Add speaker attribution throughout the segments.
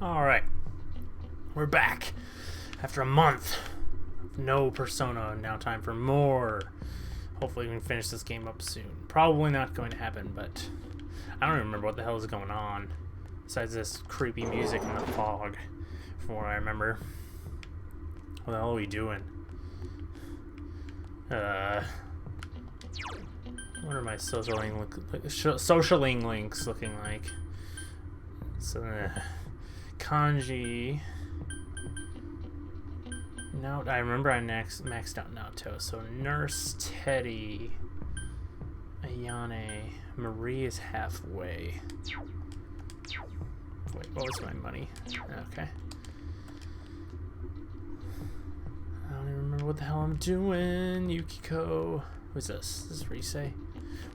Speaker 1: Alright, we're back after a month of no Persona. Now time for more. Hopefully we can finish this game up soon. Probably not going to happen, but I don't even remember what the hell is going on besides this creepy music in the fog, from what I remember. What the hell are we doing? What are my socialing links looking like? So, Kanji. No, I remember I maxed out Naoto. So Nurse, Teddy, Ayane, Marie is halfway. Wait, what was my money? Okay. I don't even remember what the hell I'm doing. Yukiko. Who's this? This is Risei.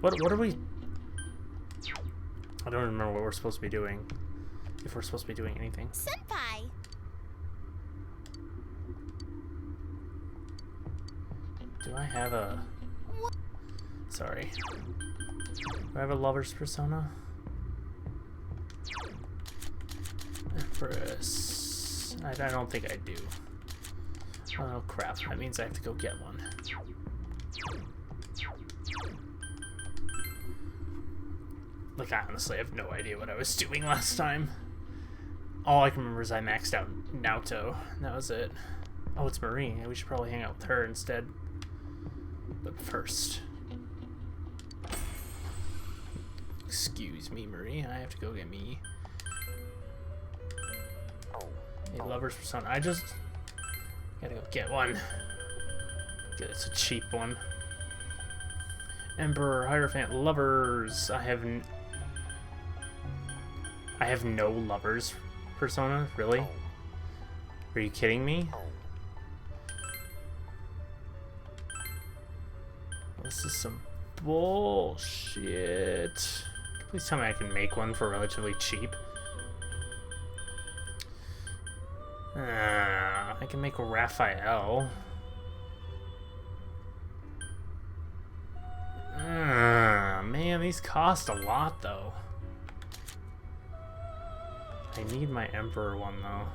Speaker 1: What are we? I don't remember what we're supposed to be doing. If we're supposed to be doing anything.
Speaker 2: Senpai.
Speaker 1: Do I have a... Sorry. Do I have a lover's persona? Empress. I don't think I do. Oh crap, that means I have to go get one. Like, I honestly have no idea what I was doing last time. All I can remember is I maxed out Naoto. That was it. Oh, it's Marie. We should probably hang out with her instead. But first... Excuse me, Marie. I have to go get me a lover's persona. I just gotta go get one. It's a cheap one. Emperor, Hierophant, lovers. I have no lovers persona, really? Are you kidding me? This is some bullshit. Please tell me I can make one for relatively cheap. I can make a Raphael. Man, these cost a lot, though. I need my Emperor one, though.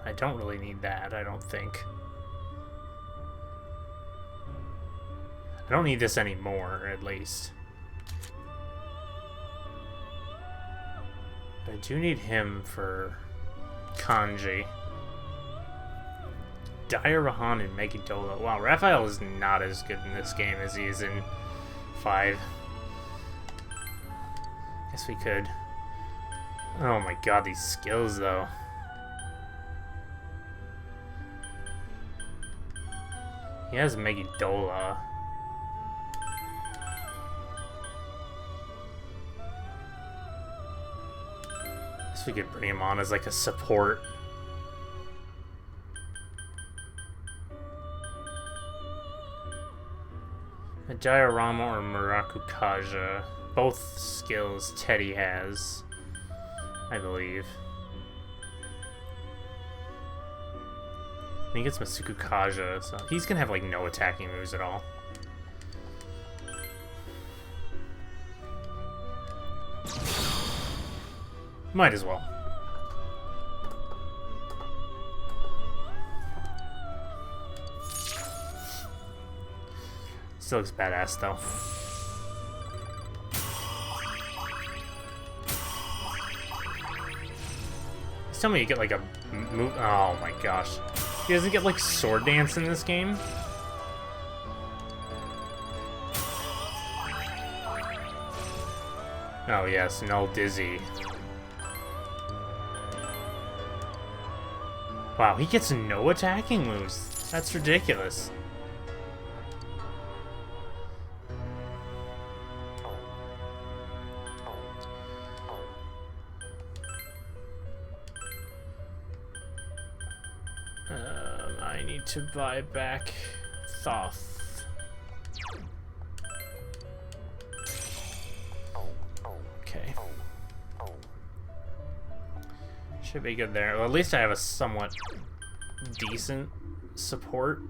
Speaker 1: I don't really need that, I don't think. I don't need this anymore, at least. But I do need him for Kanji. Dire Rahan and Megidolo. Wow, Raphael is not as good in this game as he is in 5. Guess we could. Oh my god, these skills, though. He has Megidola. Guess we could bring him on as like a support. A Diorama or Murakukaja. Both skills Teddy has, I believe. And he gets Masuku Kaja, so he's gonna have like no attacking moves at all. Might as well. Still looks badass though. Just tell me you get like a move. Oh my gosh. He doesn't get like sword dance in this game? Oh yes, Null Dizzy. Wow, he gets no attacking moves. That's ridiculous. I need to buy back Thoth. Okay. Should be good there. Well, at least I have a somewhat decent support.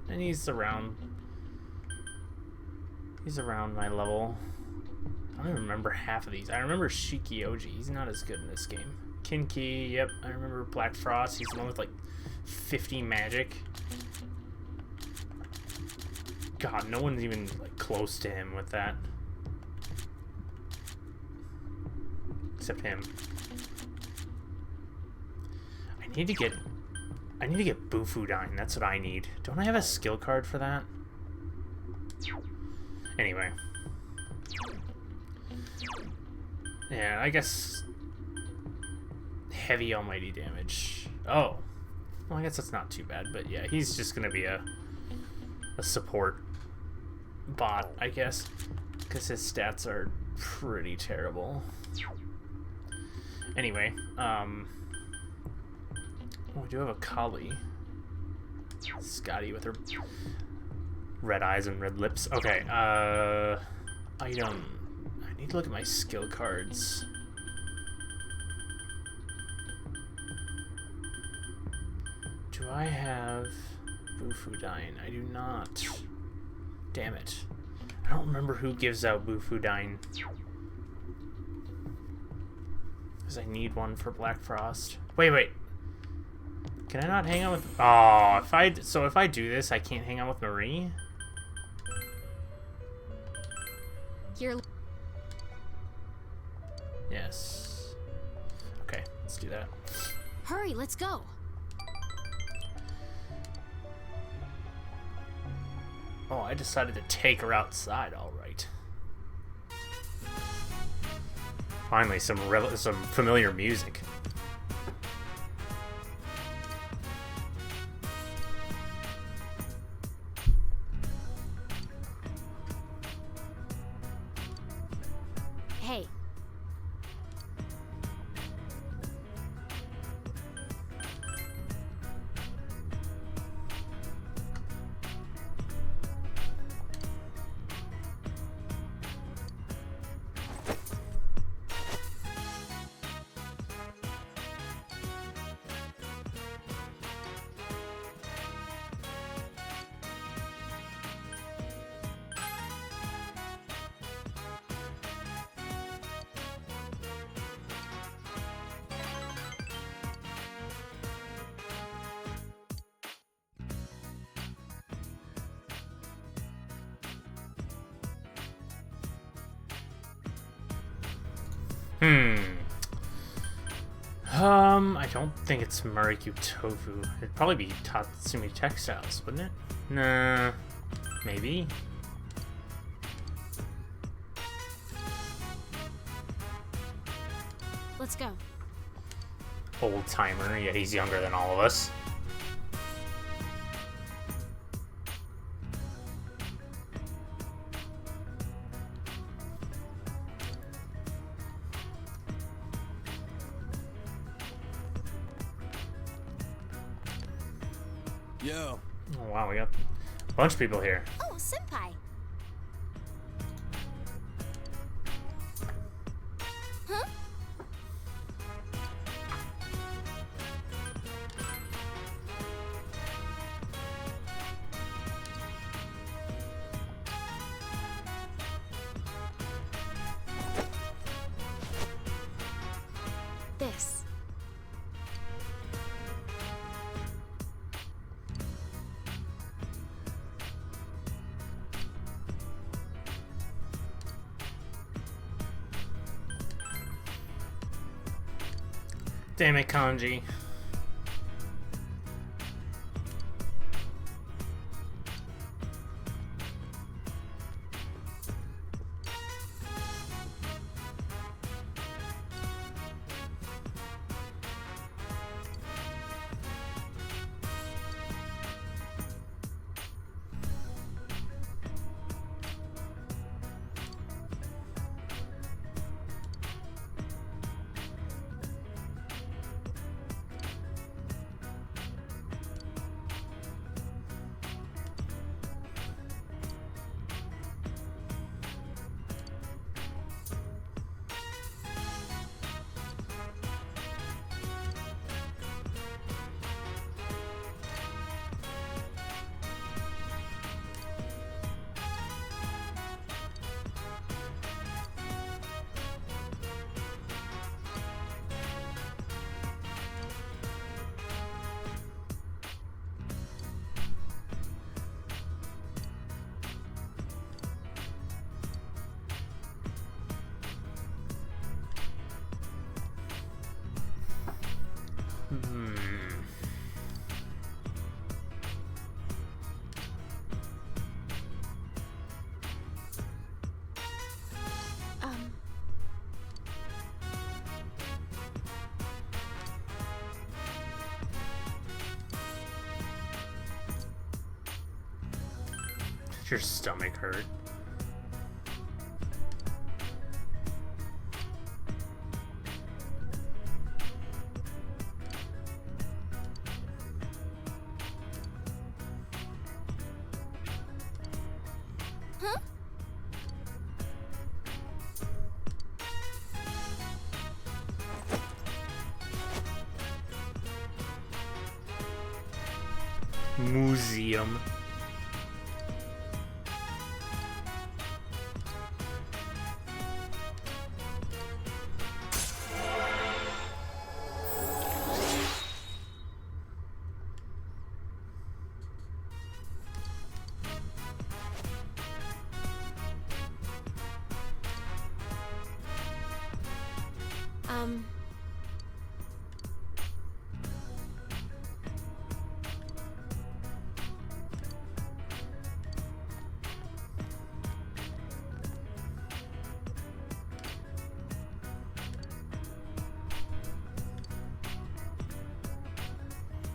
Speaker 1: And he's around my level. I don't even remember half of these. I remember Shikioji. He's not as good in this game. Kinki, yep. I remember Black Frost. He's the one with like 50 magic. God, no one's even like close to him with that. Except him. I need to get Bufudine. That's what I need. Don't I have a skill card for that? Anyway. Yeah, I guess heavy almighty damage. Oh. Well, I guess that's not too bad, but yeah, he's just gonna be a support bot, I guess, because his stats are pretty terrible. Anyway, oh, we do have a Kali. Scotty with her red eyes and red lips. Okay, item. I need to look at my skill cards. Do I have Bufudine? I do not. Damn it. I don't remember who gives out Bufudine. Because I need one for Black Frost. Wait. Can I not hang out with... Oh, if I do this, I can't hang out with Marie? Yes. Okay, let's do that.
Speaker 2: Hurry, let's go.
Speaker 1: Oh, I decided to take her outside, all right. Finally, some familiar music.
Speaker 2: Hey.
Speaker 1: I don't think it's Marikyu Tofu. It'd probably be Tatsumi Textiles, wouldn't it? Nah, maybe.
Speaker 2: Let's go.
Speaker 1: Old timer, yet he's younger than all of us.
Speaker 3: Yo.
Speaker 1: Oh wow, we got a bunch of people here.
Speaker 2: Oh, senpai. Huh? This.
Speaker 1: Damn it, Kanji. Hmm. Does your stomach hurt?
Speaker 2: Huh?
Speaker 1: Museum.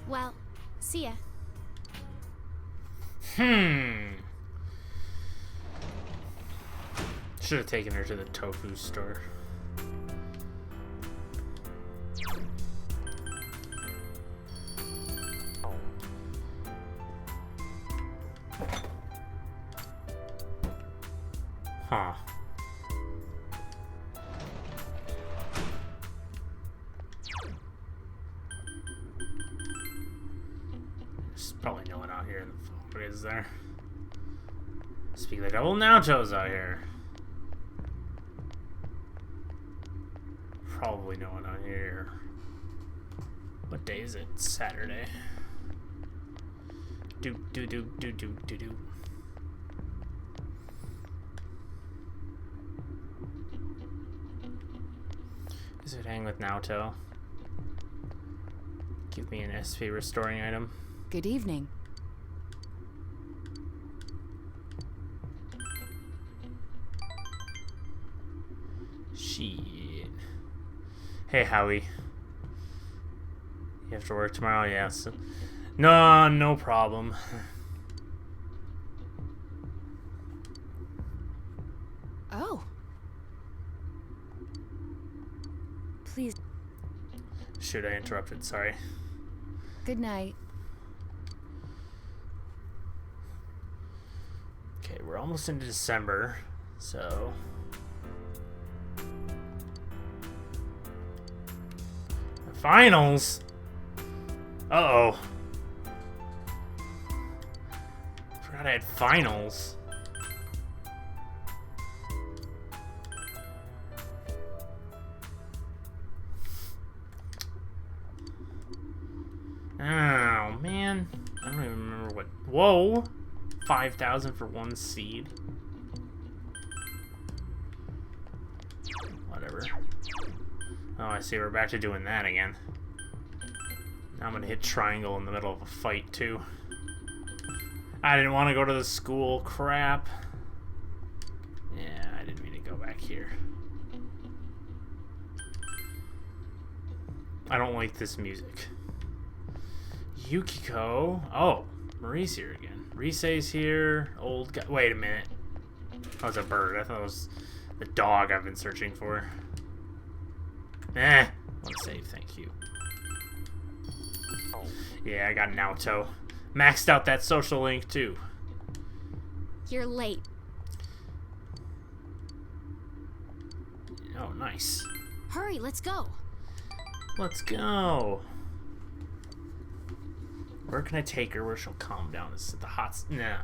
Speaker 2: Well, see ya.
Speaker 1: Should have taken her to the tofu store. Huh. There's probably no one out here in the phone, is there? Speak of the devil, Naoto's out here. Probably no one out here. What day is it? Saturday. Do. Is it hang with Naoto? Give me an SP restoring item.
Speaker 3: Good evening.
Speaker 1: Shit. Hey, Howie. You have to work tomorrow? Yes. No problem.
Speaker 3: Oh. Please.
Speaker 1: Shoot, I interrupted. Sorry.
Speaker 3: Good night.
Speaker 1: Okay, we're almost into December, so... Finals? Uh-oh. Forgot I had finals. Oh, man. I don't even remember what... Whoa! 5,000 for one seed. Whatever. Oh, I see. We're back to doing that again. Now I'm gonna hit triangle in the middle of a fight, too. I didn't want to go to the school. Crap. Yeah, I didn't mean to go back here. I don't like this music. Yukiko. Oh, Marie's here again. Risei's here. Old guy. Wait a minute. That was a bird. I thought it was the dog I've been searching for. I want to save, thank you. Yeah, I got Naoto. Maxed out that social link, too.
Speaker 2: You're late.
Speaker 1: Oh, nice.
Speaker 2: Hurry, let's go.
Speaker 1: Let's go. Where can I take her where she'll calm down? Is it the hot... No.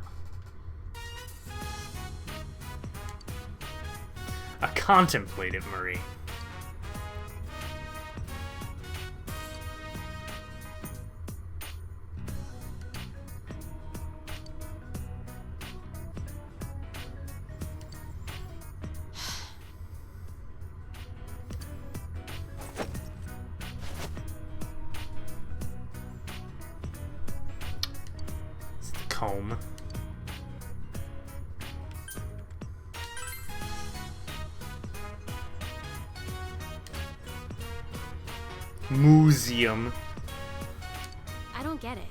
Speaker 1: A contemplative Marie. comb. Museum.
Speaker 2: I don't get it.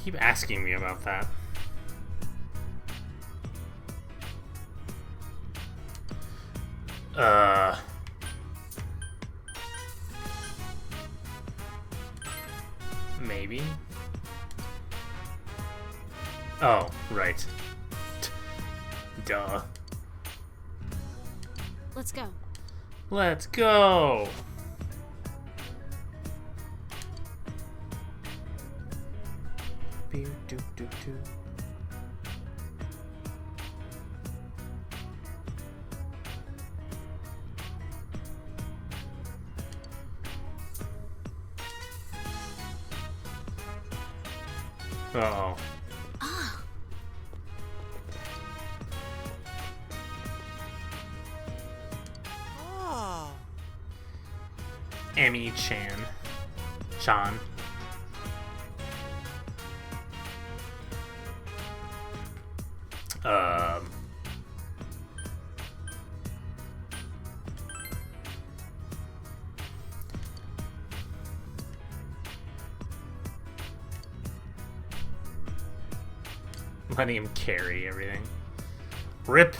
Speaker 1: Keep asking me about that. Maybe. Oh, right. Duh.
Speaker 2: Let's go.
Speaker 1: Let's go. Uh-oh.
Speaker 2: Ah,
Speaker 1: Emmy Chan. Um. Letting him carry everything. Rip.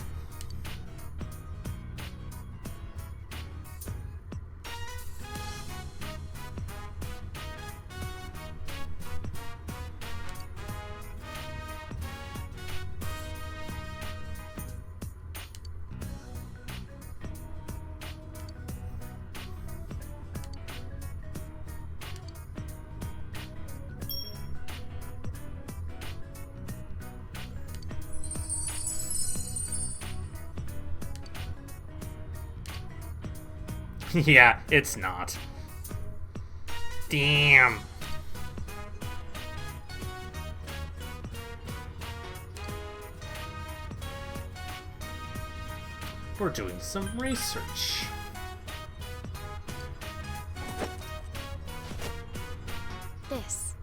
Speaker 1: Yeah, it's not. Damn. We're doing some research.
Speaker 2: this.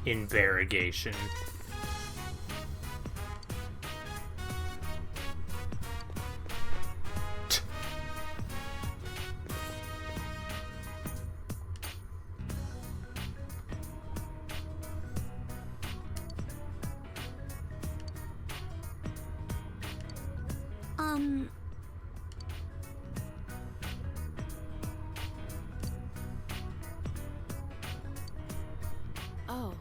Speaker 1: Interrogation.
Speaker 2: Oh.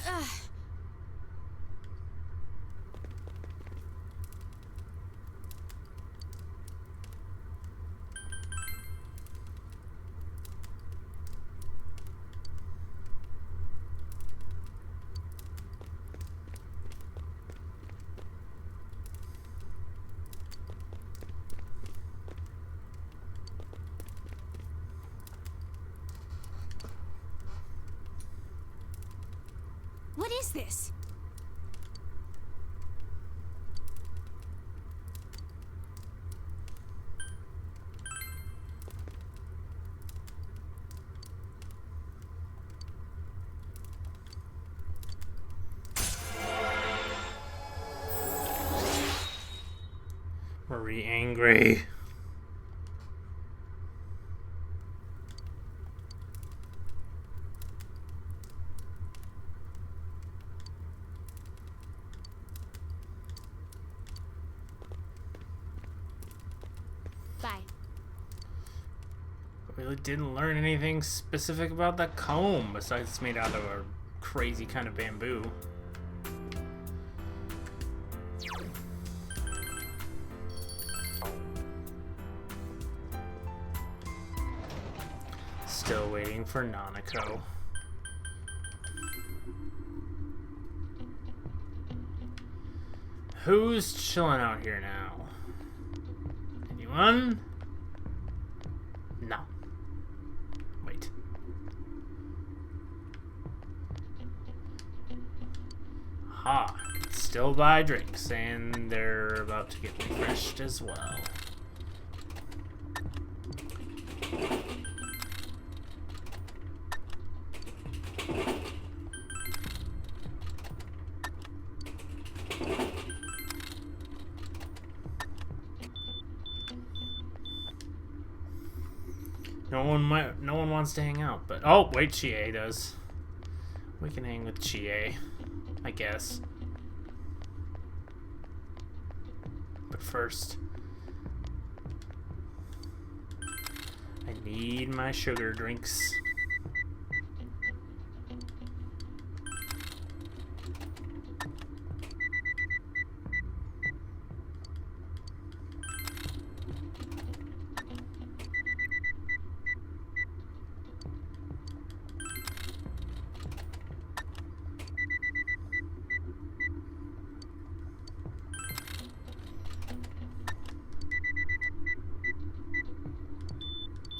Speaker 2: Ugh. What is this?
Speaker 1: Marie angry. really didn't learn anything specific about the comb besides it's made out of a crazy kind of bamboo. Still waiting for Nanako. Who's chilling out here now? Anyone? No. Wait. Ha. Still buy drinks, and they're about to get refreshed as well. No one wants to hang out, but oh wait, Chie does. We can hang with Chie, I guess. But first, I need my sugar drinks.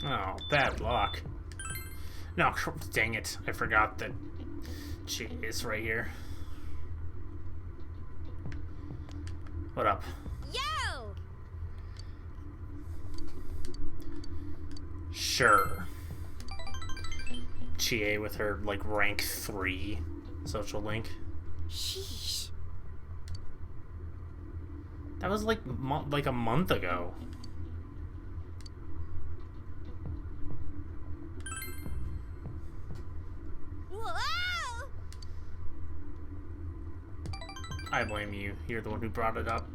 Speaker 1: Oh, bad luck. No, dang it. I forgot that she is right here. What up?
Speaker 2: Yo!
Speaker 1: Sure. Chie with her, like, rank 3 social link.
Speaker 2: Sheesh.
Speaker 1: That was, like, a month ago.
Speaker 2: Whoa!
Speaker 1: I blame you. You're the one who brought it up.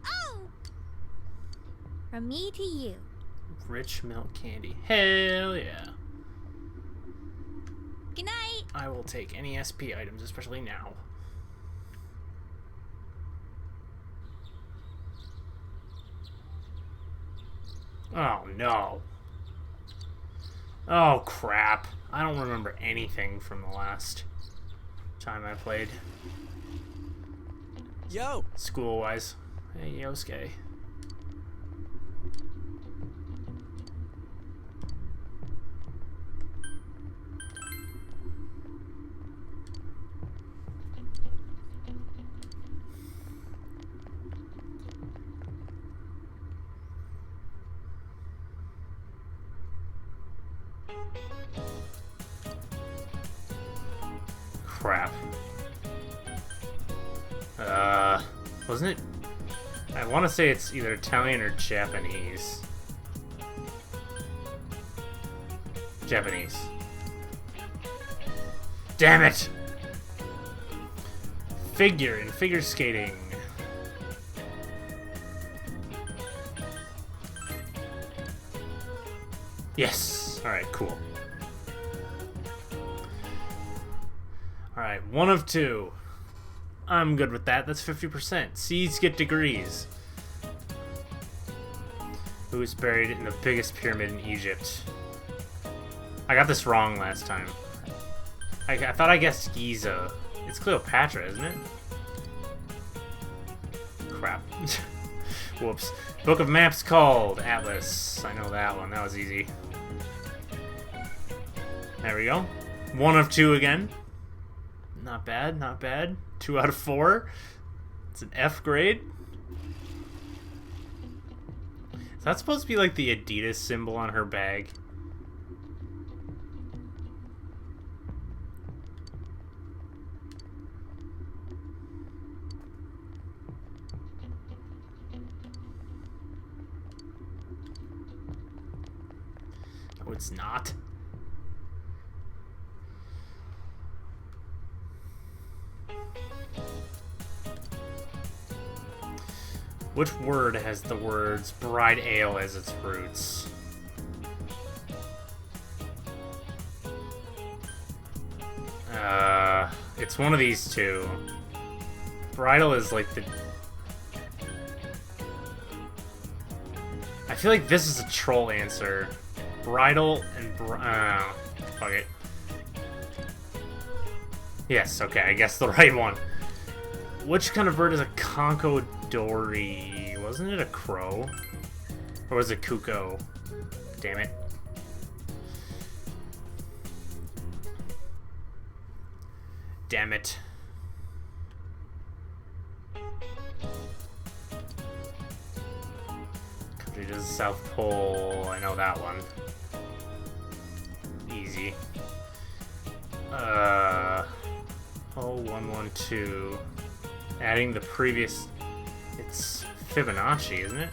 Speaker 2: Oh! From me to you.
Speaker 1: Rich milk candy. Hell yeah.
Speaker 2: Good night.
Speaker 1: I will take any SP items, especially now. Oh no. Oh crap. I don't remember anything from the last time I played.
Speaker 4: Yo!
Speaker 1: School-wise. Hey, Yosuke. Crap. Wasn't it? I want to say it's either Italian or Japanese. Japanese. Damn it! Figure skating. Yes! Alright, cool. Alright, 1 of 2. I'm good with that. That's 50%. Seeds get degrees. Who's buried in the biggest pyramid in Egypt? I got this wrong last time. I thought I guessed Giza. It's Cleopatra, isn't it? Crap. Whoops. Book of Maps called Atlas. I know that one. That was easy. There we go. 1 of 2 again. Not bad, not bad. 2 out of 4. It's an F grade. Is that supposed to be like the Adidas symbol on her bag? No, it's not. Which word has the words bride ale as its roots? It's one of these two. Bridal is like the... I feel like this is a troll answer. Bridal and fuck it. Yes, okay, I guess the right one. Which kind of bird is a conchodori? Wasn't it a crow? Or was it cuckoo? Damn it. Damn it. Country to the South Pole. I know that one. Easy. 0112. Adding the previous... It's Fibonacci, isn't it?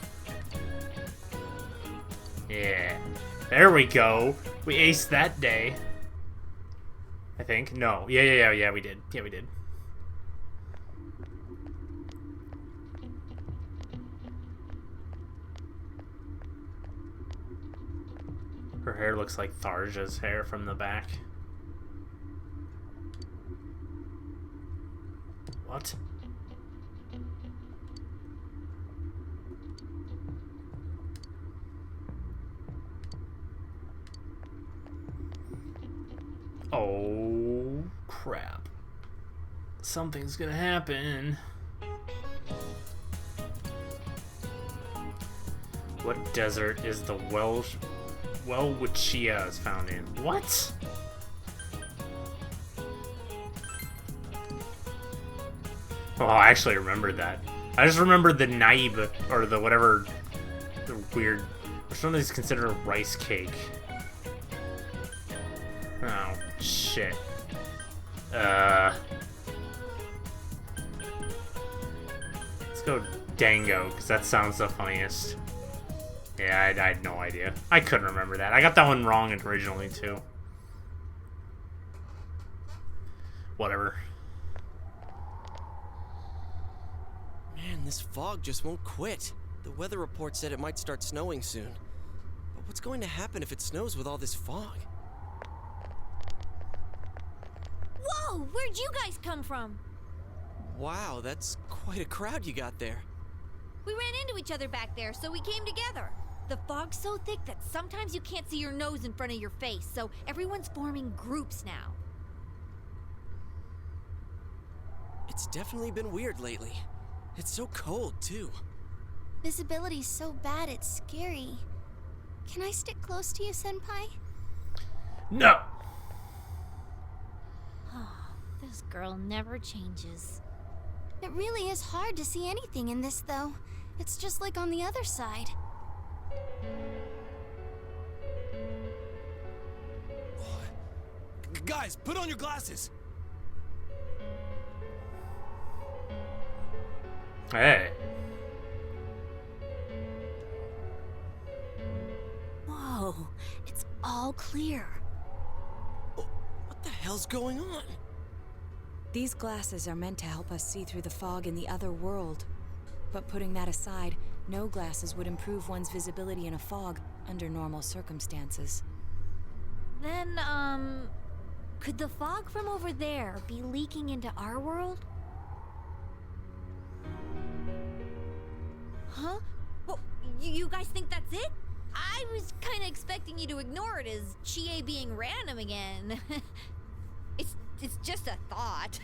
Speaker 1: Yeah. There we go. We aced that day. I think. No. Yeah, we did. Yeah, we did. Her hair looks like Tharja's hair from the back. What? Oh, crap. Something's gonna happen. What desert is the Welwitschia is found in? What? Oh, I actually remembered that. I just remembered the naib, or the whatever, the weird, which one is considered a rice cake? Oh, shit. Let's go Dango, because that sounds the funniest. Yeah, I had no idea. I couldn't remember that. I got that one wrong originally, too. Whatever.
Speaker 4: Man, this fog just won't quit. The weather report said it might start snowing soon. But what's going to happen if it snows with all this fog?
Speaker 2: Whoa! Where'd you guys come from?
Speaker 4: Wow, that's quite a crowd you got there.
Speaker 2: We ran into each other back there, so we came together. The fog's so thick that sometimes you can't see your nose in front of your face, so everyone's forming groups now.
Speaker 4: It's definitely been weird lately. It's so cold, too.
Speaker 5: Visibility's so bad it's scary. Can I stick close to you, Senpai?
Speaker 1: No!
Speaker 2: This girl never changes.
Speaker 5: It really is hard to see anything in this, though. It's just like on the other side.
Speaker 4: Guys, put on your glasses!
Speaker 1: Hey.
Speaker 5: Whoa, it's all clear.
Speaker 4: What the hell's going on?
Speaker 3: These glasses are meant to help us see through the fog in the other world. But putting that aside, no glasses would improve one's visibility in a fog under normal circumstances.
Speaker 2: Then, could the fog from over there be leaking into our world? Huh? Well, you guys think that's it? I was kind of expecting you to ignore it as Chie being random again. It's just a thought.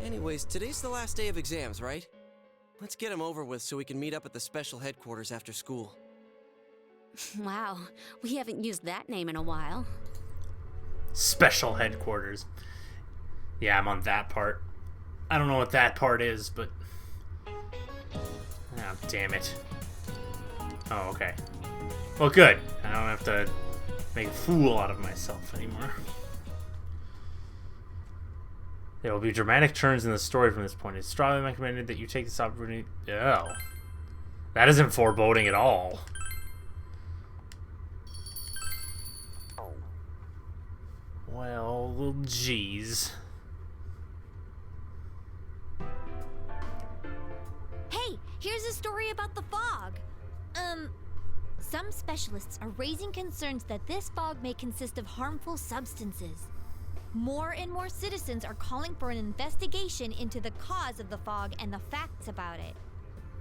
Speaker 4: Anyways, today's the last day of exams, right? Let's get them over with so we can meet up at the special headquarters after school.
Speaker 6: Wow, we haven't used that name in a while.
Speaker 1: Special headquarters. Yeah, I'm on that part. I don't know what that part is, but... Oh, damn it. Oh, okay. Well, good. I don't have to make a fool out of myself anymore. There will be dramatic turns in the story from this point. It's strongly recommended that you take this opportunity... Oh. That isn't foreboding at all. Well, geez.
Speaker 2: Hey, here's a story about the fog. Some specialists are raising concerns that this fog may consist of harmful substances. More and more citizens are calling for an investigation into the cause of the fog and the facts about it.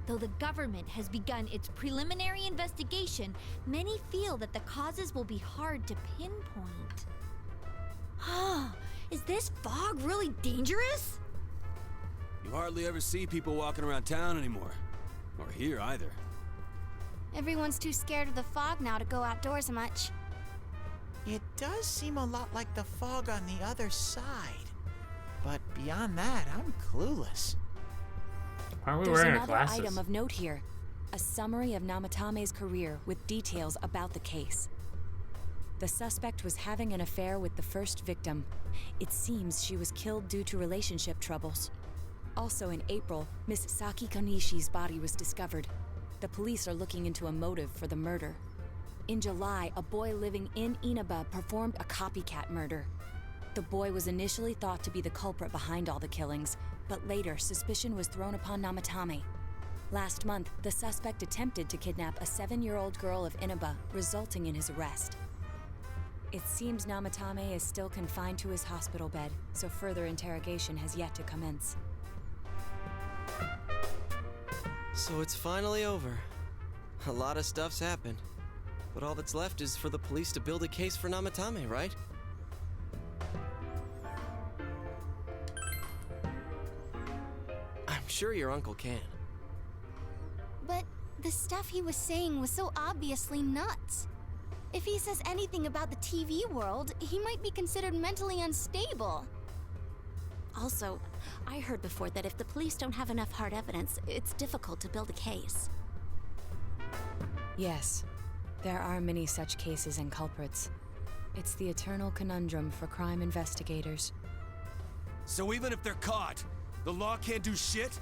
Speaker 2: Though the government has begun its preliminary investigation, many feel that the causes will be hard to pinpoint. Is this fog really dangerous?
Speaker 7: You hardly ever see people walking around town anymore. Or here either.
Speaker 5: Everyone's too scared of the fog now to go outdoors much.
Speaker 8: It does seem a lot like the fog on the other side. But beyond that, I'm clueless.
Speaker 1: Why are we
Speaker 3: There's
Speaker 1: wearing our
Speaker 3: another
Speaker 1: glasses?
Speaker 3: item of note here. A summary of Namatame's career with details about the case. The suspect was having an affair with the first victim. It seems she was killed due to relationship troubles. Also in April, Miss Saki Konishi's body was discovered. The police are looking into a motive for the murder. In July, a boy living in Inaba performed a copycat murder. The boy was initially thought to be the culprit behind all the killings, but later suspicion was thrown upon Namatame. Last month, the suspect attempted to kidnap a 7-year-old girl of Inaba, resulting in his arrest. It seems Namatame is still confined to his hospital bed, so further interrogation has yet to commence.
Speaker 4: So it's finally over. A lot of stuff's happened. But all that's left is for the police to build a case for Namatame, right? I'm sure your uncle can.
Speaker 5: But the stuff he was saying was so obviously nuts. If he says anything about the TV world, he might be considered mentally unstable.
Speaker 6: Also, I heard before that if the police don't have enough hard evidence, it's difficult to build a case.
Speaker 3: Yes, there are many such cases and culprits. It's the eternal conundrum for crime investigators.
Speaker 7: So even if they're caught, the law can't do shit?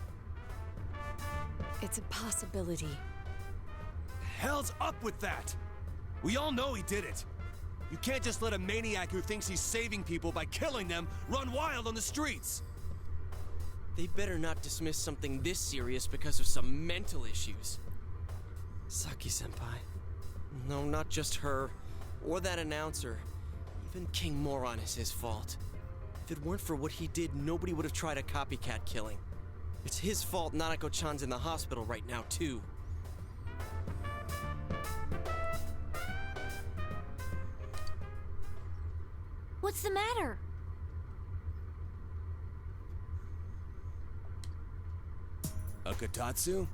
Speaker 3: It's a possibility.
Speaker 7: Hell's up with that? We all know he did it. You can't just let a maniac who thinks he's saving people by killing them run wild on the streets.
Speaker 4: They better not dismiss something this serious because of some mental issues. Saki-senpai. No, not just her. Or that announcer. Even King Moron is his fault. If it weren't for what he did, nobody would have tried a copycat killing. It's his fault Nanako-chan's in the hospital right now, too.
Speaker 2: What's the matter?
Speaker 7: A Kotatsu?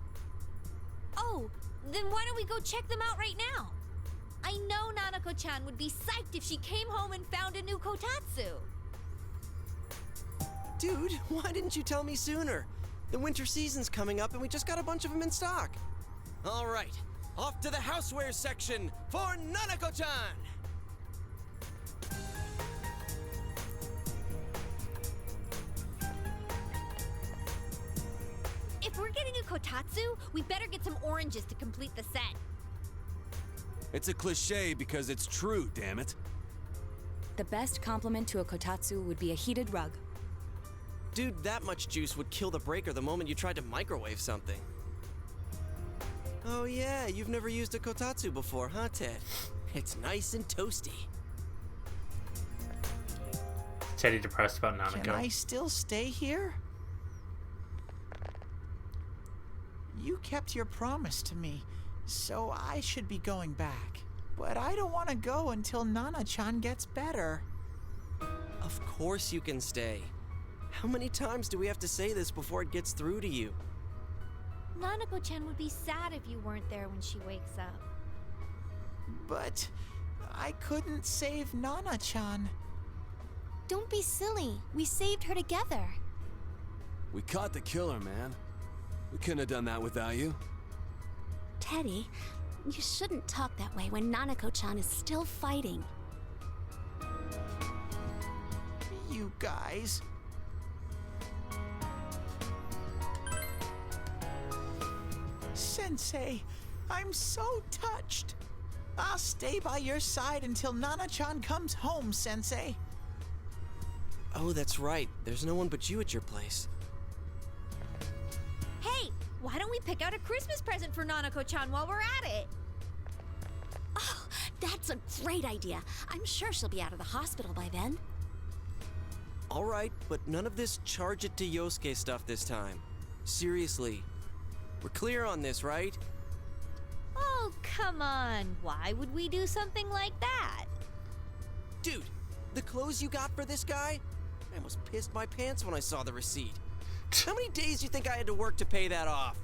Speaker 2: Oh, then why don't we go check them out right now? I know Nanako-chan would be psyched if she came home and found a new kotatsu.
Speaker 4: Dude, why didn't you tell me sooner? The winter season's coming up and we just got a bunch of them in stock. All right, off to the housewares section for Nanako-chan!
Speaker 2: If we're getting a kotatsu, we better get some oranges to complete the set.
Speaker 7: It's a cliche because it's true, damn it.
Speaker 3: The best compliment to a kotatsu would be a heated rug.
Speaker 4: Dude, that much juice would kill the breaker the moment you tried to microwave something. Oh yeah, you've never used a kotatsu before, huh, Ted? It's nice and toasty.
Speaker 1: Teddy depressed about Nanako.
Speaker 8: Can I still stay here? You kept your promise to me, so I should be going back. But I don't want to go until Nana-chan gets better.
Speaker 4: Of course you can stay. How many times do we have to say this before it gets through to you?
Speaker 2: Nanako-chan would be sad if you weren't there when she wakes up.
Speaker 8: But I couldn't save Nana-chan.
Speaker 5: Don't be silly. We saved her together.
Speaker 7: We caught the killer, man. We couldn't have done that without you.
Speaker 6: Teddy, you shouldn't talk that way when Nanako-chan is still fighting.
Speaker 8: You guys. Sensei, I'm so touched. I'll stay by your side until Nana-chan comes home, Sensei.
Speaker 4: Oh, that's right. There's no one but you at your place.
Speaker 2: Hey, why don't we pick out a Christmas present for Nanako-chan while we're at it?
Speaker 6: Oh, that's a great idea. I'm sure she'll be out of the hospital by then.
Speaker 4: All right, but none of this charge it to Yosuke stuff this time. Seriously. We're clear on this, right?
Speaker 2: Oh, come on. Why would we do something like that?
Speaker 4: Dude, the clothes you got for this guy? I almost pissed my pants when I saw the receipt. How many days do you think I had to work to pay that off?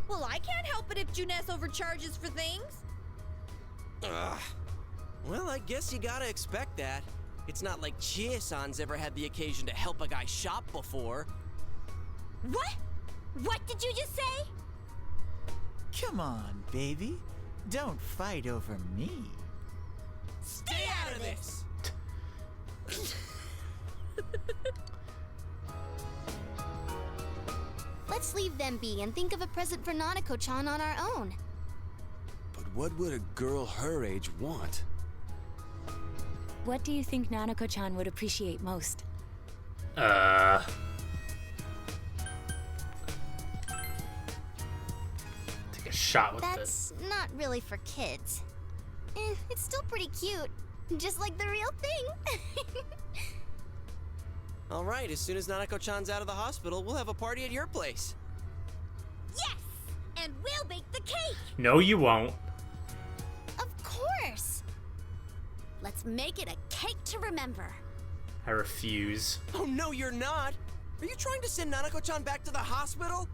Speaker 2: Well, I can't help it if Junes overcharges for things.
Speaker 4: Ugh. Well, I guess you gotta expect that. It's not like Chie-san's ever had the occasion to help a guy shop before.
Speaker 2: What? What did you just say?
Speaker 8: Come on, baby. Don't fight over me.
Speaker 4: Stay out of this!
Speaker 5: Let's leave them be and think of a present for Nanako-chan on our own.
Speaker 7: But what would a girl her age want?
Speaker 3: What do you think Nanako-chan would appreciate most?
Speaker 1: Take a shot with
Speaker 5: That's not really for kids. It's still pretty cute. Just like the real thing.
Speaker 4: All right, as soon as Nanako-chan's out of the hospital, we'll have a party at your place.
Speaker 2: Yes! And we'll bake the cake!
Speaker 1: No, you won't.
Speaker 5: Of course.
Speaker 6: Let's make it a cake to remember.
Speaker 1: I refuse.
Speaker 4: Oh, no, you're not! Are you trying to send Nanako-chan back to the hospital?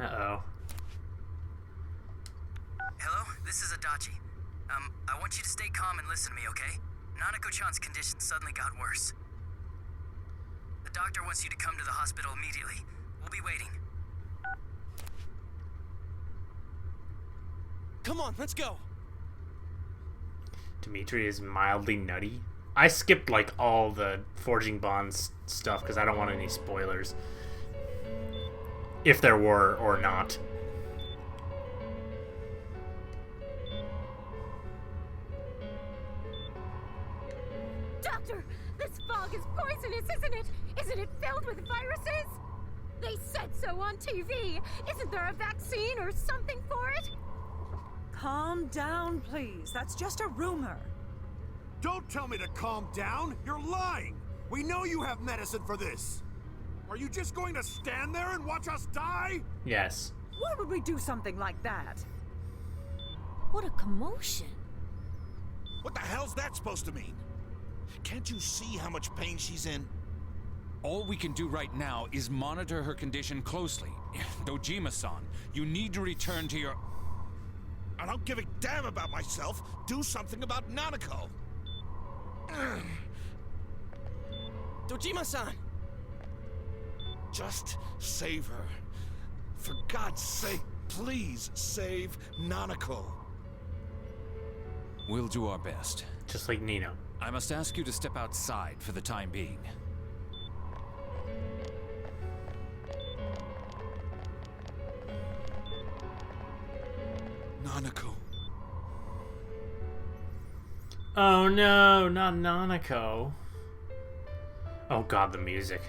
Speaker 1: Uh-oh.
Speaker 9: Hello, this is Adachi. I want you to stay calm and listen to me, okay? Nanako-chan's condition suddenly got worse. The doctor wants you to come to the hospital immediately. We'll be waiting.
Speaker 4: Come on, let's go!
Speaker 1: Dimitri is mildly nutty. I skipped like all the Forging Bonds stuff because I don't want any spoilers. If there were or not.
Speaker 10: Doctor, this fog is poisonous, isn't it? Isn't it filled with viruses? They said so on TV. Isn't there a vaccine or something for it?
Speaker 11: Calm down, please. That's just a rumor.
Speaker 7: Don't tell me to calm down! You're lying! We know you have medicine for this! Are you just going to stand there and watch us die?
Speaker 1: Yes.
Speaker 11: Why would we do something like that?
Speaker 2: What a commotion.
Speaker 7: What the hell's that supposed to mean? Can't you see how much pain she's in?
Speaker 12: All we can do right now is monitor her condition closely. Dojima-san, you need to return to your...
Speaker 7: I don't give a damn about myself. Do something about Nanako.
Speaker 4: Dojima-san!
Speaker 7: Just save her. For God's sake, please save Nanako.
Speaker 12: We'll do our best.
Speaker 1: Just like Nino.
Speaker 12: I must ask you to step outside for the time being.
Speaker 7: Nanako.
Speaker 1: Oh no, not Nanako. Oh god, the music.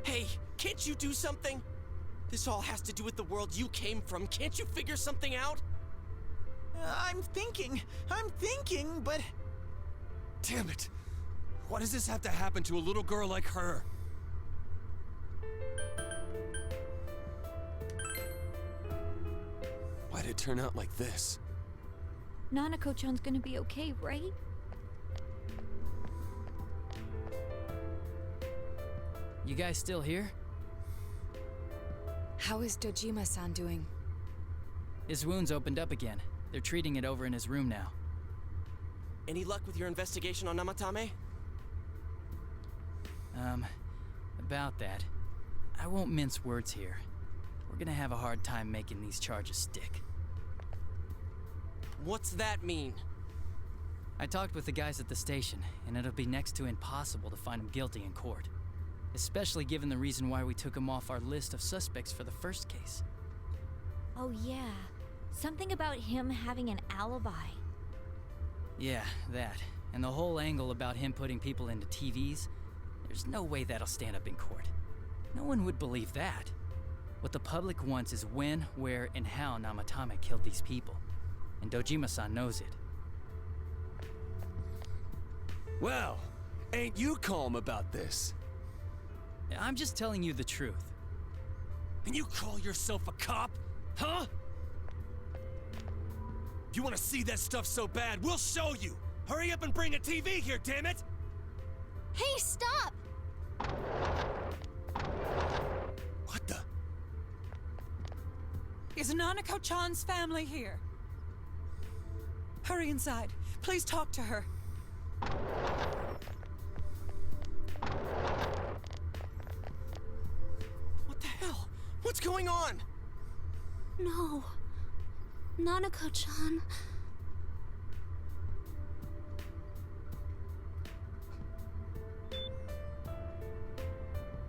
Speaker 4: Hey, can't you do something? This all has to do with the world you came from. Can't you figure something out?
Speaker 8: I'm thinking, but...
Speaker 7: Damn it. Why does this have to happen to a little girl like her? Why'd it turn out like this?
Speaker 2: Nanako-chan's gonna be okay, right?
Speaker 13: You guys still here?
Speaker 3: How is Dojima-san doing?
Speaker 13: His wound's opened up again. They're treating it over in his room now.
Speaker 4: Any luck with your investigation on Namatame?
Speaker 13: About that. I won't mince words here. We're gonna have a hard time making these charges stick.
Speaker 4: What's that mean?
Speaker 13: I talked with the guys at the station, and it'll be next to impossible to find him guilty in court. Especially given the reason why we took him off our list of suspects for the first case.
Speaker 2: Oh yeah, Something about him having an alibi.
Speaker 13: Yeah, that. And the whole angle about him putting people into TVs, there's no way that'll stand up in court. No one would believe that. What the public wants is when, where, and how Namatame killed these people. And Dojima-san knows it.
Speaker 7: Well, ain't you calm about this?
Speaker 13: I'm just telling you the truth.
Speaker 7: And you call yourself a cop? Huh? You want to see that stuff so bad, we'll show you! Hurry up and bring a TV here, damn it!
Speaker 5: Hey, stop!
Speaker 7: What the?
Speaker 11: Is Nanako-chan's family here? Hurry inside. Please talk to her.
Speaker 4: What the hell? What's going on?
Speaker 6: No. Nanako-chan.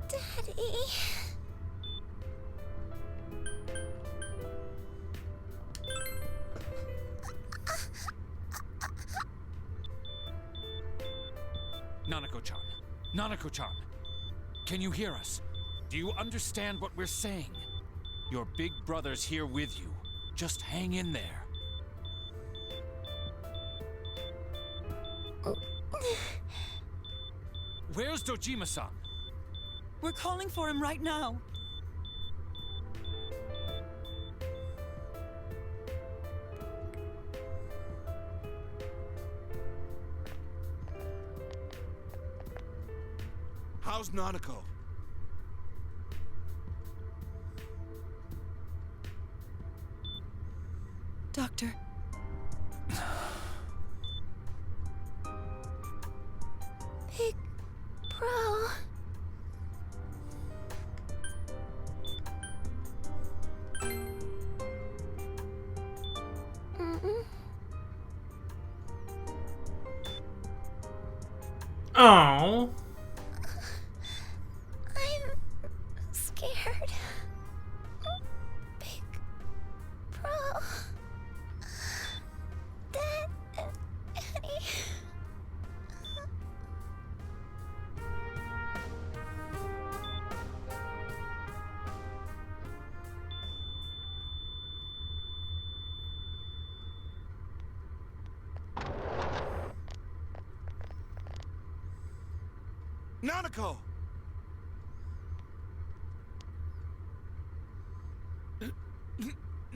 Speaker 6: Daddy.
Speaker 12: Nanako-chan. Nanako-chan. Can you hear us? Do you understand what we're saying? Your big brother's here with you. Just hang in there. Where's Dojima-san?
Speaker 11: We're calling for him right now.
Speaker 7: How's Nanako?
Speaker 11: Doctor.
Speaker 6: Big bro.
Speaker 1: Oh.
Speaker 6: I'm scared. Big bro. Daddy.
Speaker 7: Nanako!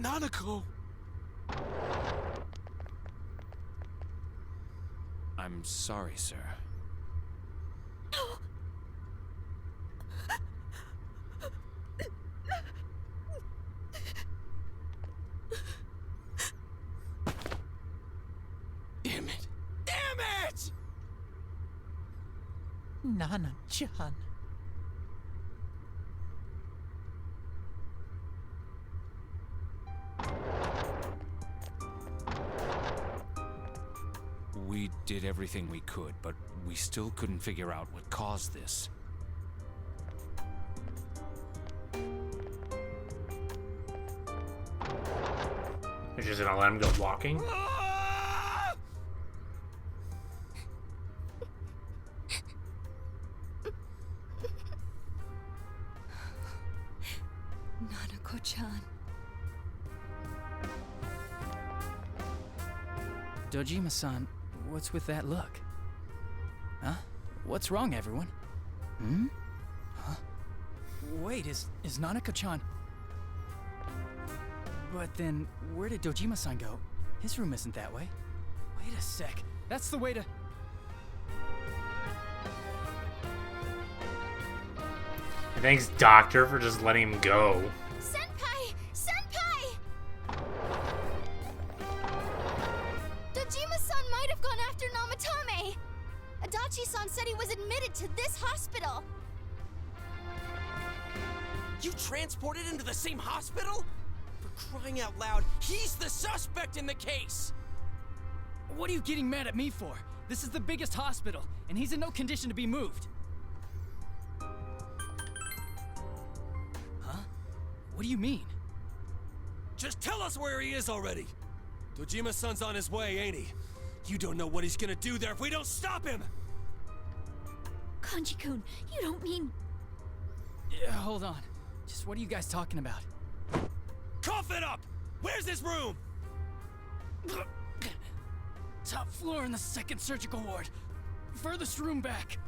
Speaker 7: Nanako!
Speaker 12: I'm sorry, sir.
Speaker 4: Damn it! Damn it!
Speaker 8: Nana-chan.
Speaker 12: We did everything we could, but we still couldn't figure out what caused this.
Speaker 1: You're just gonna let him go walking?
Speaker 3: Nanako-chan.
Speaker 13: Dojima-san, what's with that look? Huh? What's wrong, everyone? Hmm? Huh? Wait, is Nanako-chan... But then, where did Dojima-san go? His room isn't that way. Wait a sec. That's the way to...
Speaker 1: Thanks, Doctor, for just letting him go.
Speaker 5: Senpai! Senpai! Dojima-san might have gone after Namatame! Adachi-san said he was admitted to this hospital!
Speaker 4: You transported him to the same hospital? For crying out loud, he's the suspect in the case!
Speaker 13: What are you getting mad at me for? This is the biggest hospital, and he's in no condition to be moved. Huh? What do you mean?
Speaker 7: Just tell us where he is already! Dojima-san's on his way, ain't he? You don't know what he's gonna do there if we don't stop him!
Speaker 2: Kanji-kun, you don't mean...
Speaker 13: Yeah, hold on. Just what are you guys talking about?
Speaker 7: Cough it up! Where's his room?
Speaker 13: Top floor in the 2nd surgical ward. Furthest room back.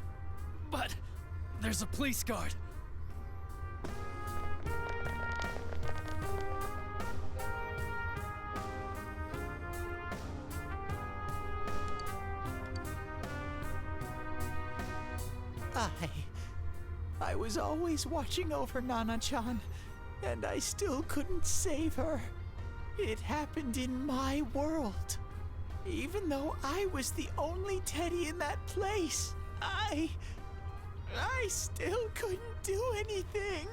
Speaker 13: But there's a police guard.
Speaker 8: I was always watching over Nana-chan, and I still couldn't save her. It happened in my world. Even though I was the only Teddy in that place, I still couldn't do anything.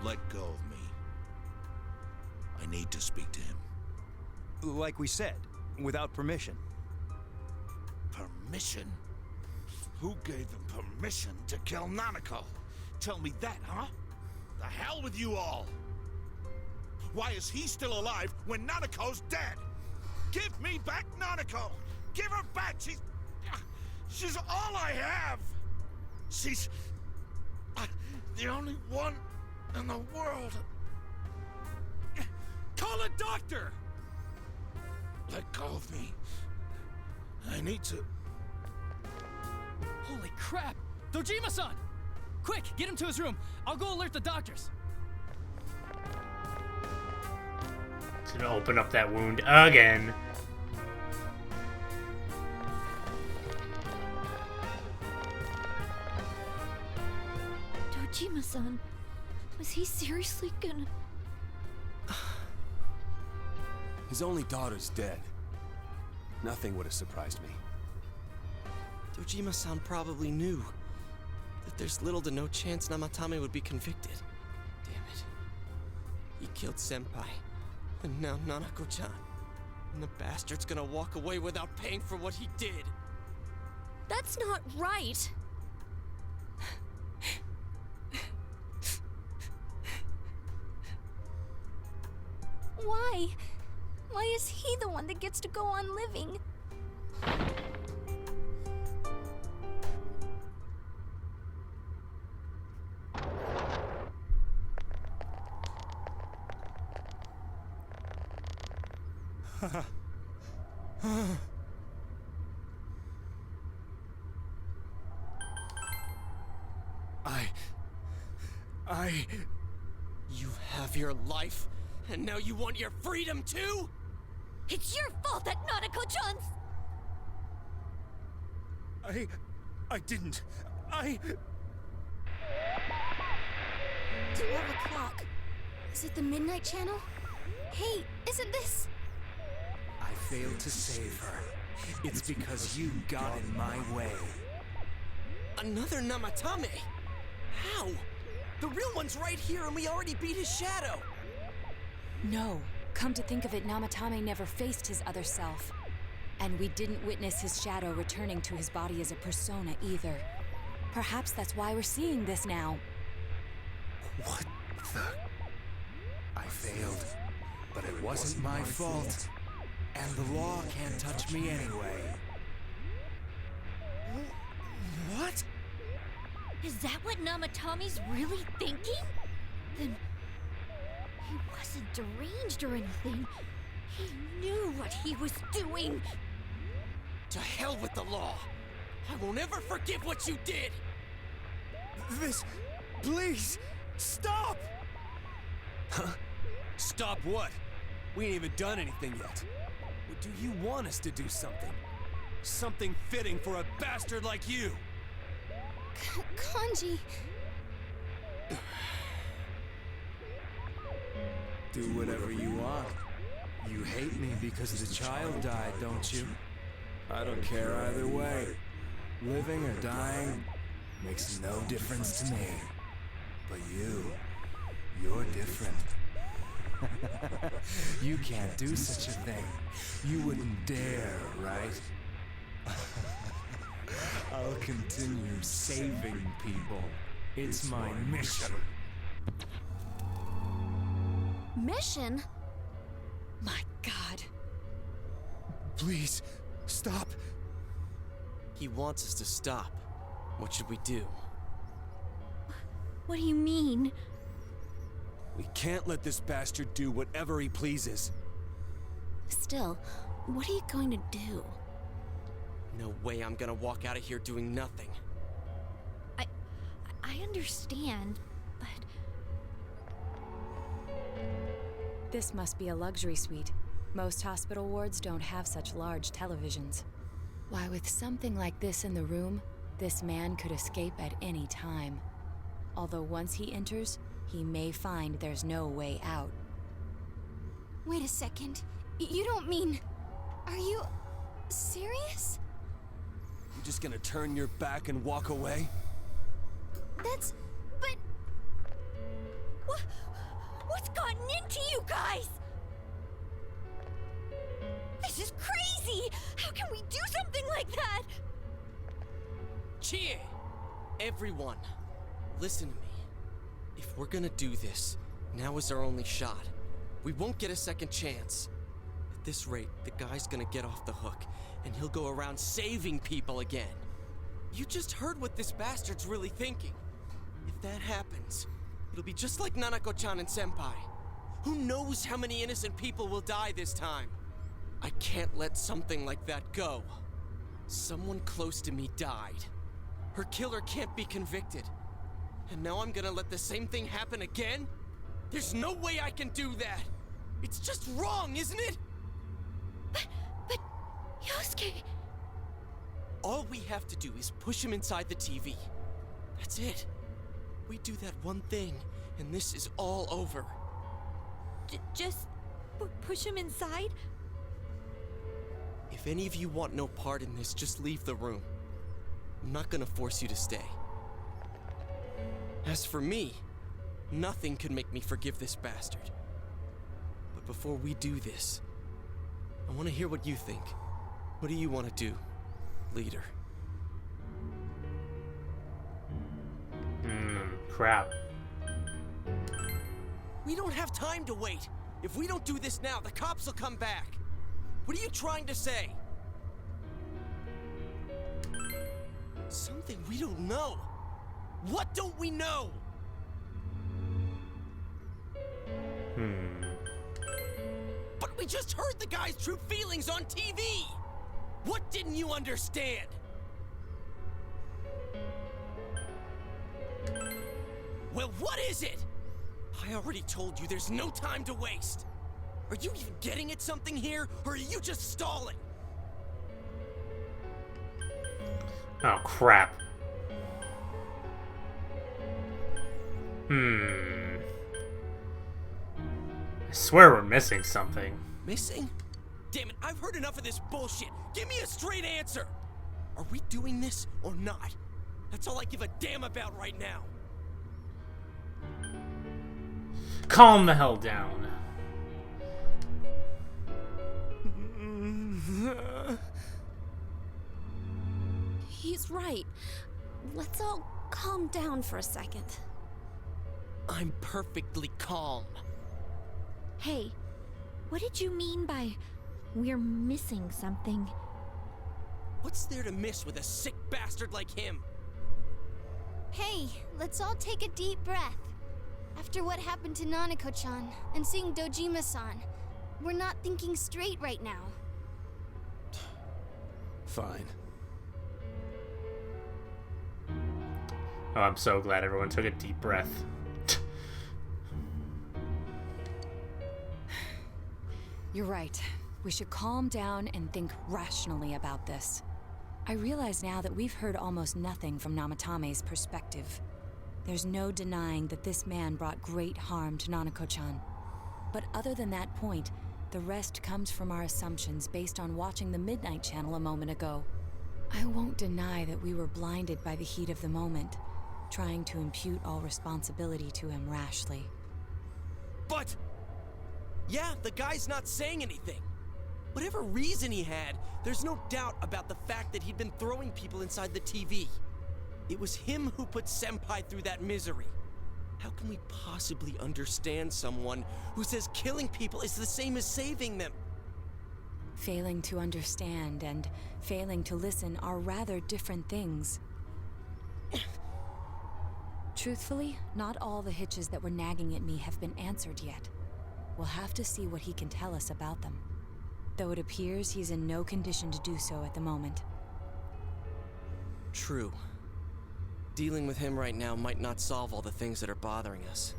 Speaker 14: Let go of me. I need to speak to him.
Speaker 15: Like we said, without permission.
Speaker 14: Permission? Who gave them permission to kill Nanako? Tell me that, huh? The hell with you all! Why is he still alive when Nanako's dead? Give me back Nanako! Give her back! She's all I have! She's the only one in the world.
Speaker 7: Call a doctor!
Speaker 14: Let go of me. I need to...
Speaker 13: Holy crap! Dojima-san! Quick, get him to his room. I'll go alert the doctors.
Speaker 1: It's gonna open up that wound again.
Speaker 2: Dojima-san, was he seriously gonna...
Speaker 7: His only daughter's dead. Nothing would have surprised me.
Speaker 4: Dojima-san probably knew that there's little to no chance Namatame would be convicted. Damn it. He killed Senpai, and now Nanako-chan. And the bastard's gonna walk away without paying for what he did.
Speaker 6: That's not right.
Speaker 5: Why? Why is he the one that gets to go on living?
Speaker 4: You have your life, and now you want your freedom too?
Speaker 2: It's your fault that Nanako-chan's...
Speaker 7: I didn't.
Speaker 5: 12 o'clock. Is it the Midnight Channel? Hey, isn't this...
Speaker 16: I failed to save her. It's because you got in my way.
Speaker 4: Another Namatame? How? The real one's right here and we already beat his shadow!
Speaker 3: No. Come to think of it, Namatame never faced his other self. And we didn't witness his shadow returning to his body as a persona either. Perhaps that's why we're seeing this now.
Speaker 16: What the... I failed. But it wasn't my fault. And the law can't touch me anyway.
Speaker 4: What?
Speaker 2: Is that what Namatame's really thinking? Then... he wasn't deranged or anything. He knew what he was doing.
Speaker 4: To hell with the law! I won't ever forgive what you did!
Speaker 7: This... please! Stop! Huh? Stop what? We ain't even done anything yet. Or do you want us to do something? Something fitting for a bastard like you!
Speaker 5: Kanji...
Speaker 16: Do whatever you want. You hate me because the child died, don't you? I don't care either way. Living or dying makes no difference to me. But you're different. You can't do such a thing. You wouldn't dare, right? I'll continue saving people. It's my mission.
Speaker 6: Mission?
Speaker 3: My God.
Speaker 7: Please, stop.
Speaker 4: He wants us to stop. What should we do?
Speaker 2: What do you mean?
Speaker 7: We can't let this bastard do whatever he pleases.
Speaker 6: Still, what are you going to do?
Speaker 4: No way I'm gonna walk out of here doing nothing.
Speaker 2: I understand, but...
Speaker 3: This must be a luxury suite. Most hospital wards don't have such large televisions. Why, with something like this in the room, this man could escape at any time. Although once he enters, he may find there's no way out.
Speaker 5: Wait a second. You don't mean... Are you... serious?
Speaker 7: You just gonna turn your back and walk away?
Speaker 5: That's... but...
Speaker 2: What's gotten into you guys? This is crazy! How can we do something like that?
Speaker 4: Cheer! Everyone, listen to me. If we're gonna do this, now is our only shot. We won't get a second chance. At this rate, the guy's gonna get off the hook, and he'll go around saving people again. You just heard what this bastard's really thinking. If that happens, it'll be just like Nanako-chan and Senpai. Who knows how many innocent people will die this time? I can't let something like that go. Someone close to me died. Her killer can't be convicted. And now I'm gonna let the same thing happen again? There's no way I can do that! It's just wrong, isn't it?
Speaker 2: But... Yosuke...
Speaker 4: All we have to do is push him inside the TV. That's it. We do that one thing, and this is all over.
Speaker 2: Just... push him inside?
Speaker 4: If any of you want no part in this, just leave the room. I'm not gonna force you to stay. As for me, nothing could make me forgive this bastard. But before we do this, I want to hear what you think. What do you want to do, leader?
Speaker 1: Crap.
Speaker 4: We don't have time to wait. If we don't do this now, the cops will come back. What are you trying to say? Something we don't know. What don't we know? But we just heard the guy's true feelings on TV! What didn't you understand? Well, what is it? I already told you there's no time to waste. Are you even getting at something here, or are you just stalling?
Speaker 1: Oh, crap. I swear we're missing something.
Speaker 4: Missing? Damn it, I've heard enough of this bullshit. Give me a straight answer. Are we doing this or not? That's all I give a damn about right now.
Speaker 1: Calm the hell down.
Speaker 6: He's right. Let's all calm down for a second.
Speaker 4: I'm perfectly calm.
Speaker 2: Hey, what did you mean by we're missing something?
Speaker 4: What's there to miss with a sick bastard like him?
Speaker 5: Hey, let's all take a deep breath. After what happened to Nanako-chan and seeing Dojima-san, we're not thinking straight right now.
Speaker 7: Fine.
Speaker 1: Oh, I'm so glad everyone took a deep breath.
Speaker 3: You're right. We should calm down and think rationally about this. I realize now that we've heard almost nothing from Namatame's perspective. There's no denying that this man brought great harm to Nanako-chan. But other than that point, the rest comes from our assumptions based on watching the Midnight Channel a moment ago. I won't deny that we were blinded by the heat of the moment, trying to impute all responsibility to him rashly.
Speaker 7: But
Speaker 4: Yeah, the guy's not saying anything. Whatever reason he had, there's no doubt about the fact that he'd been throwing people inside the TV. It was him who put Senpai through that misery. How can we possibly understand someone who says killing people is the same as saving them?
Speaker 3: Failing to understand and failing to listen are rather different things. Truthfully, not all the hitches that were nagging at me have been answered yet. We'll have to see what he can tell us about them. Though it appears he's in no condition to do so at the moment.
Speaker 4: True. Dealing with him right now might not solve all the things that are bothering us.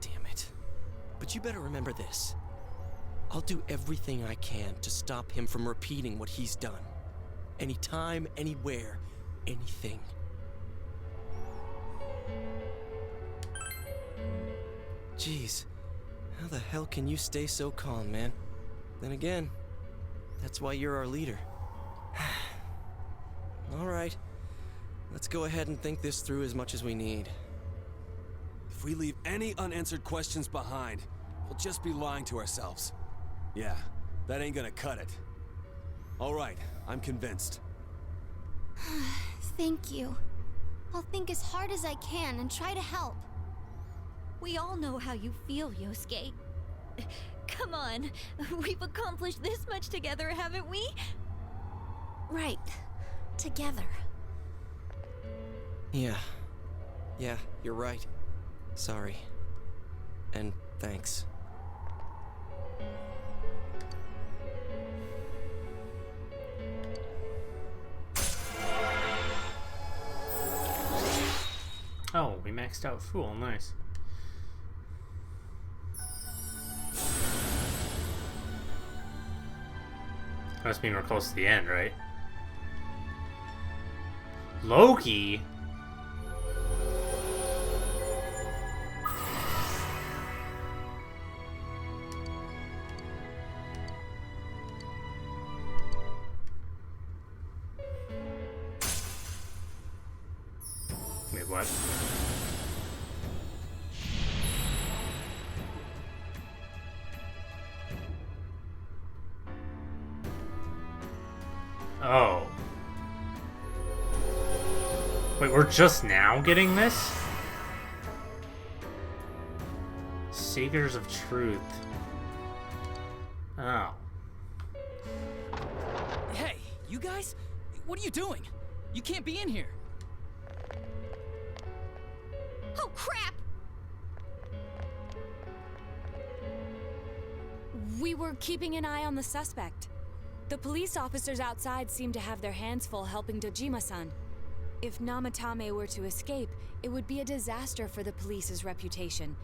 Speaker 4: Damn it. But you better remember this. I'll do everything I can to stop him from repeating what he's done. Anytime, anywhere, anything. Jeez, how the hell can you stay so calm, man? Then again, that's why you're our leader. All right, let's go ahead and think this through as much as we need.
Speaker 7: If we leave any unanswered questions behind, we'll just be lying to ourselves. Yeah, that ain't gonna cut it. All right, I'm convinced.
Speaker 5: Thank you. I'll think as hard as I can and try to help.
Speaker 2: We all know how you feel, Yosuke. Come on, we've accomplished this much together, haven't we?
Speaker 6: Right. Together.
Speaker 4: Yeah, you're right. Sorry. And thanks.
Speaker 1: Oh, we maxed out Fool. Nice. Must mean we're close to the end, right? Loki? Wait, what? Oh. Wait, we're just now getting this? Seekers of Truth. Oh.
Speaker 13: Hey, you guys? What are you doing? You can't be in here.
Speaker 2: Oh, crap!
Speaker 3: We were keeping an eye on the suspect. The police officers outside seem to have their hands full helping Dojima-san. If Namatame were to escape, it would be a disaster for the police's reputation.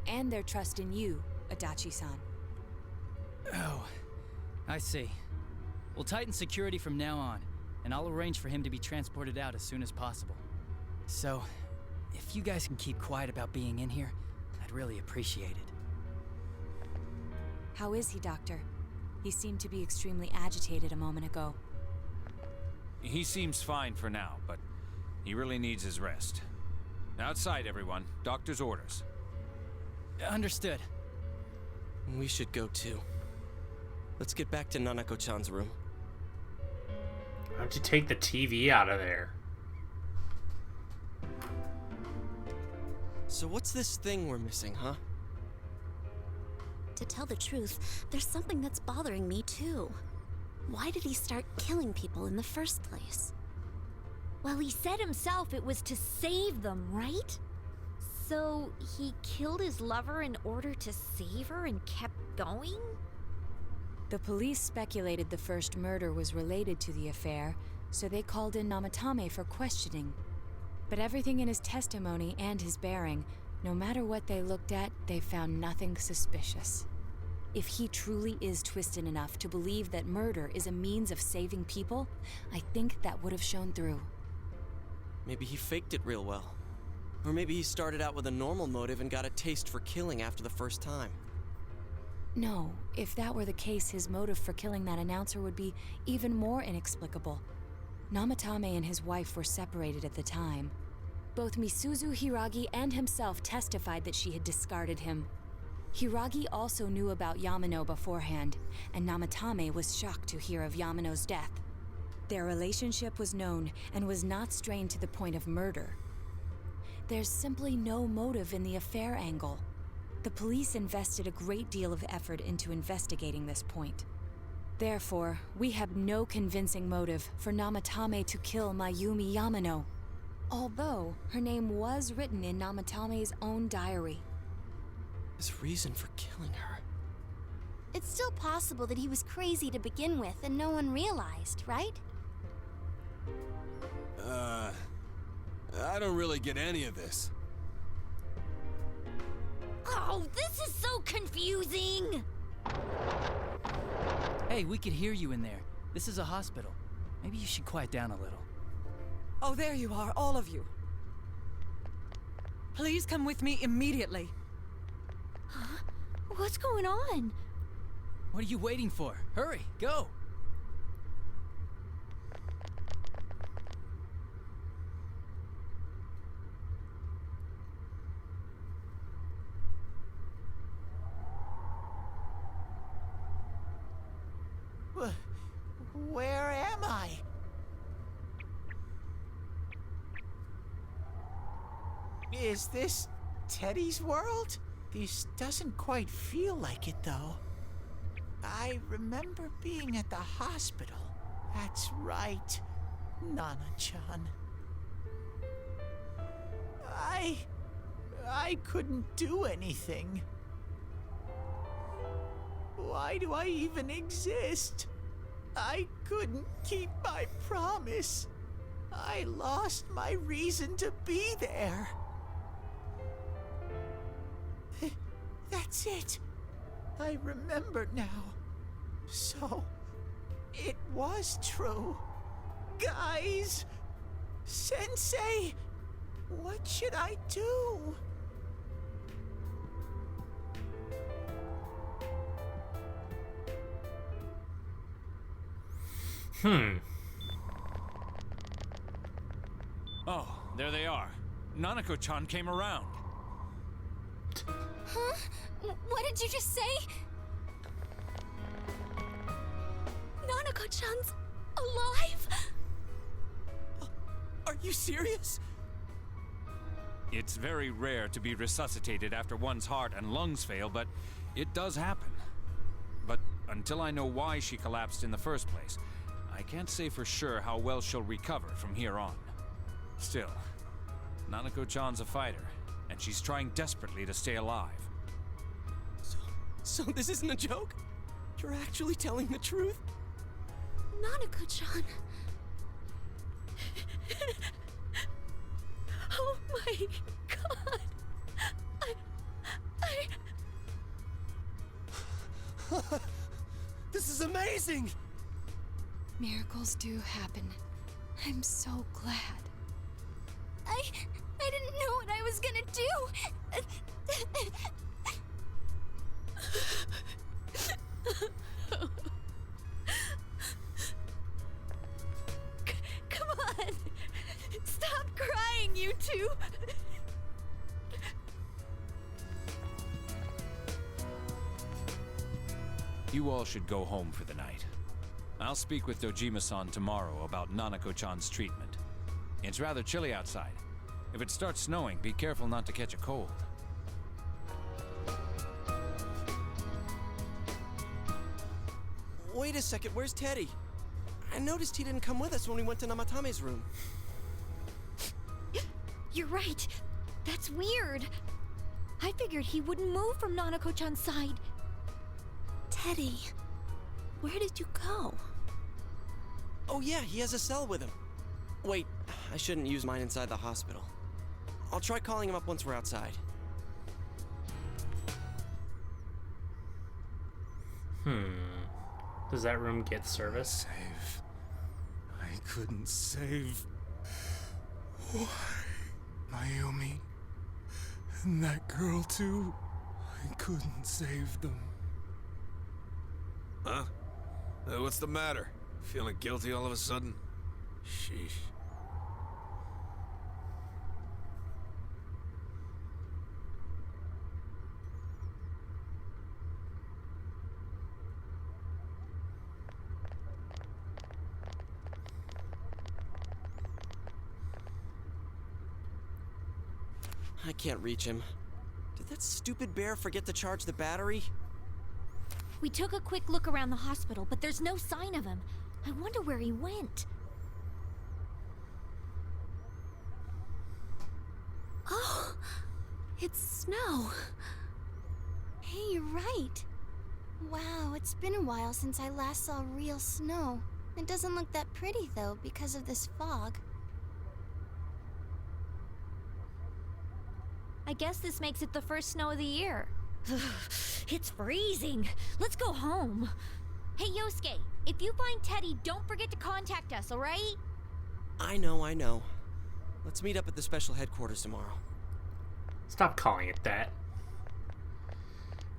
Speaker 3: And their trust in you, Adachi-san.
Speaker 13: Oh, I see. We'll tighten security from now on, and I'll arrange for him to be transported out as soon as possible. So, if you guys can keep quiet about being in here, I'd really appreciate it.
Speaker 3: How is he, Doctor? He seemed to be extremely agitated a moment ago.
Speaker 12: He seems fine for now, but he really needs his rest. Outside, everyone. Doctor's orders.
Speaker 13: Understood.
Speaker 4: We should go too. Let's get back to Nanako-chan's room.
Speaker 1: Why don't you take the TV out of there?
Speaker 4: So what's this thing we're missing, huh?
Speaker 6: To tell the truth, there's something that's bothering me too. Why did he start killing people in the first place?
Speaker 2: Well, he said himself it was to save them, right? So he killed his lover in order to save her and kept going?
Speaker 3: The police speculated the first murder was related to the affair, so they called in Namatame for questioning. But everything in his testimony and his bearing, no matter what they looked at, they found nothing suspicious. If he truly is twisted enough to believe that murder is a means of saving people, I think that would have shown through.
Speaker 4: Maybe he faked it real well. Or maybe he started out with a normal motive and got a taste for killing after the first time.
Speaker 3: No, if that were the case, his motive for killing that announcer would be even more inexplicable. Namatame and his wife were separated at the time. Both Misuzu Hiragi and himself testified that she had discarded him. Hiragi also knew about Yamano beforehand, and Namatame was shocked to hear of Yamano's death. Their relationship was known and was not strained to the point of murder. There's simply no motive in the affair angle. The police invested a great deal of effort into investigating this point. Therefore, we have no convincing motive for Namatame to kill Mayumi Yamano, although her name was written in Namatame's own diary.
Speaker 4: His reason for killing her.
Speaker 5: It's still possible that he was crazy to begin with and no one realized, right?
Speaker 7: I don't really get any of this.
Speaker 2: Oh, this is so confusing!
Speaker 13: Hey, we could hear you in there. This is a hospital. Maybe you should quiet down a little.
Speaker 11: Oh, there you are, all of you. Please come with me immediately.
Speaker 2: Huh? What's going on?
Speaker 13: What are you waiting for? Hurry, go!
Speaker 8: Where am I? Is this Teddy's world? This doesn't quite feel like it, though. I remember being at the hospital. That's right, Nana-chan. I couldn't do anything. Why do I even exist? I couldn't keep my promise. I lost my reason to be there. That's it. I remember now. So, it was true. Guys! Sensei! What should I do?
Speaker 12: Oh, there they are. Nanako-chan came around.
Speaker 5: Huh? What did you just say?
Speaker 6: Nanako-chan's alive?
Speaker 4: Are you serious?
Speaker 12: It's very rare to be resuscitated after one's heart and lungs fail, but it does happen. But until I know why she collapsed in the first place, I can't say for sure how well she'll recover from here on. Still, Nanako-chan's a fighter, and she's trying desperately to stay alive.
Speaker 4: So this isn't a joke? You're actually telling the truth?
Speaker 6: Nanako-chan. Oh my god.
Speaker 4: This is amazing!
Speaker 3: Miracles do happen. I'm so glad.
Speaker 5: I didn't know what I was gonna do.
Speaker 2: Come on! Stop crying, you two!
Speaker 12: You all should go home for the night. I'll speak with Dojima-san tomorrow about Nanako-chan's treatment. It's rather chilly outside. If it starts snowing, be careful not to catch a cold.
Speaker 4: Wait a second, where's Teddy? I noticed he didn't come with us when we went to Namatame's room.
Speaker 2: You're right. That's weird. I figured he wouldn't move from Nanako-chan's side.
Speaker 6: Teddy, where did you go?
Speaker 4: Oh yeah, he has a cell with him. Wait, I shouldn't use mine inside the hospital. I'll try calling him up once we're outside.
Speaker 1: Does that room get service?
Speaker 14: Save. I couldn't save. Why? Mayumi. And that girl too. I couldn't save them.
Speaker 7: Huh? What's the matter? Feeling guilty all of a sudden? Sheesh.
Speaker 4: I can't reach him. Did that stupid bear forget to charge the battery?
Speaker 2: We took a quick look around the hospital, but there's no sign of him. I wonder where he went.
Speaker 6: Oh, it's snow.
Speaker 5: Hey, you're right. Wow, it's been a while since I last saw real snow. It doesn't look that pretty, though, because of this fog.
Speaker 2: I guess this makes it the first snow of the year. It's freezing. Let's go home. Hey, Yosuke, if you find Teddy, don't forget to contact us, alright?
Speaker 4: I know. Let's meet up at the special headquarters tomorrow.
Speaker 1: Stop calling it that.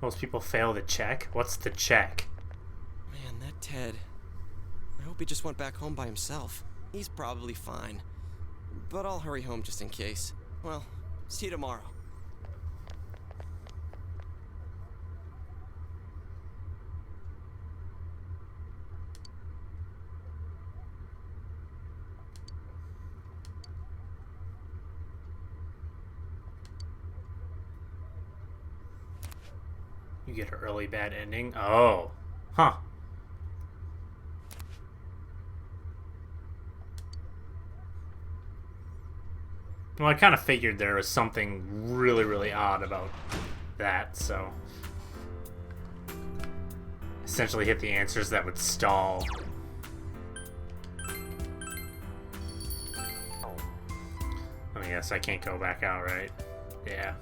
Speaker 1: Most people fail the check. What's the check?
Speaker 4: Man, that Ted. I hope he just went back home by himself. He's probably fine. But I'll hurry home just in case. Well, see you tomorrow.
Speaker 1: You get an early bad ending? Oh. Huh. Well, I kind of figured there was something really, really odd about that, so... Essentially hit the answers that would stall. I mean, yes, I can't go back out, right? Yeah.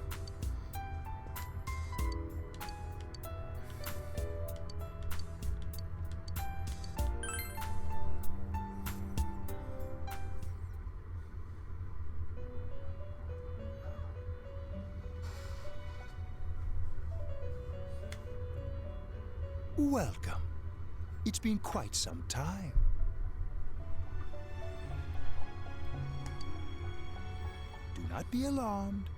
Speaker 17: Welcome. It's been quite some time. Do not be alarmed.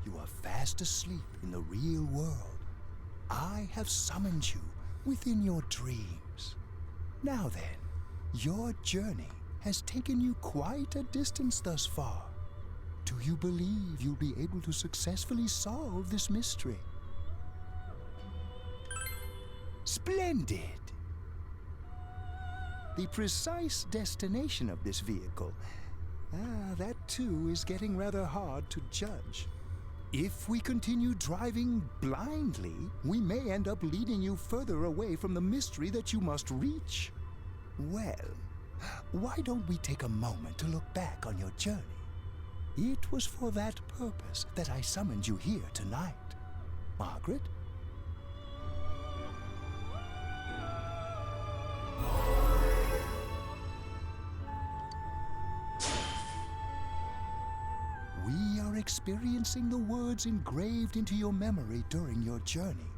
Speaker 17: You are fast asleep in the real world. I have summoned you within your dreams. Now then, your journey has taken you quite a distance thus far. Do you believe you'll be able to successfully solve this mystery? Splendid! The precise destination of this vehicle, that too is getting rather hard to judge. If we continue driving blindly, we may end up leading you further away from the mystery that you must reach. Well, why don't we take a moment to look back on your journey? It was for that purpose that I summoned you here tonight. Margaret? We are experiencing the words engraved into your memory during your journey.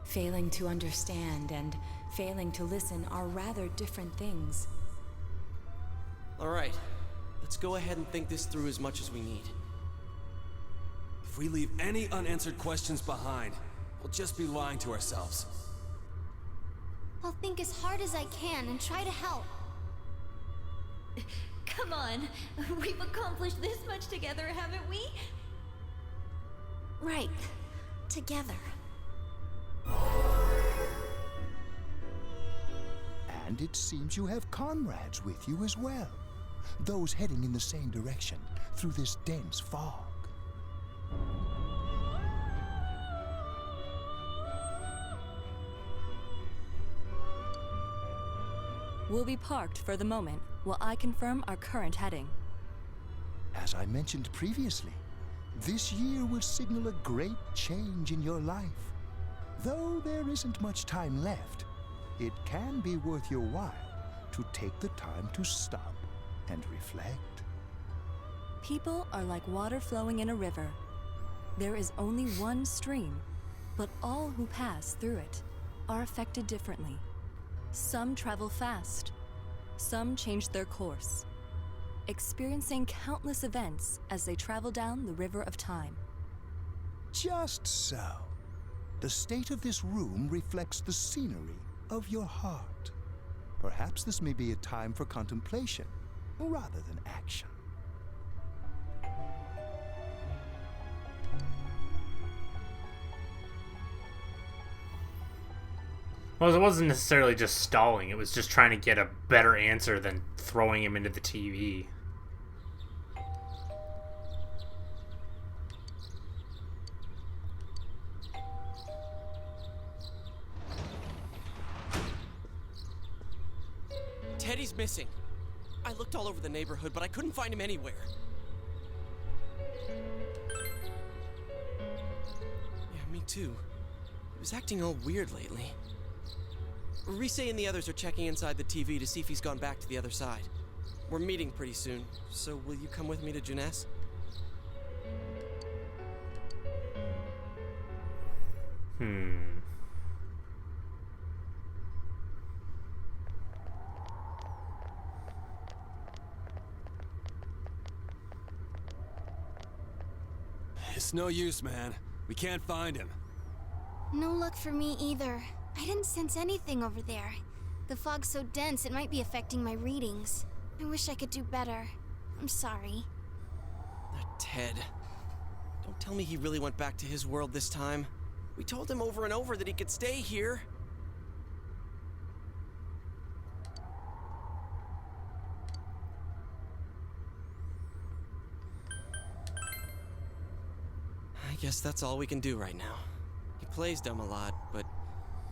Speaker 3: Failing to understand and failing to listen are rather different things.
Speaker 4: Alright, let's go ahead and think this through as much as we need.
Speaker 7: If we leave any unanswered questions behind, we'll just be lying to ourselves.
Speaker 5: I'll think as hard as I can and try to help.
Speaker 2: Come on. We've accomplished this much together, haven't we?
Speaker 6: Right. Together.
Speaker 17: And it seems you have comrades with you as well. Those heading in the same direction through this dense fog.
Speaker 3: We'll be parked for the moment while I confirm our current heading.
Speaker 17: As I mentioned previously, this year will signal a great change in your life. Though there isn't much time left, it can be worth your while to take the time to stop and reflect.
Speaker 3: People are like water flowing in a river. There is only one stream, but all who pass through it are affected differently. Some travel fast, some change their course, experiencing countless events as they travel down the river of time.
Speaker 17: Just so. The state of this room reflects the scenery of your heart. Perhaps this may be a time for contemplation rather than action.
Speaker 1: Well, it wasn't necessarily just stalling. It was just trying to get a better answer than throwing him into the TV.
Speaker 4: Teddy's missing. I looked all over the neighborhood, but I couldn't find him anywhere. Yeah, me too. He was acting all weird lately. Rise and the others are checking inside the TV to see if he's gone back to the other side. We're meeting pretty soon, so will you come with me to Jeunesse?
Speaker 16: It's no use, man. We can't find him.
Speaker 5: No luck for me either. I didn't sense anything over there. The fog's so dense it might be affecting my readings. I wish I could do better. I'm sorry.
Speaker 4: Ted. Don't tell me he really went back to his world this time. We told him over and over that he could stay here. I guess that's all we can do right now. He plays dumb a lot, but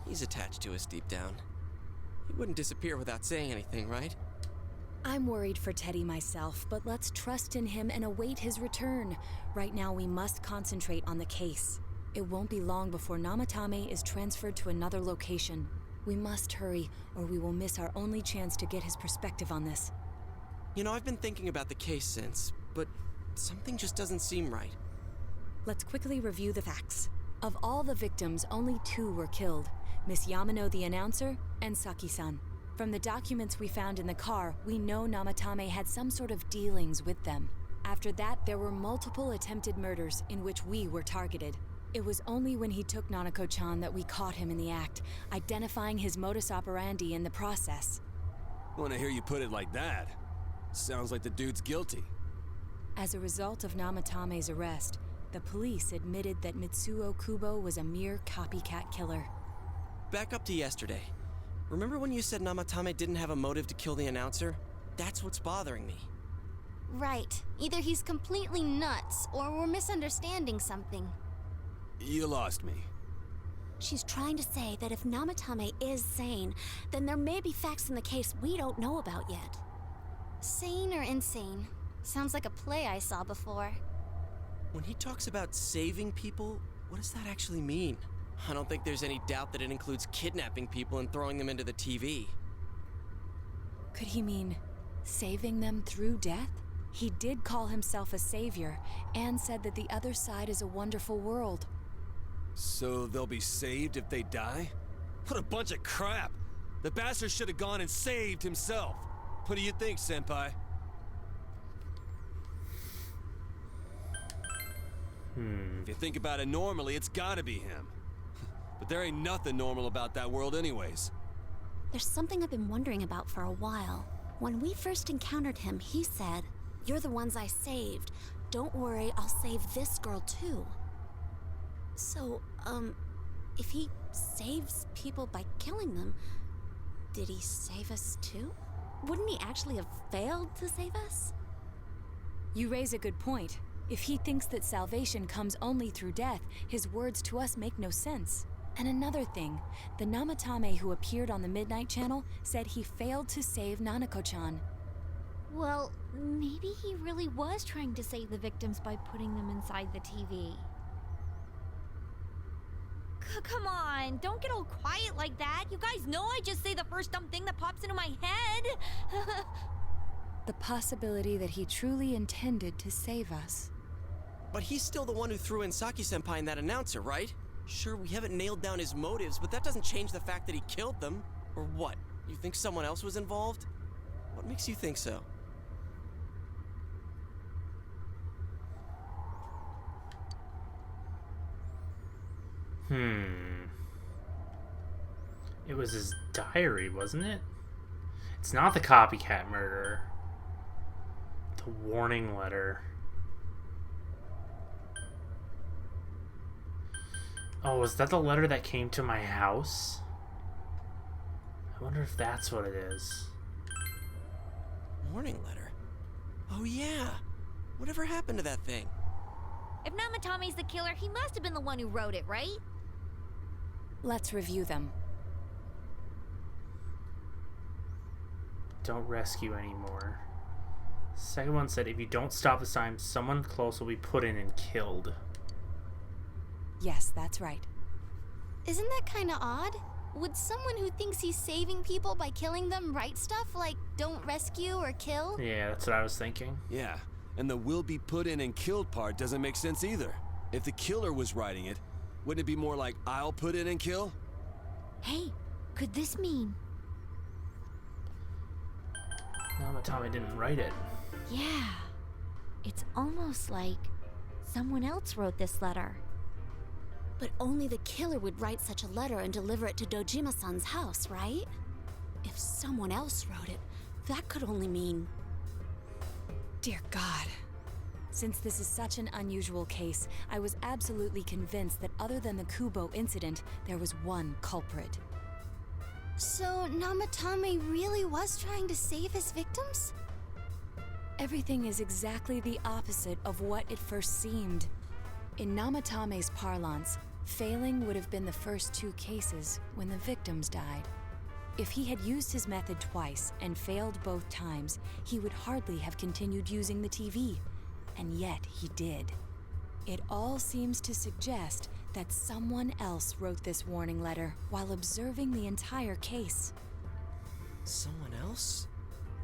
Speaker 4: he's attached to us deep down. He wouldn't disappear without saying anything, right?
Speaker 3: I'm worried for Teddy myself, but let's trust in him and await his return. Right now, we must concentrate on the case. It won't be long before Namatame is transferred to another location. We must hurry, or we will miss our only chance to get his perspective on this.
Speaker 4: You know, I've been thinking about the case since, but something just doesn't seem right.
Speaker 3: Let's quickly review the facts. Of all the victims, only 2 were killed. Miss Yamano the announcer, and Saki-san. From the documents we found in the car, we know Namatame had some sort of dealings with them. After that, there were multiple attempted murders in which we were targeted. It was only when he took Nanako-chan that we caught him in the act, identifying his modus operandi in the process.
Speaker 16: When I hear you put it like that, sounds like the dude's guilty.
Speaker 3: As a result of Namatame's arrest, the police admitted that Mitsuo Kubo was a mere copycat killer.
Speaker 4: Back up to yesterday. Remember when you said Namatame didn't have a motive to kill the announcer? That's what's bothering me.
Speaker 5: Right. Either he's completely nuts, or we're misunderstanding something.
Speaker 16: You lost me.
Speaker 6: She's trying to say that if Namatame is sane, then there may be facts in the case we don't know about yet.
Speaker 5: Sane or insane? Sounds like a play I saw before.
Speaker 4: When he talks about saving people, what does that actually mean? I don't think there's any doubt that it includes kidnapping people and throwing them into the TV.
Speaker 3: Could he mean saving them through death? He did call himself a savior, and said that the other side is a wonderful world.
Speaker 16: So they'll be saved if they die? What a bunch of crap! The bastard should have gone and saved himself. What do you think, Senpai? If you think about it normally, it's gotta be him. But there ain't nothing normal about that world anyways.
Speaker 6: There's something I've been wondering about for a while. When we first encountered him, he said, "You're the ones I saved. Don't worry, I'll save this girl too." So, if he saves people by killing them, did he save us too? Wouldn't he actually have failed to save us?
Speaker 3: You raise a good point. If he thinks that salvation comes only through death, his words to us make no sense. And another thing, the Namatame who appeared on the Midnight Channel said he failed to save Nanako-chan.
Speaker 2: Well, maybe he really was trying to save the victims by putting them inside the TV. Come on, don't get all quiet like that. You guys know I just say the first dumb thing that pops into my head.
Speaker 3: The possibility that he truly intended to save us.
Speaker 4: But he's still the one who threw in Saki-senpai and that announcer, right? Sure, we haven't nailed down his motives, but that doesn't change the fact that he killed them. Or what? You think someone else was involved? What makes you think so?
Speaker 1: It was his diary, wasn't it? It's not the copycat murder. The warning letter. Oh, was that the letter that came to my house? I wonder if that's what it is.
Speaker 4: Warning letter? Oh yeah! Whatever happened to that thing?
Speaker 2: If Namatame's the killer, he must have been the one who wrote it, right?
Speaker 3: Let's review them.
Speaker 1: Don't rescue anymore. Second one said, if you don't stop this time, someone close will be put in and killed.
Speaker 3: Yes, that's right.
Speaker 5: Isn't that kind of odd? Would someone who thinks he's saving people by killing them write stuff like don't rescue or kill?
Speaker 1: Yeah, that's what I was thinking.
Speaker 7: Yeah, and the will be put in and killed part doesn't make sense either. If the killer was writing it, wouldn't it be more like I'll put in and kill?
Speaker 2: Hey, could this mean?
Speaker 1: Namatame didn't write it.
Speaker 2: Yeah. It's almost like someone else wrote this letter.
Speaker 6: But only the killer would write such a letter and deliver it to Dojima-san's house, right? If someone else wrote it, that could only mean...
Speaker 3: Dear God. Since this is such an unusual case, I was absolutely convinced that other than the Kubo incident, there was one culprit.
Speaker 5: So Namatame really was trying to save his victims?
Speaker 3: Everything is exactly the opposite of what it first seemed. In Namatame's parlance, failing would have been the first two cases when the victims died. If he had used his method twice and failed both times, he would hardly have continued using the TV. And yet he did. It all seems to suggest that someone else wrote this warning letter while observing the entire case.
Speaker 4: Someone else?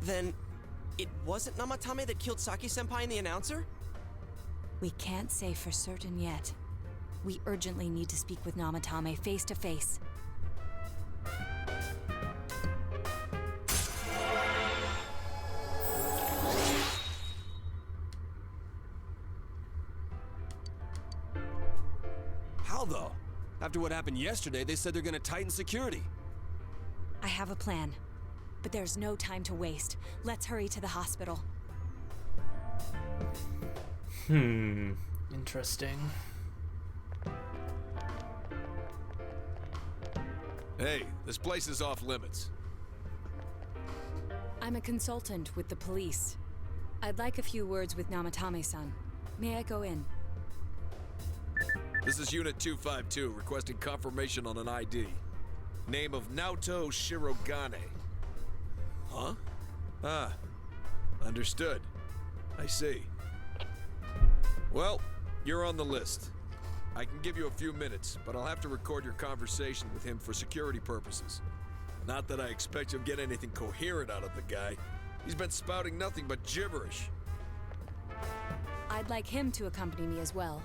Speaker 4: Then, it wasn't Namatame that killed Saki-senpai and the announcer?
Speaker 3: We can't say for certain yet. We urgently need to speak with Namatame face to face.
Speaker 7: How though? After what happened yesterday, they said they're gonna tighten security.
Speaker 3: I have a plan, but there's no time to waste. Let's hurry to the hospital.
Speaker 1: Interesting.
Speaker 7: Hey, this place is off limits.
Speaker 3: I'm a consultant with the police. I'd like a few words with Namatame-san. May I go in?
Speaker 18: This is Unit 252, requesting confirmation on an ID. Name of Naoto Shirogane. Huh? Ah. Understood. I see. Well, you're on the list. I can give you a few minutes, but I'll have to record your conversation with him for security purposes. Not that I expect you'll get anything coherent out of the guy. He's been spouting nothing but gibberish.
Speaker 3: I'd like him to accompany me as well.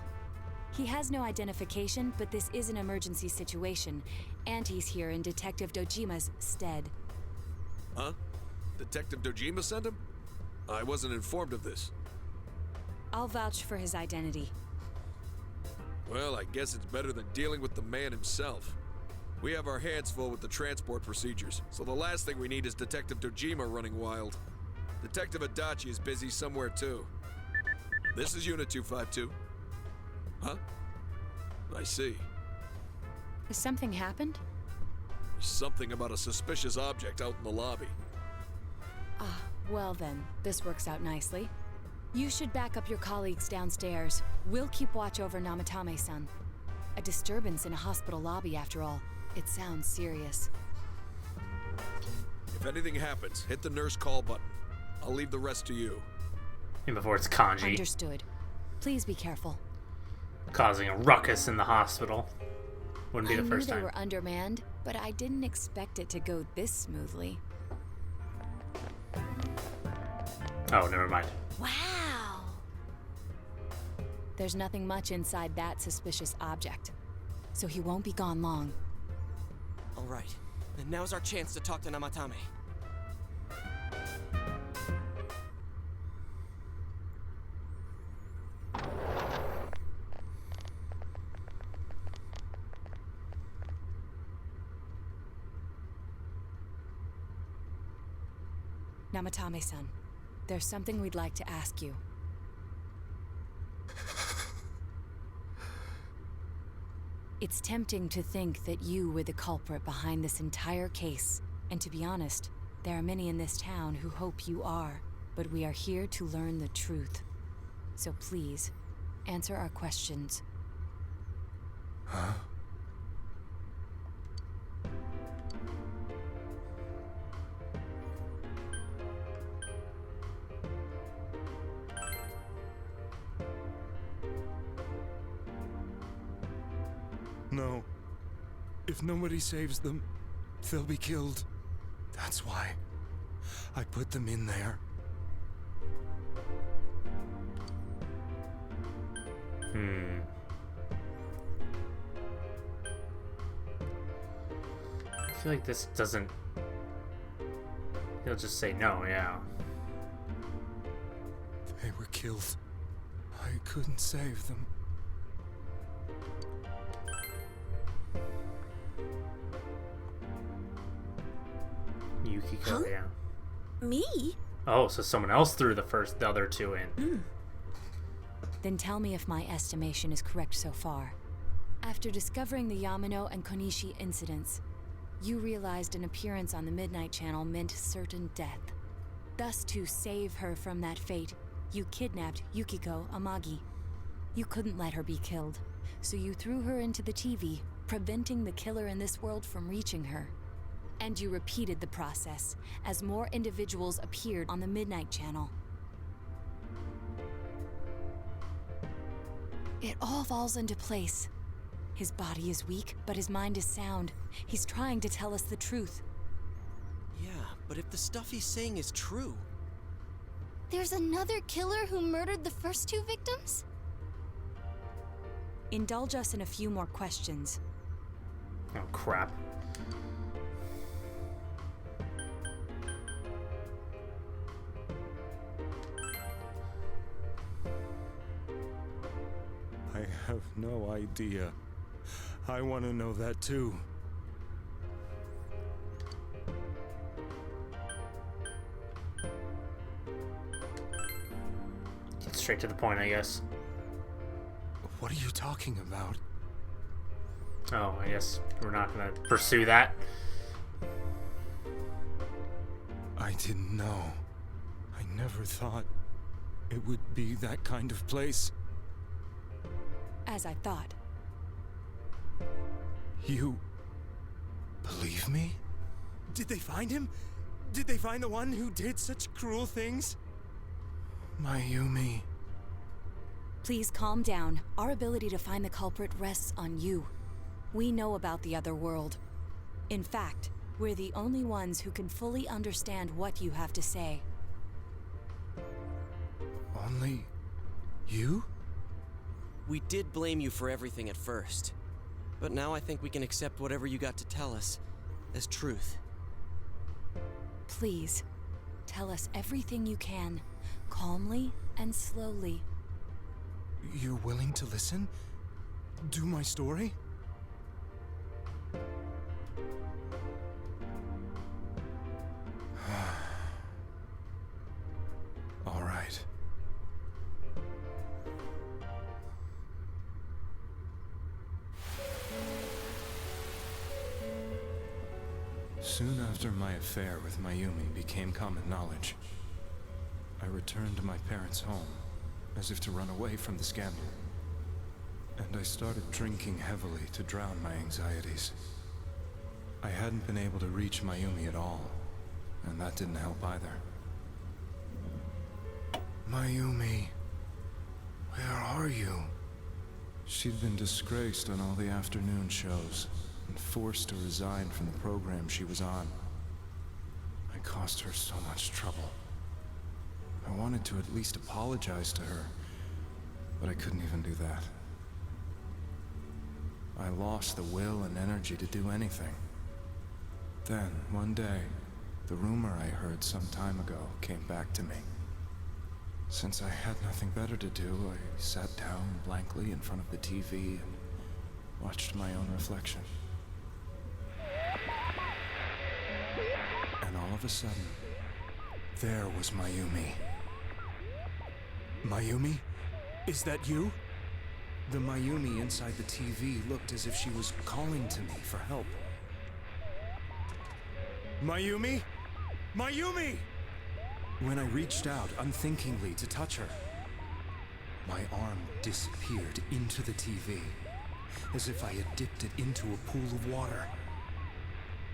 Speaker 3: He has no identification, but this is an emergency situation, and he's here in Detective Dojima's stead.
Speaker 18: Huh? Detective Dojima sent him? I wasn't informed of this.
Speaker 3: I'll vouch for his identity.
Speaker 18: Well, I guess it's better than dealing with the man himself. We have our hands full with the transport procedures, so the last thing we need is Detective Dojima running wild. Detective Adachi is busy somewhere too. This is Unit 252. Huh? I see.
Speaker 3: Has something happened?
Speaker 18: Something about a suspicious object out in the lobby.
Speaker 3: Ah, well then, this works out nicely. You should back up your colleagues downstairs. We'll keep watch over Namatame-san. A disturbance in a hospital lobby, after all. It sounds serious.
Speaker 18: If anything happens, hit the nurse call button. I'll leave the rest to you.
Speaker 1: And before it's Kanji.
Speaker 3: Understood. Please be careful.
Speaker 1: Causing a ruckus in the hospital. Wouldn't be the first
Speaker 3: I knew
Speaker 1: time.
Speaker 3: they were undermanned, but I didn't expect it to go this smoothly.
Speaker 1: Oh, never mind.
Speaker 3: Wow! There's nothing much inside that suspicious object, so he won't be gone long.
Speaker 4: All right, then now's our chance to talk to Namatame.
Speaker 3: Namatame-san, there's something we'd like to ask you. It's tempting to think that you were the culprit behind this entire case, And to be honest, there are many in this town who hope you are, but we are here to learn the truth. So please, answer our questions.
Speaker 16: Huh? No. If nobody saves them, they'll be killed. That's why I put them in there.
Speaker 1: I feel like this doesn't... He'll just say no, yeah.
Speaker 16: They were killed. I couldn't save them.
Speaker 1: Yukiko, yeah.
Speaker 6: Me?
Speaker 1: Oh, so someone else threw the other two in.
Speaker 3: Then tell me if my estimation is correct so far. After discovering the Yamano and Konishi incidents, you realized an appearance on the Midnight Channel meant certain death. Thus, to save her from that fate, you kidnapped Yukiko Amagi. You couldn't let her be killed, so you threw her into the TV, preventing the killer in this world from reaching her. And you repeated the process, as more individuals appeared on the Midnight Channel. It all falls into place. His body is weak, but his mind is sound. He's trying to tell us the truth.
Speaker 4: Yeah, but if the stuff he's saying is true...
Speaker 5: There's another killer who murdered the first two victims?
Speaker 3: Indulge us in a few more questions.
Speaker 1: Oh, crap.
Speaker 16: I have no idea. I want to know that too.
Speaker 1: Get straight to the point, I guess.
Speaker 16: What are you talking about?
Speaker 1: Oh, I guess we're not gonna pursue that.
Speaker 16: I didn't know. I never thought it would be that kind of place.
Speaker 3: As I thought.
Speaker 16: You believe me? Did they find him? Did they find the one who did such cruel things? Mayumi.
Speaker 3: Please calm down. Our ability to find the culprit rests on you. We know about the other world. In fact, we're the only ones who can fully understand what you have to say.
Speaker 16: Only you?
Speaker 4: We did blame you for everything at first. But now I think we can accept whatever you got to tell us as truth.
Speaker 3: Please, tell us everything you can, calmly and slowly.
Speaker 16: You're willing to listen? Do my story? All right. Soon after my affair with Mayumi became common knowledge, I returned to my parents' home, as if to run away from the scandal. And I started drinking heavily to drown my anxieties. I hadn't been able to reach Mayumi at all, and that didn't help either. Mayumi, where are you? She'd been disgraced on all the afternoon shows, and forced to resign from the program she was on. I caused her so much trouble. I wanted to at least apologize to her, but I couldn't even do that. I lost the will and energy to do anything. Then, one day, the rumor I heard some time ago came back to me. Since I had nothing better to do, I sat down blankly in front of the TV and watched my own reflection. And all of a sudden, there was Mayumi. Mayumi? Is that you? The Mayumi inside the TV looked as if she was calling to me for help. Mayumi? Mayumi! When I reached out unthinkingly to touch her, my arm disappeared into the TV, as if I had dipped it into a pool of water.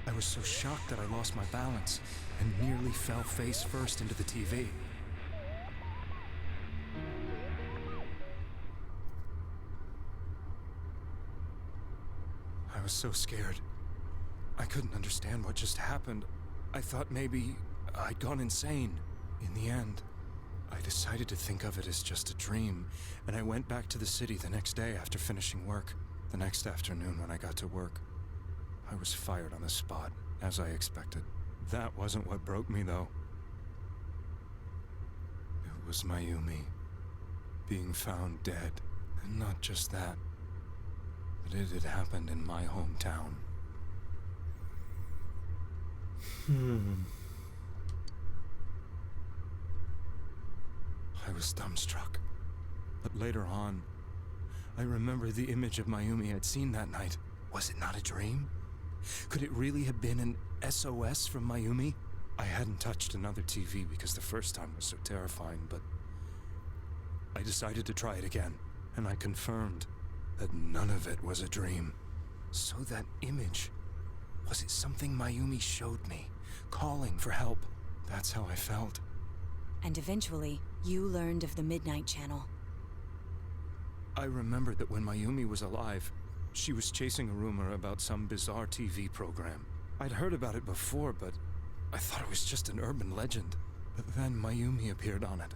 Speaker 16: I was so shocked that I lost my balance and nearly fell face first into the TV. I was so scared. I couldn't understand what just happened. I thought maybe I'd gone insane. In the end, I decided to think of it as just a dream, and I went back to the city the next day after finishing work. The next afternoon when I got to work, I was fired on the spot, as I expected. That wasn't what broke me, though. It was Mayumi being found dead. And not just that, but it had happened in my hometown. I was dumbstruck. But later on, I remember the image of Mayumi I'd seen that night. Was it not a dream? Could it really have been an SOS from Mayumi? I hadn't touched another TV because the first time was so terrifying, but I decided to try it again, and I confirmed that none of it was a dream. So that image, was it something Mayumi showed me, calling for help? That's how I felt.
Speaker 3: And eventually, you learned of the Midnight Channel.
Speaker 16: I remembered that when Mayumi was alive, she was chasing a rumor about some bizarre TV program. I'd heard about it before, but I thought it was just an urban legend. But then Mayumi appeared on it,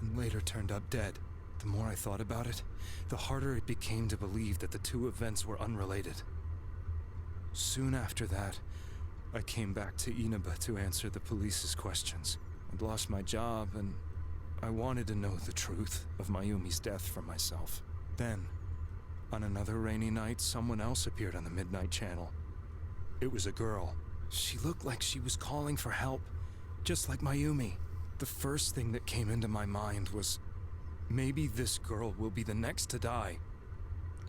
Speaker 16: and later turned up dead. The more I thought about it, the harder it became to believe that the two events were unrelated. Soon after that, I came back to Inaba to answer the police's questions. I'd lost my job, and I wanted to know the truth of Mayumi's death for myself. Then, on another rainy night, someone else appeared on the Midnight Channel. It was a girl. She looked like she was calling for help, just like Mayumi. The first thing that came into my mind was, maybe this girl will be the next to die.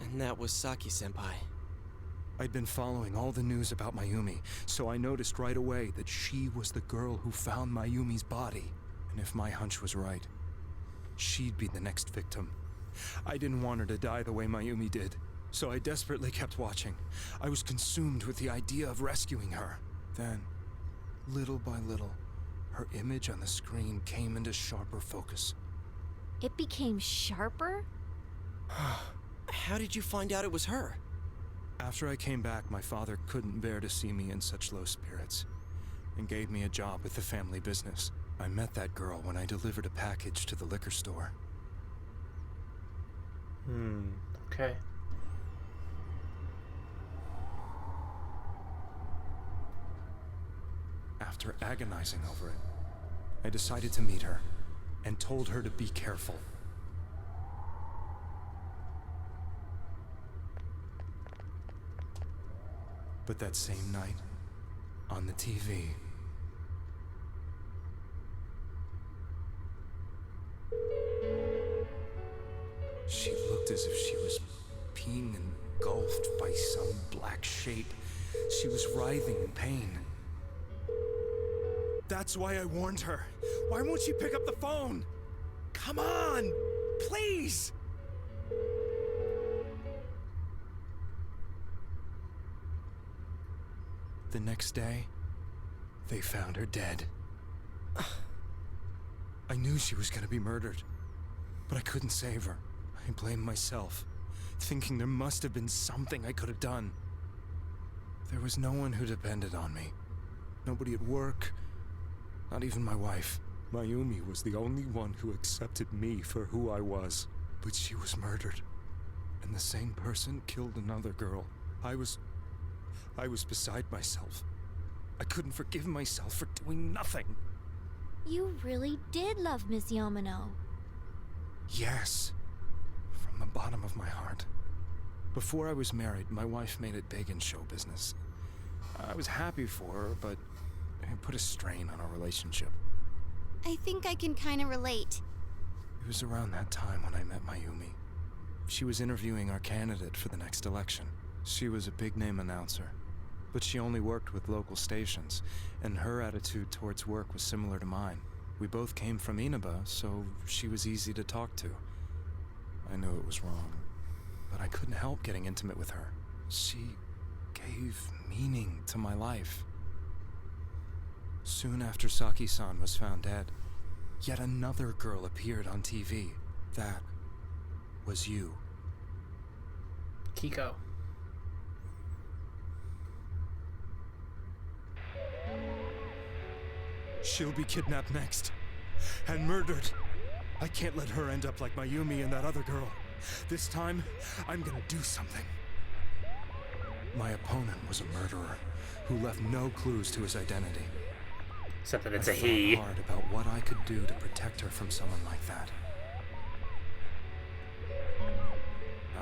Speaker 4: And that was Saki-senpai.
Speaker 16: I'd been following all the news about Mayumi, so I noticed right away that she was the girl who found Mayumi's body. And if my hunch was right, she'd be the next victim. I didn't want her to die the way Mayumi did, so I desperately kept watching. I was consumed with the idea of rescuing her. Then, little by little, her image on the screen came into sharper focus.
Speaker 2: It became sharper?
Speaker 4: How did you find out it was her?
Speaker 16: After I came back, my father couldn't bear to see me in such low spirits, and gave me a job with the family business. I met that girl when I delivered a package to the liquor store.
Speaker 1: Okay.
Speaker 16: After agonizing over it, I decided to meet her, and told her to be careful. But that same night, on the TV, she looked as if she was being engulfed by some black shape. She was writhing in pain. That's why I warned her. Why won't she pick up the phone? Come on, please! The next day, they found her dead. I knew she was gonna be murdered, but I couldn't save her. I blamed myself, thinking there must have been something I could have done. There was no one who depended on me. Nobody at work, not even my wife. Mayumi was the only one who accepted me for who I was. But she was murdered, and the same person killed another girl. I was beside myself. I couldn't forgive myself for doing nothing.
Speaker 2: You really did love Miss Yamano.
Speaker 16: Yes, from the bottom of my heart. Before I was married, my wife made it big in show business. I was happy for her, but it put a strain on our relationship.
Speaker 5: I think I can kind of relate.
Speaker 16: It was around that time when I met Mayumi. She was interviewing our candidate for the next election. She was a big-name announcer, but she only worked with local stations, and her attitude towards work was similar to mine. We both came from Inaba, so she was easy to talk to. I knew it was wrong, but I couldn't help getting intimate with her. She gave meaning to my life. Soon after Saki-san was found dead, yet another girl appeared on TV. That was you.
Speaker 1: Kiko.
Speaker 16: She'll be kidnapped next. And murdered. I can't let her end up like Mayumi and that other girl. This time, I'm gonna do something. My opponent was a murderer who left no clues to his identity.
Speaker 1: Except that it's
Speaker 16: I
Speaker 1: a he.
Speaker 16: thought hard about what I could do to protect her from someone like that.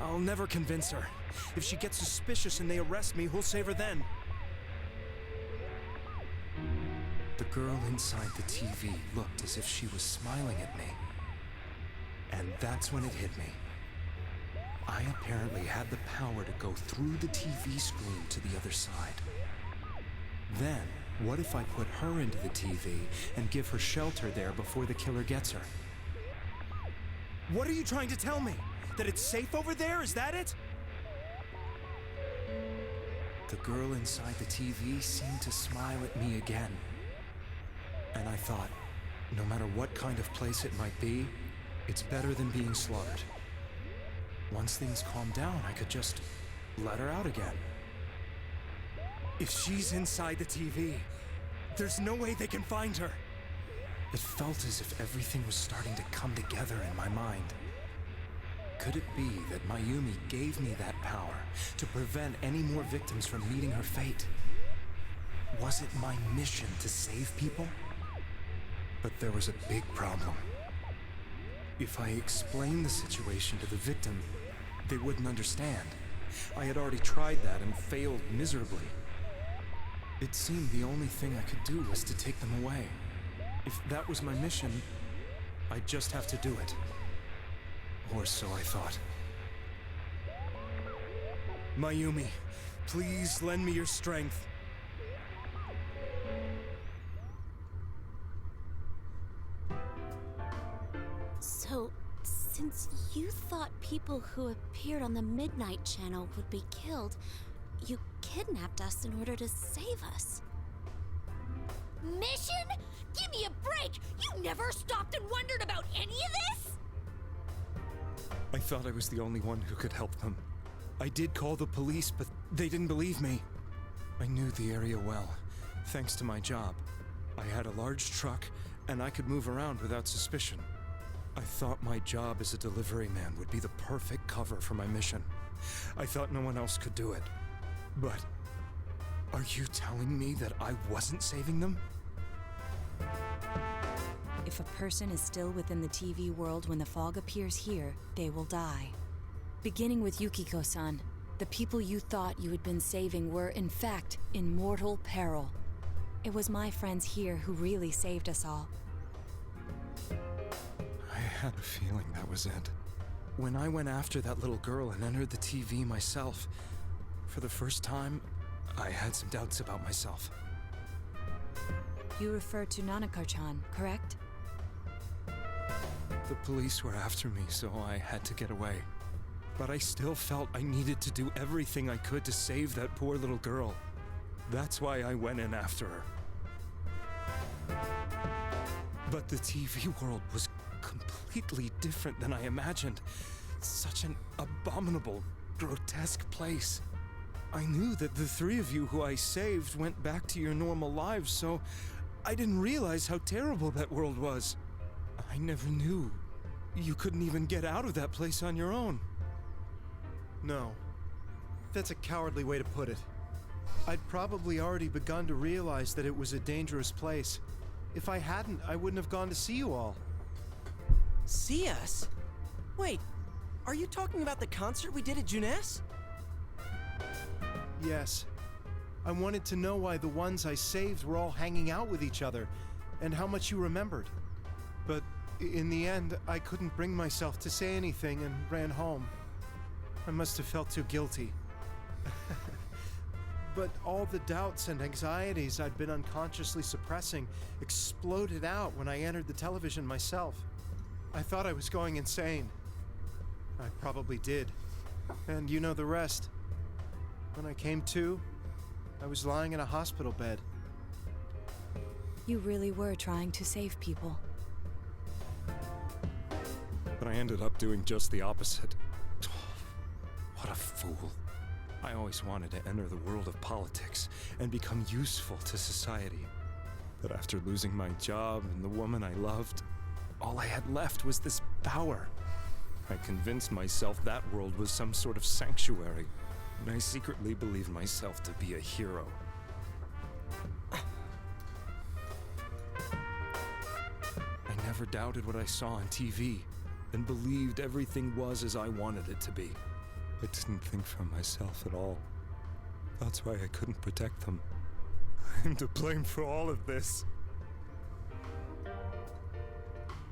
Speaker 16: I'll never convince her. If she gets suspicious and they arrest me, who'll save her then? The girl inside the TV looked as if she was smiling at me. And that's when it hit me. I apparently had the power to go through the TV screen to the other side. Then, what if I put her into the TV and give her shelter there before the killer gets her? What are you trying to tell me? That it's safe over there? Is that it? The girl inside the TV seemed to smile at me again. And I thought, no matter what kind of place it might be, it's better than being slaughtered. Once things calmed down, I could just let her out again. If she's inside the TV, there's no way they can find her. It felt as if everything was starting to come together in my mind. Could it be that Mayumi gave me that power to prevent any more victims from meeting her fate? Was it my mission to save people? But there was a big problem. If I explained the situation to the victim, they wouldn't understand. I had already tried that and failed miserably. It seemed the only thing I could do was to take them away. If that was my mission, I'd just have to do it. Or so I thought. Mayumi, please lend me your strength.
Speaker 6: So, since you thought people who appeared on the Midnight Channel would be killed, you kidnapped us in order to save us.
Speaker 2: Mission? Give me a break! You never stopped and wondered about any of this?
Speaker 16: I thought I was the only one who could help them. I did call the police, but they didn't believe me. I knew the area well, thanks to my job. I had a large truck, and I could move around without suspicion. I thought my job as a delivery man would be the perfect cover for my mission. I thought no one else could do it. But are you telling me that I wasn't saving them?
Speaker 3: If a person is still within the TV world when the fog appears here, they will die. Beginning with Yukiko-san, the people you thought you had been saving were, in fact, in mortal peril. It was my friends here who really saved us all.
Speaker 16: I had a feeling that was it. When I went after that little girl and entered the TV myself, for the first time, I had some doubts about myself.
Speaker 3: You refer to Nanako-chan, correct?
Speaker 16: The police were after me, so I had to get away. But I still felt I needed to do everything I could to save that poor little girl. That's why I went in after her. But the TV world was completely different than I imagined. Such an abominable, grotesque place. I knew that the three of you who I saved went back to your normal lives, so I didn't realize how terrible that world was. I never knew. You couldn't even get out of that place on your own.
Speaker 19: No. That's a cowardly way to put it. I'd probably already begun to realize that it was a dangerous place. If I hadn't, I wouldn't have gone to see you all.
Speaker 4: See us? Wait, are you talking about the concert we did at Junes?
Speaker 19: Yes. I wanted to know why the ones I saved were all hanging out with each other, and how much you remembered. But in the end, I couldn't bring myself to say anything and ran home. I must have felt too guilty. But all the doubts and anxieties I'd been unconsciously suppressing exploded out when I entered the television myself. I thought I was going insane. I probably did. And you know the rest. When I came to, I was lying in a hospital bed.
Speaker 3: You really were trying to save people.
Speaker 16: But I ended up doing just the opposite. What a fool. I always wanted to enter the world of politics and become useful to society. But after losing my job and the woman I loved, all I had left was this power. I convinced myself that world was some sort of sanctuary, and I secretly believed myself to be a hero. I never doubted what I saw on TV, and believed everything was as I wanted it to be. I didn't think for myself at all. That's why I couldn't protect them. I'm to blame for all of this.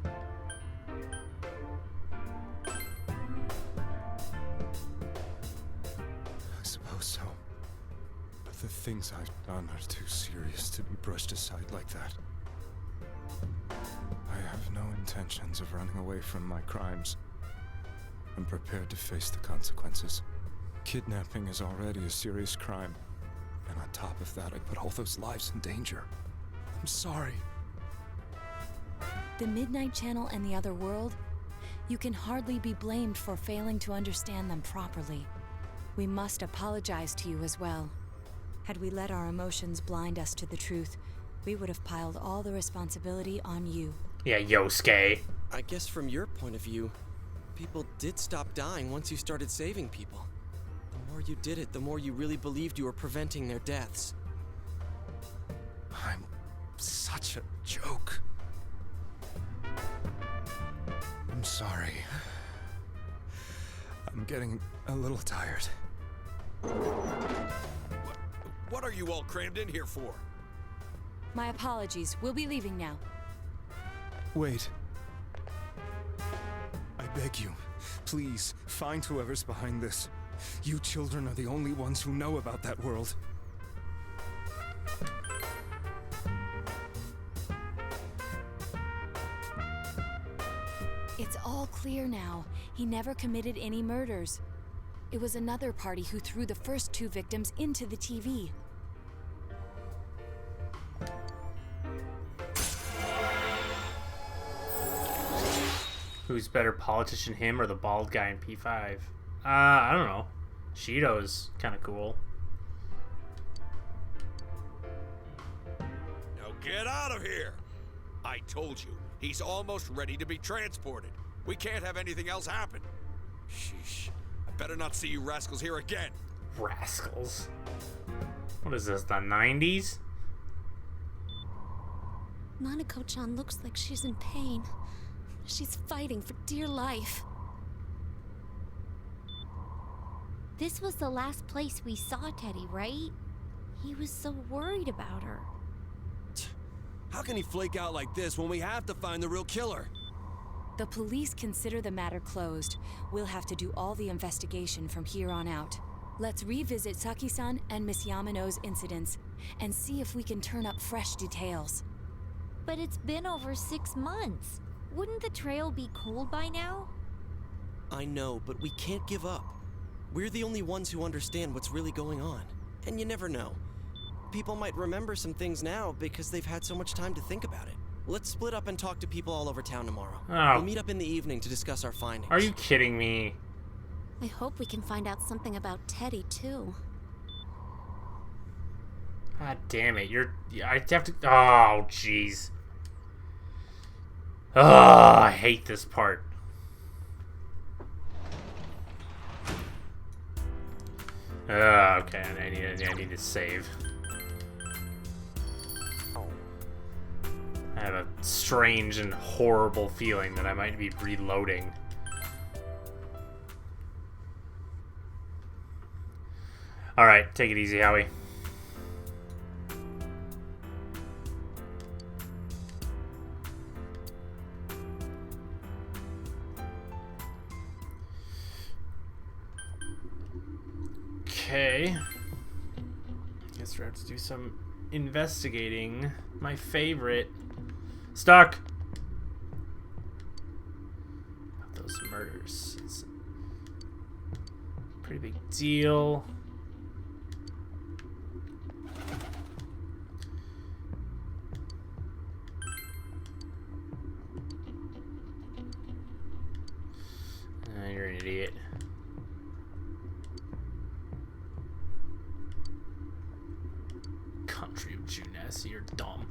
Speaker 16: I suppose so. But the things I've done are too serious to be brushed aside like that. I have no intentions of running away from my crimes. I'm prepared to face the consequences. Kidnapping is already a serious crime. And on top of that, I put all those lives in danger. I'm sorry.
Speaker 3: The Midnight Channel and the other world? You can hardly be blamed for failing to understand them properly. We must apologize to you as well. Had we let our emotions blind us to the truth, we would have piled all the responsibility on you.
Speaker 1: Yeah, Yosuke.
Speaker 4: I guess from your point of view, people did stop dying once you started saving people. The more you did it, the more you really believed you were preventing their deaths.
Speaker 16: I'm such a joke. I'm sorry. I'm getting a little tired.
Speaker 18: What are you all crammed in here for?
Speaker 3: My apologies. We'll be leaving now.
Speaker 16: Wait. I beg you, please, find whoever's behind this. You children are the only ones who know about that world.
Speaker 3: It's all clear now. He never committed any murders. It was another party who threw the first two victims into the TV.
Speaker 1: Who's better, politician, him or the bald guy in P5? I don't know. Shido's kind of cool.
Speaker 18: Now get out of here! I told you, he's almost ready to be transported. We can't have anything else happen. Sheesh. I better not see you rascals here again.
Speaker 1: Rascals? What is this, the 90s?
Speaker 6: Nanako-chan looks like she's in pain. She's fighting for dear life.
Speaker 2: This was the last place we saw Teddy, right? He was so worried about her.
Speaker 7: How can he flake out like this when we have to find the real killer?
Speaker 3: The police consider the matter closed. We'll have to do all the investigation from here on out. Let's revisit Saki-san and Miss Yamano's incidents and see if we can turn up fresh details.
Speaker 2: But it's been over 6 months. Wouldn't the trail be cold by now?
Speaker 4: I know, but we can't give up. We're the only ones who understand what's really going on. And you never know. People might remember some things now because they've had so much time to think about it. Let's split up and talk to people all over town tomorrow.
Speaker 1: Oh.
Speaker 4: We'll meet up in the evening to discuss our findings.
Speaker 1: Are you kidding me?
Speaker 6: I hope we can find out something about Teddy, too.
Speaker 1: God damn it, I have to... Oh, jeez. Oh, I hate this part. Okay, I need to save. I have a strange and horrible feeling that I might be reloading. Alright, take it easy, Howie. Okay. guess we have to do some investigating. My favorite. Stuck! Those murders. It's a pretty big deal. You're an idiot. Country of Juness, you're dumb.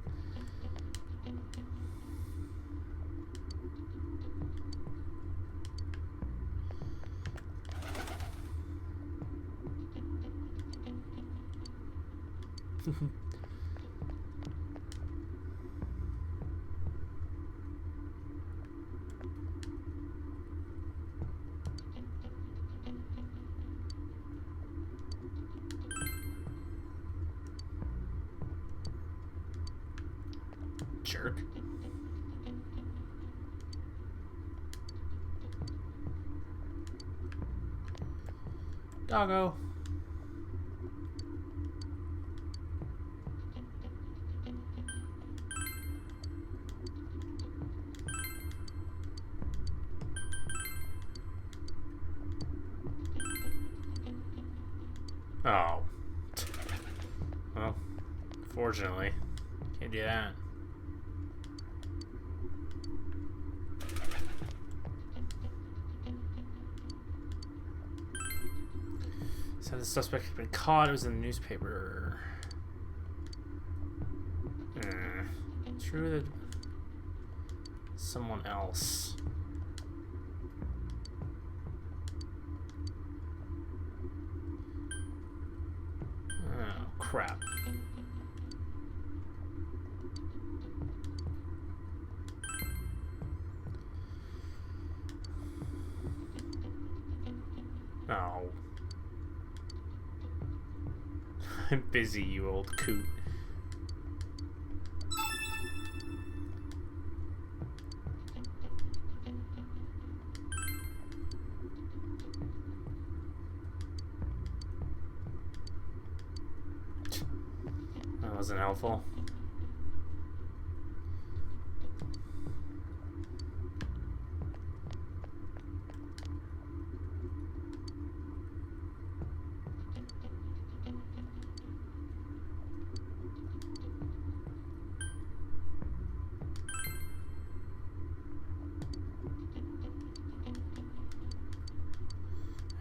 Speaker 1: Jerk. Doggo. Oh. Well, fortunately, can't do that. So the suspect had been caught. It was in the newspaper. True that someone else. Oh, crap. Oh. I'm busy, you old coot. That wasn't helpful.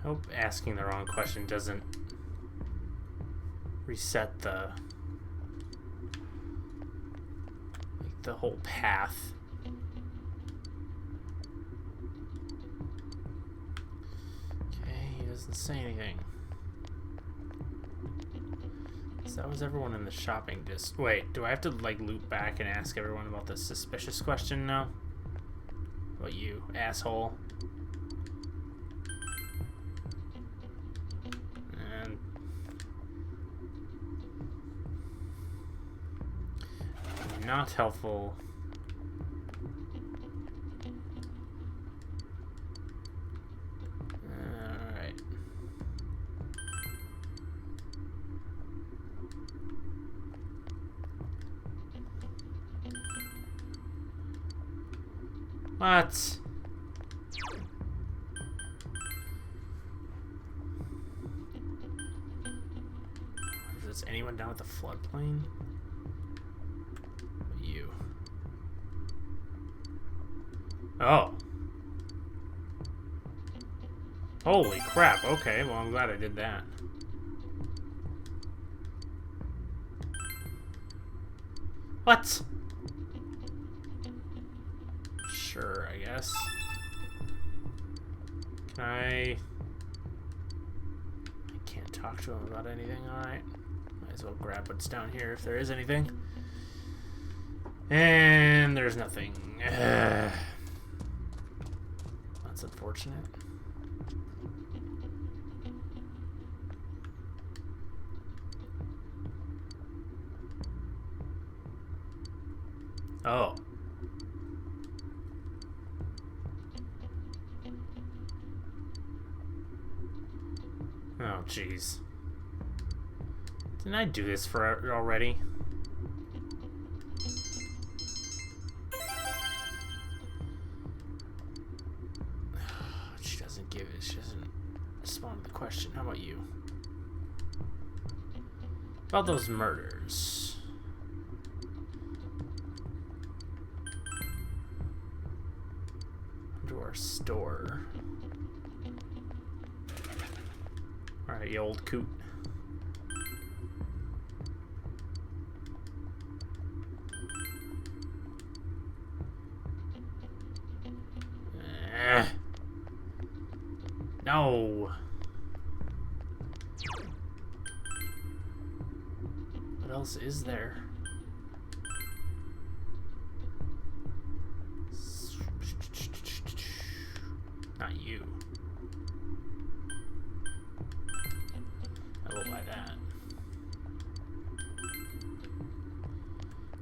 Speaker 1: I hope asking the wrong question doesn't reset the whole path. Okay, he doesn't say anything. So that was everyone in the shopping district. Wait, do I have to like loop back and ask everyone about the suspicious question now? What you asshole? Not helpful. Alright. What? Is anyone down with the floodplain? You. Oh. Holy crap. Okay, well, I'm glad I did that. What? Sure, I guess. Can I can't talk to him about anything, alright. Might as well grab what's down here if there is anything. And there's nothing. That's unfortunate. Oh. Oh, jeez. Didn't I do this for already? She doesn't give it. She doesn't respond to the question. How about you? About those murders. To our store. Alright, you old coot. No. What else is there? Not you. I will buy that.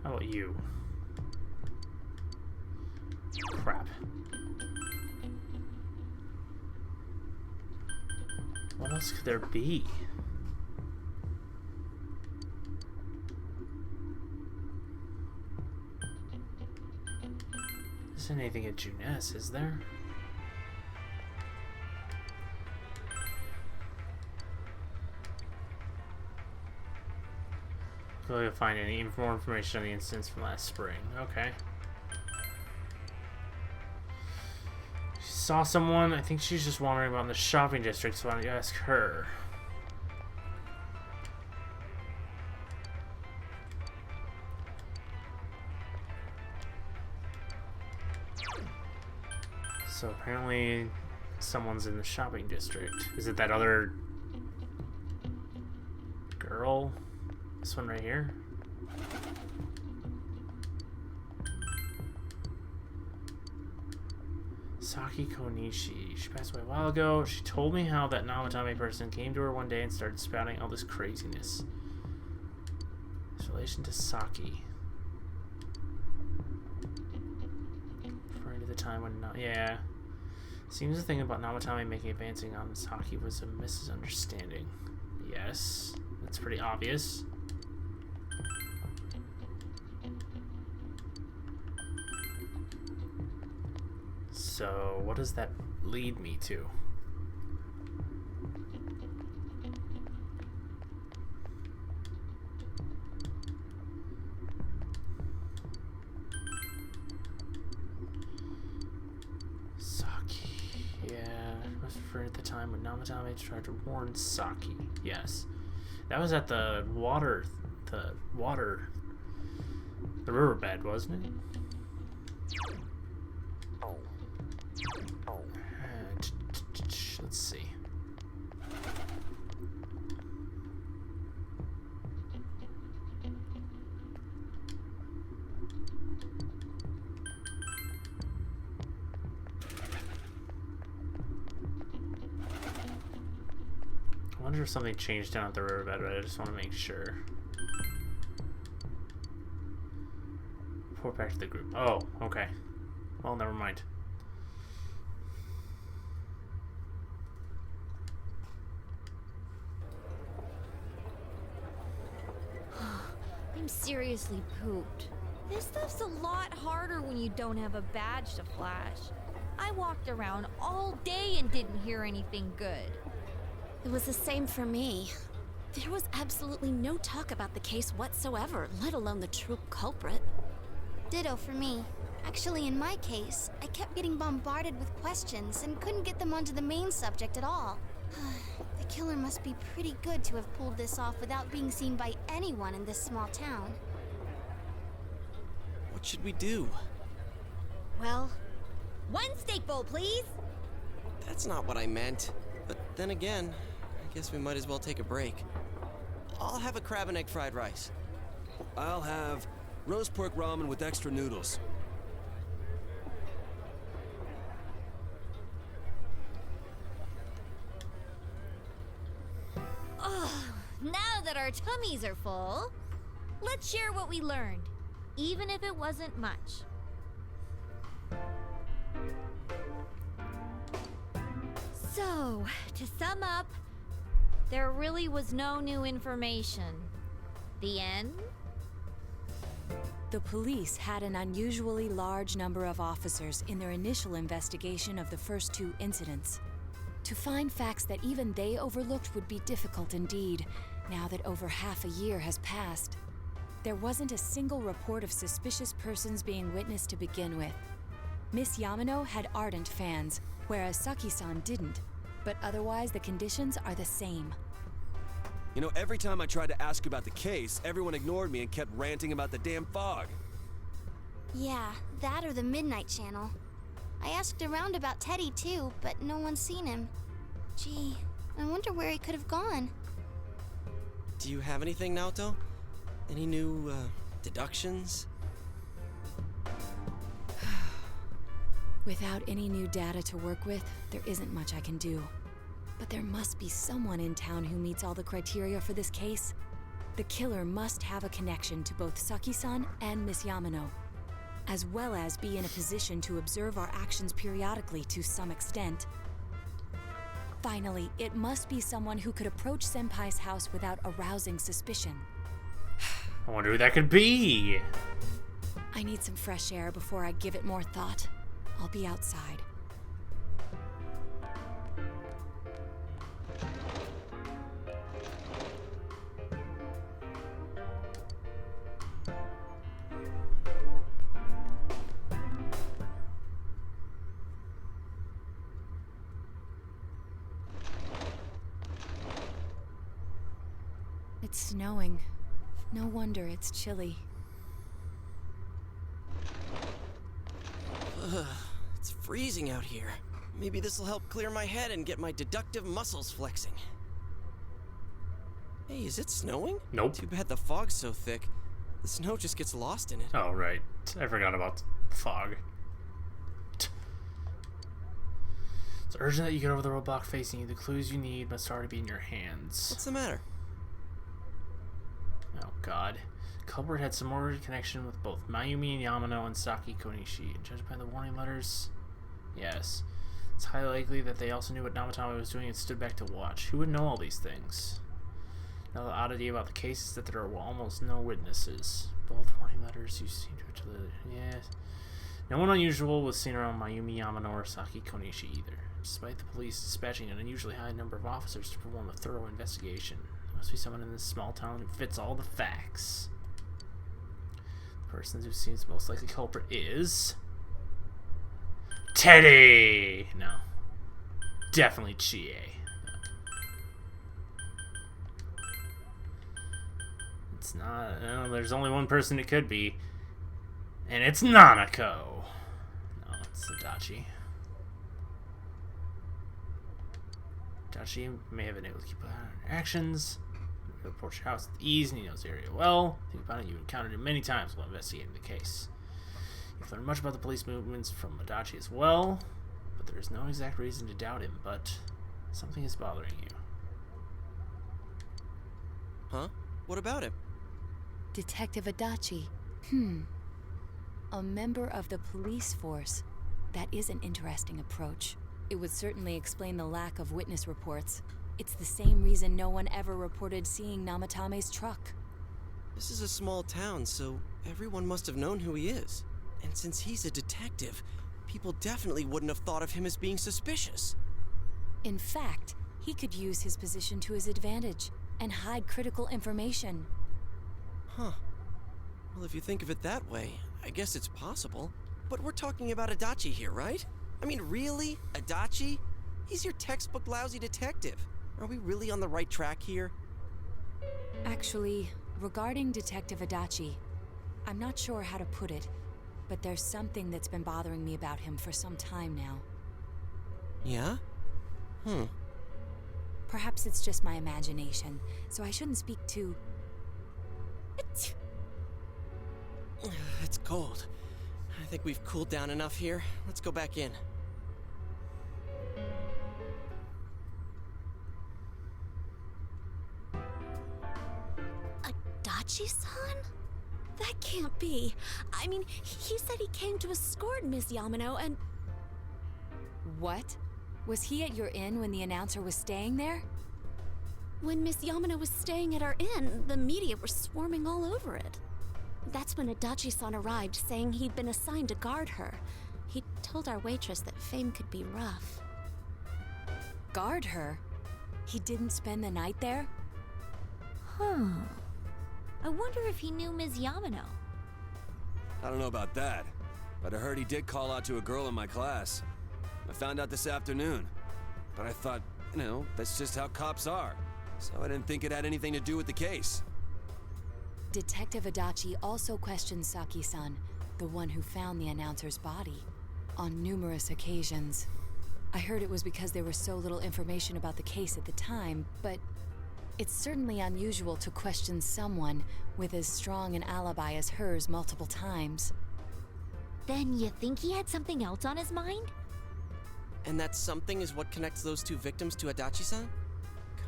Speaker 1: How about you? Crap. What else could there be? Isn't anything at Juness, is there? Will find any more information on the incidents from last spring. Okay. She saw someone. I think she's just wandering around the shopping district, so why don't you ask her? So apparently someone's in the shopping district. Is it that other girl? This one right here? Saki Konishi. She passed away a while ago. She told me how that Namatame person came to her one day and started spouting all this craziness. Its relation to Saki. Referring to the time when yeah. Seems the thing about Namatame making advancing on Saki was a misunderstanding. Yes. That's pretty obvious. So, what does that lead me to? Saki. Yeah, I must refer at the time when Namatame tried to warn Saki. Yes. That was at the riverbed, wasn't it? Let's see. I wonder if something changed down at the riverbed, but I just want to make sure. Report back to the group. Oh, okay. Well, never mind.
Speaker 2: I'm seriously pooped. This stuff's a lot harder when you don't have a badge to flash. I walked around all day and didn't hear anything good.
Speaker 6: It was the same for me. There was absolutely no talk about the case whatsoever, let alone the true culprit.
Speaker 5: Ditto for me. Actually, in my case, I kept getting bombarded with questions and couldn't get them onto the main subject at all. The killer must be pretty good to have pulled this off without being seen by anyone in this small town.
Speaker 4: What should we do?
Speaker 2: Well, one steak bowl, please.
Speaker 4: That's not what I meant. But then again, I guess we might as well take a break. I'll have a crab and egg fried rice.
Speaker 7: I'll have roast pork ramen with extra noodles.
Speaker 2: Now that our tummies are full, let's share what we learned, even if it wasn't much. So, to sum up, there really was no new information. The end?
Speaker 3: The police had an unusually large number of officers in their initial investigation of the first 2 incidents. To find facts that even they overlooked would be difficult indeed, now that over half a year has passed. There wasn't a single report of suspicious persons being witnessed to begin with. Miss Yamano had ardent fans, whereas Saki-san didn't, but otherwise the conditions are the same.
Speaker 7: You know, every time I tried to ask about the case, everyone ignored me and kept ranting about the damn fog.
Speaker 5: Yeah, that or the Midnight Channel. I asked around about Teddy too, but no one's seen him. Gee, I wonder where he could have gone.
Speaker 4: Do you have anything, Naoto? Any new, deductions?
Speaker 3: Without any new data to work with, there isn't much I can do. But there must be someone in town who meets all the criteria for this case. The killer must have a connection to both Saki-san and Miss Yamano, as well as be in a position to observe our actions periodically to some extent. Finally, it must be someone who could approach Senpai's house without arousing suspicion.
Speaker 1: I wonder who that could be.
Speaker 3: I need some fresh air before I give it more thought. I'll be outside. It's snowing. No wonder it's chilly.
Speaker 4: It's freezing out here. Maybe this'll help clear my head and get my deductive muscles flexing. Hey, is it snowing?
Speaker 1: Nope.
Speaker 4: Too bad the fog's so thick. The snow just gets lost in it.
Speaker 1: Oh, right. I forgot about fog. It's urgent that you get over the roadblock facing you. The clues you need must already be in your hands.
Speaker 4: What's the matter?
Speaker 1: Oh, God. Culprit had some more connection with both Mayumi and Yamano and Saki Konishi. Judged by the warning letters, yes. It's highly likely that they also knew what Namatame was doing and stood back to watch. Who would know all these things? Now, the oddity about the case is that there are almost no witnesses. Both warning letters you seem to yes. No one unusual was seen around Mayumi Yamano or Saki Konishi either, despite the police dispatching an unusually high number of officers to perform a thorough investigation. There must be someone in this small town who fits all the facts. The person who seems most likely culprit is Teddy. No, definitely Chie. It's not. No, there's only one person it could be, and it's Nanako. No, it's Adachi. Adachi may have been able to keep an eye on her actions. He'll approach your house with ease, and he knows the area well. Think about it, you've encountered him many times while investigating the case. You've learned much about the police movements from Adachi as well, but there is no exact reason to doubt him, but something is bothering you.
Speaker 4: Huh? What about him?
Speaker 3: Detective Adachi. A member of the police force. That is an interesting approach. It would certainly explain the lack of witness reports. It's the same reason no one ever reported seeing Namatame's truck.
Speaker 4: This is a small town, so everyone must have known who he is. And since he's a detective, people definitely wouldn't have thought of him as being suspicious.
Speaker 3: In fact, he could use his position to his advantage and hide critical information.
Speaker 4: Huh. Well, if you think of it that way, I guess it's possible. But we're talking about Adachi here, right? I mean, really? Adachi? He's your textbook lousy detective. Are we really on the right track here?
Speaker 3: Actually, regarding Detective Adachi, I'm not sure how to put it, but there's something that's been bothering me about him for some time now.
Speaker 4: Yeah?
Speaker 3: Perhaps it's just my imagination, so I shouldn't speak too...
Speaker 4: It's cold. I think we've cooled down enough here. Let's go back in.
Speaker 6: Adachi-san? That can't be. I mean, he said he came to escort Miss Yamano and...
Speaker 3: What? Was he at your inn when the announcer was staying there?
Speaker 6: When Miss Yamano was staying at our inn, the media were swarming all over it. That's when Adachi-san arrived, saying he'd been assigned to guard her. He told our waitress that fame could be rough.
Speaker 3: Guard her? He didn't spend the night there?
Speaker 2: Huh. I wonder if he knew Ms. Yamano.
Speaker 7: I don't know about that, but I heard he did call out to a girl in my class. I found out this afternoon, but I thought, you know, that's just how cops are. So I didn't think it had anything to do with the case.
Speaker 3: Detective Adachi also questioned Saki-san, the one who found the announcer's body, on numerous occasions. I heard it was because there was so little information about the case at the time, but it's certainly unusual to question someone with as strong an alibi as hers multiple times.
Speaker 2: Then you think he had something else on his mind?
Speaker 4: And that something is what connects those two victims to Adachi-san?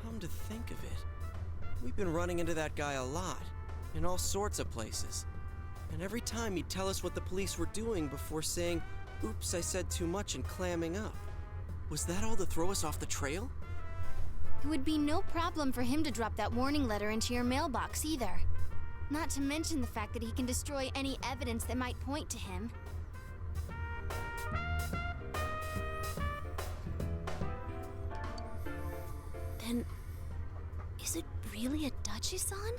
Speaker 4: Come to think of it, we've been running into that guy a lot, in all sorts of places. And every time he'd tell us what the police were doing before saying, "Oops, I said too much," and clamming up. Was that all to throw us off the trail?
Speaker 5: It would be no problem for him to drop that warning letter into your mailbox either. Not to mention the fact that he can destroy any evidence that might point to him.
Speaker 6: Then, is it really Adachi-san?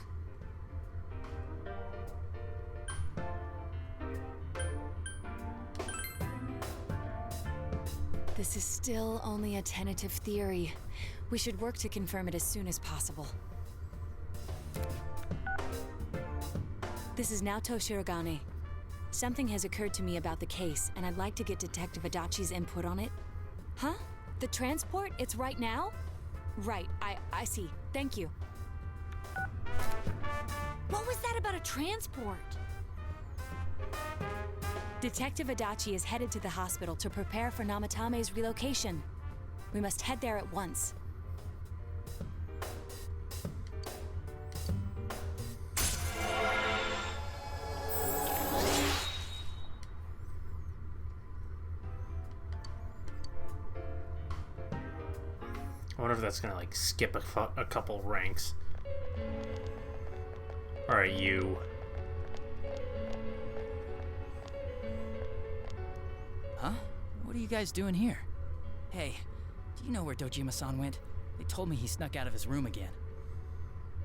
Speaker 3: This is still only a tentative theory. We should work to confirm it as soon as possible. This is Naoto Shirogane. Something has occurred to me about the case, and I'd like to get Detective Adachi's input on it. Huh? The transport? It's right now? Right, I see. Thank you.
Speaker 2: What was that about a transport?
Speaker 3: Detective Adachi is headed to the hospital to prepare for Namatame's relocation. We must head there at once.
Speaker 1: I wonder if that's gonna like skip a couple ranks. Alright, you.
Speaker 13: Huh? What are you guys doing here? Hey, do you know where Dojima-san went? They told me he snuck out of his room again.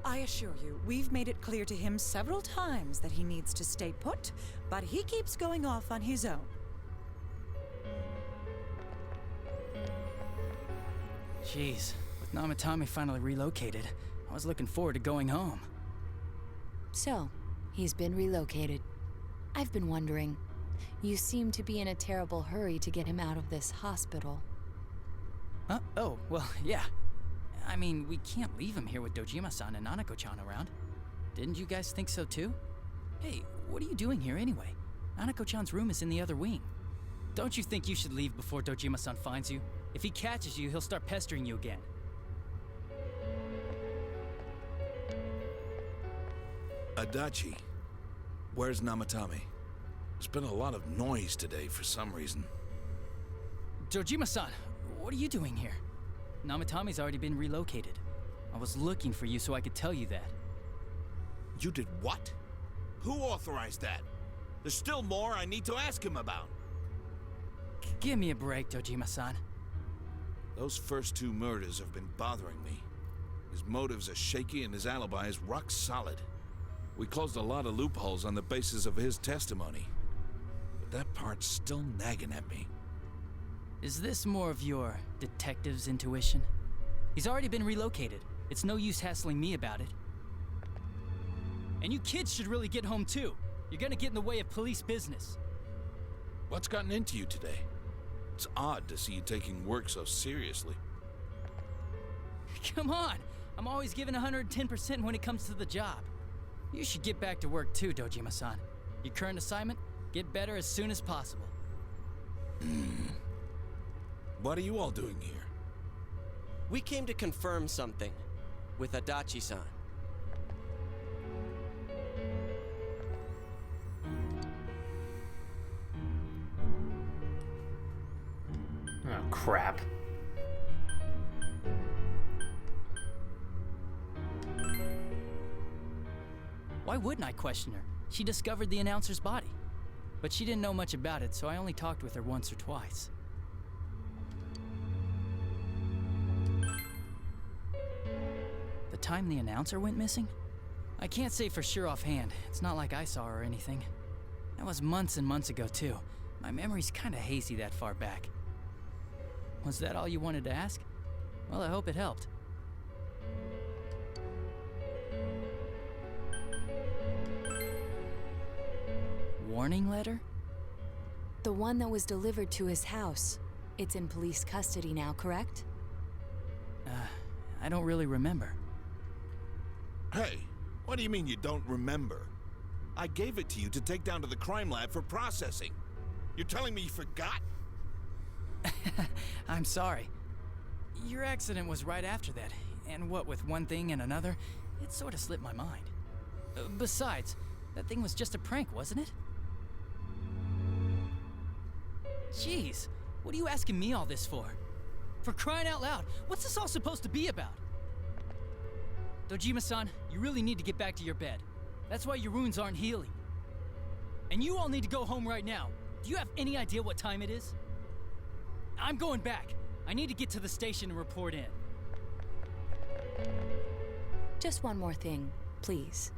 Speaker 11: I assure you, we've made it clear to him several times that he needs to stay put, but he keeps going off on his own.
Speaker 13: Jeez, with Namatame finally relocated, I was looking forward to going home.
Speaker 3: So, he's been relocated. I've been wondering. You seem to be in a terrible hurry to get him out of this hospital.
Speaker 13: Huh? Oh, well, yeah. I mean, we can't leave him here with Dojima-san and Nanako-chan around. Didn't you guys think so too? Hey, what are you doing here anyway? Nanako-chan's room is in the other wing. Don't you think you should leave before Dojima-san finds you? If he catches you, he'll start pestering you again.
Speaker 14: Adachi, where's Namatame? There's been a lot of noise today for some reason.
Speaker 13: Dojima-san, what are you doing here? Namatame's already been relocated. I was looking for you so I could tell you that.
Speaker 14: You did what? Who authorized that? There's still more I need to ask him about.
Speaker 13: Give me a break, Dojima-san.
Speaker 14: Those first two murders have been bothering me. His motives are shaky and his alibi is rock solid. We closed a lot of loopholes on the basis of his testimony. But that part's still nagging at me.
Speaker 13: Is this more of your detective's intuition? He's already been relocated. It's no use hassling me about it. And you kids should really get home too. You're gonna get in the way of police business.
Speaker 14: What's gotten into you today? It's odd to see you taking work so seriously.
Speaker 13: Come on! I'm always giving 110% when it comes to the job. You should get back to work too, Dojima-san. Your current assignment? Get better as soon as possible.
Speaker 14: What are you all doing here?
Speaker 4: We came to confirm something with Adachi-san.
Speaker 1: Oh, crap.
Speaker 13: Why wouldn't I question her? She discovered the announcer's body. But she didn't know much about it, so I only talked with her once or twice. The time the announcer went missing? I can't say for sure offhand. It's not like I saw her or anything. That was months and months ago, too. My memory's kinda hazy that far back. Was that all you wanted to ask? Well, I hope it helped. Warning letter?
Speaker 3: The one that was delivered to his house. It's in police custody now, correct?
Speaker 13: I don't really remember.
Speaker 14: Hey, what do you mean you don't remember? I gave it to you to take down to the crime lab for processing. You're telling me you forgot?
Speaker 13: I'm sorry. Your accident was right after that, and what with one thing and another, it sort of slipped my mind. Besides, that thing was just a prank, wasn't it? Jeez, what are you asking me all this for? For crying out loud, what's this all supposed to be about? Dojima-san, you really need to get back to your bed. That's why your wounds aren't healing. And you all need to go home right now. Do you have any idea what time it is? I'm going back. I need to get to the station and report in.
Speaker 3: Just one more thing, please.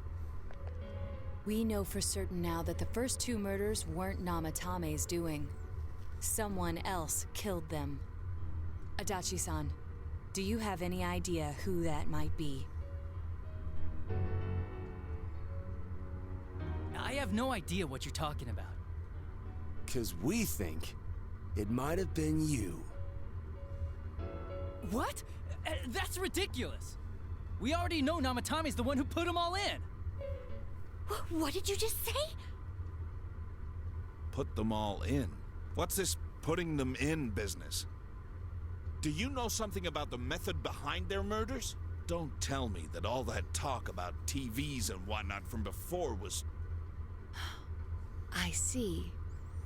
Speaker 3: We know for certain now that the first 2 murders weren't Namatame's doing. Someone else killed them. Adachi-san, do you have any idea who that might be?
Speaker 13: I have no idea what you're talking about.
Speaker 7: 'Cause we think it might have been you.
Speaker 13: What? That's ridiculous. We already know Namatame's the one who put them all in.
Speaker 2: What did you just say?
Speaker 14: Put them all in? What's this putting them in business? Do you know something about the method behind their murders? Don't tell me that all that talk about TVs and whatnot from before was...
Speaker 3: I see.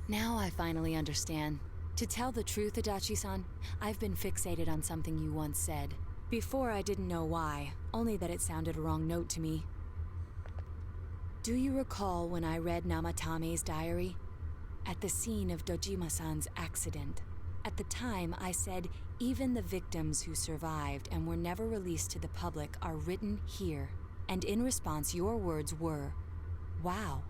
Speaker 3: Now I finally understand. To tell the truth, Adachi-san, I've been fixated on something you once said. Before I didn't know why, only that it sounded a wrong note to me. Do you recall when I read Namatame's diary? At the scene of Dojima-san's accident. At the time, I said, even the victims who survived and were never released to the public are written here. And in response, your words were, wow.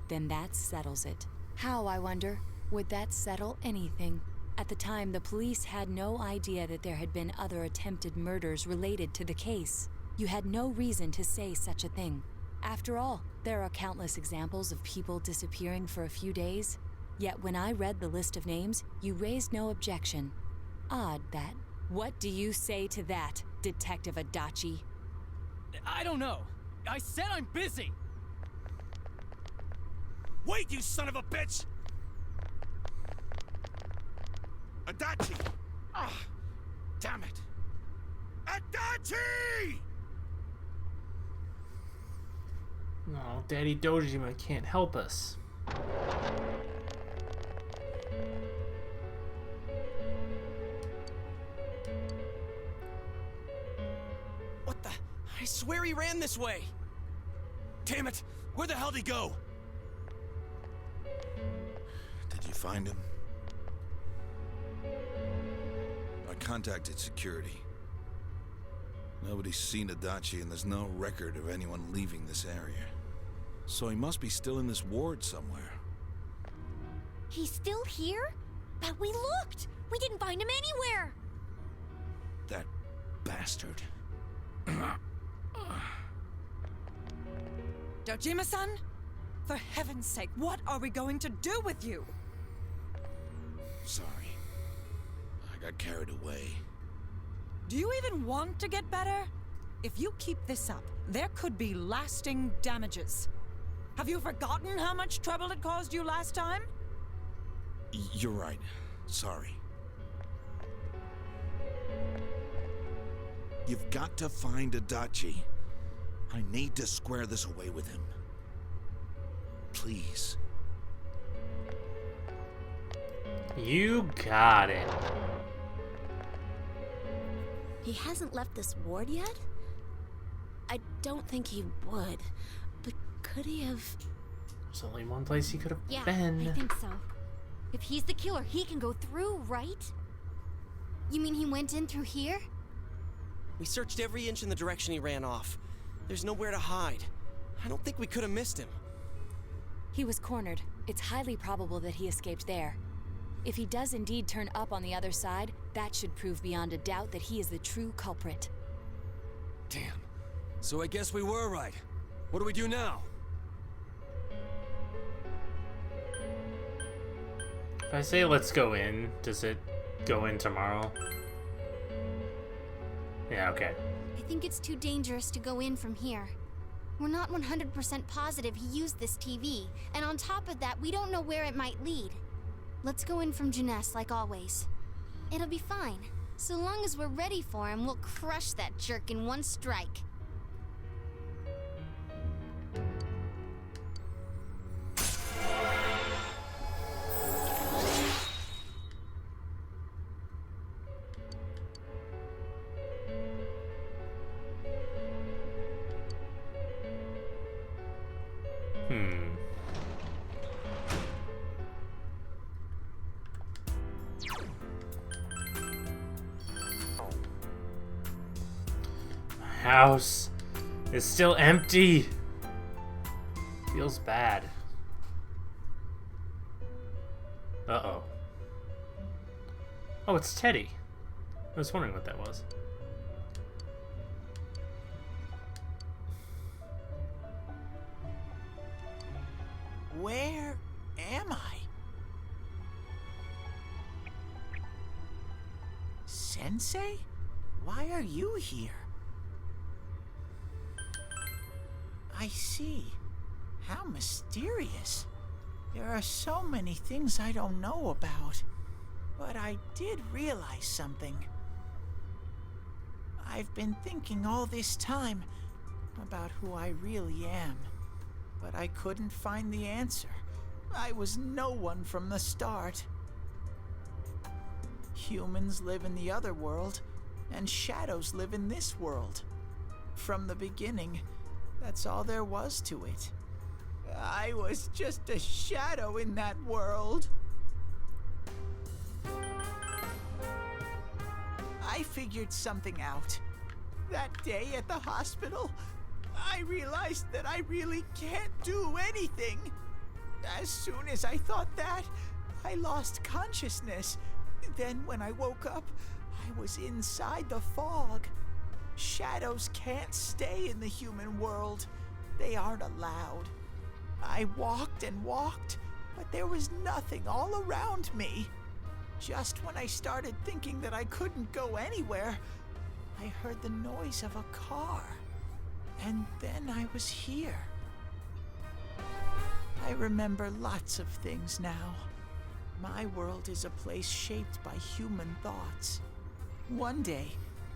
Speaker 3: Then that settles it. How, I wonder, would that settle anything? At the time, the police had no idea that there had been other attempted murders related to the case. You had no reason to say such a thing. After all, there are countless examples of people disappearing for a few days. Yet when I read the list of names, you raised no objection. Odd that. What do you say to that, Detective Adachi?
Speaker 13: I don't know. I said I'm busy!
Speaker 14: Wait, you son of a bitch! Adachi! Ah, damn it! Adachi!
Speaker 1: No, Daddy Dojima can't help us.
Speaker 4: What the? I swear he ran this way! Damn it! Where the hell did he go?
Speaker 14: Did you find him? I contacted security. Nobody's seen Adachi and there's no record of anyone leaving this area. So he must be still in this ward somewhere.
Speaker 2: He's still here? But we looked! We didn't find him anywhere!
Speaker 14: That bastard.
Speaker 11: Dojima-san? For heaven's sake, what are we going to do with you?
Speaker 14: Sorry. I got carried away.
Speaker 11: Do you even want to get better? If you keep this up, there could be lasting damages. Have you forgotten how much trouble it caused you last time?
Speaker 14: You're right. Sorry. You've got to find Adachi. I need to square this away with him. Please.
Speaker 1: You got it.
Speaker 6: He hasn't left this ward yet? I don't think he would. But Could he have...
Speaker 1: There's only one place he could have
Speaker 2: Yeah,
Speaker 1: been.
Speaker 2: I think so. If he's the killer, he can go through, right?
Speaker 5: You mean he went in through here?
Speaker 4: We searched every inch in the direction he ran off. There's nowhere to hide. I don't think we could have missed him.
Speaker 3: He was cornered. It's highly probable that he escaped there. If he does indeed turn up on the other side, that should prove beyond a doubt that he is the true culprit.
Speaker 7: Damn. So I guess we were right. What do we do now?
Speaker 1: If I say let's go in, does it go in tomorrow? Yeah, okay.
Speaker 5: I think it's too dangerous to go in from here. We're not 100% positive he used this TV, and on top of that, we don't know where it might lead. Let's go in from Jeunesse like always. It'll be fine. So long as we're ready for him, we'll crush that jerk in one strike.
Speaker 1: House is still empty. Feels bad. Uh-oh. Oh, it's Teddy. I was wondering what that was.
Speaker 8: Where am I? Sensei? Why are you here? I see. How mysterious. There are so many things I don't know about. But I did realize something. I've been thinking all this time about who I really am. But I couldn't find the answer. I was no one from the start. Humans live in the other world, and shadows live in this world. From the beginning, that's all there was to it. I was just a shadow in that world. I figured something out. That day at the hospital, I realized that I really can't do anything. As soon as I thought that, I lost consciousness. Then when I woke up, I was inside the fog. Shadows can't stay in the human world. They aren't allowed. I walked and walked, but there was nothing all around me. Just when I started thinking that I couldn't go anywhere, I heard the noise of a car. And then I was here. I remember lots of things now. My world is a place shaped by human thoughts. One day,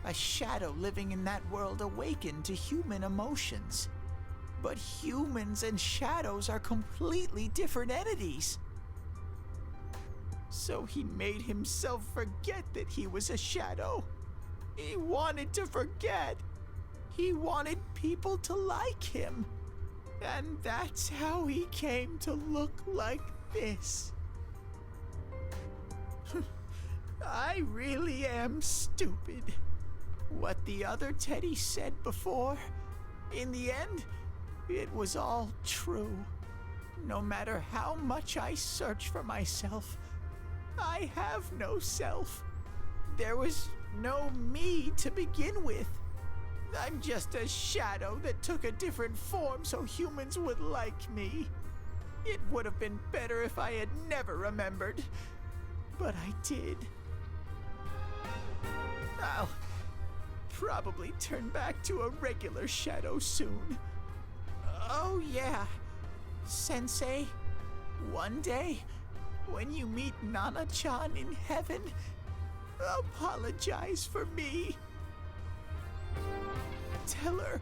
Speaker 8: a shadow living in that world awakened to human emotions. But humans and shadows are completely different entities. So he made himself forget that he was a shadow. He wanted to forget. He wanted people to like him. And that's how he came to look like this. I really am stupid. What the other Teddy said before, in the end, it was all true. No matter how much I search for myself, I have no self. There was no me to begin with. I'm just a shadow that took a different form so humans would like me. It would have been better if I had never remembered, but I did. I'll probably turn back to a regular shadow soon. Oh yeah, Sensei, one day, when you meet Nana-chan in heaven, apologize for me. Tell her,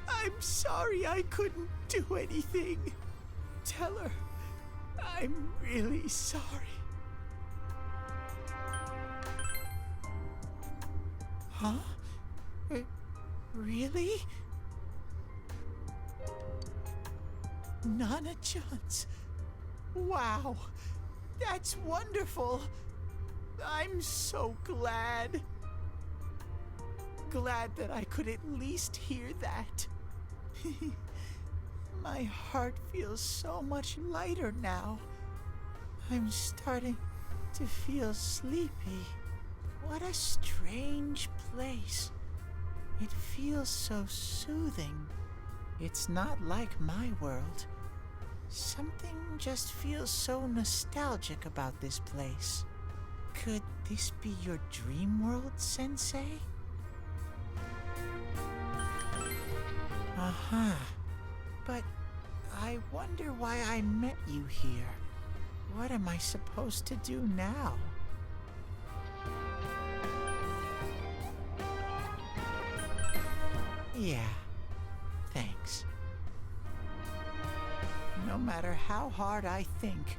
Speaker 8: I'm sorry I couldn't do anything. Tell her, I'm really sorry. Huh? Really? Nana-chan's. Wow, that's wonderful. I'm so glad. Glad that I could at least hear that. My heart feels so much lighter now. I'm starting to feel sleepy. What a strange place. It feels so soothing. It's not like my world. Something just feels so nostalgic about this place. Could this be your dream world, Sensei? Uh-huh. But I wonder why I met you here. What am I supposed to do now? Yeah, thanks. No matter how hard I think,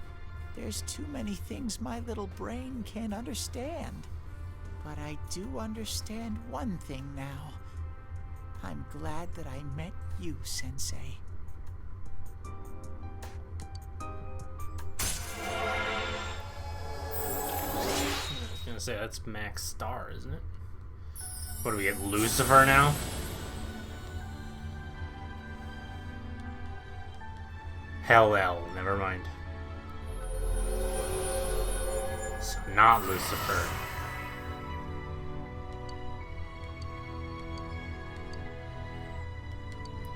Speaker 8: there's too many things my little brain can't understand. But I do understand one thing now. I'm glad that I met you, Sensei.
Speaker 1: I was gonna say, that's Max Star, isn't it? What do we get, Lucifer now? Hell-El, never mind. So not Lucifer.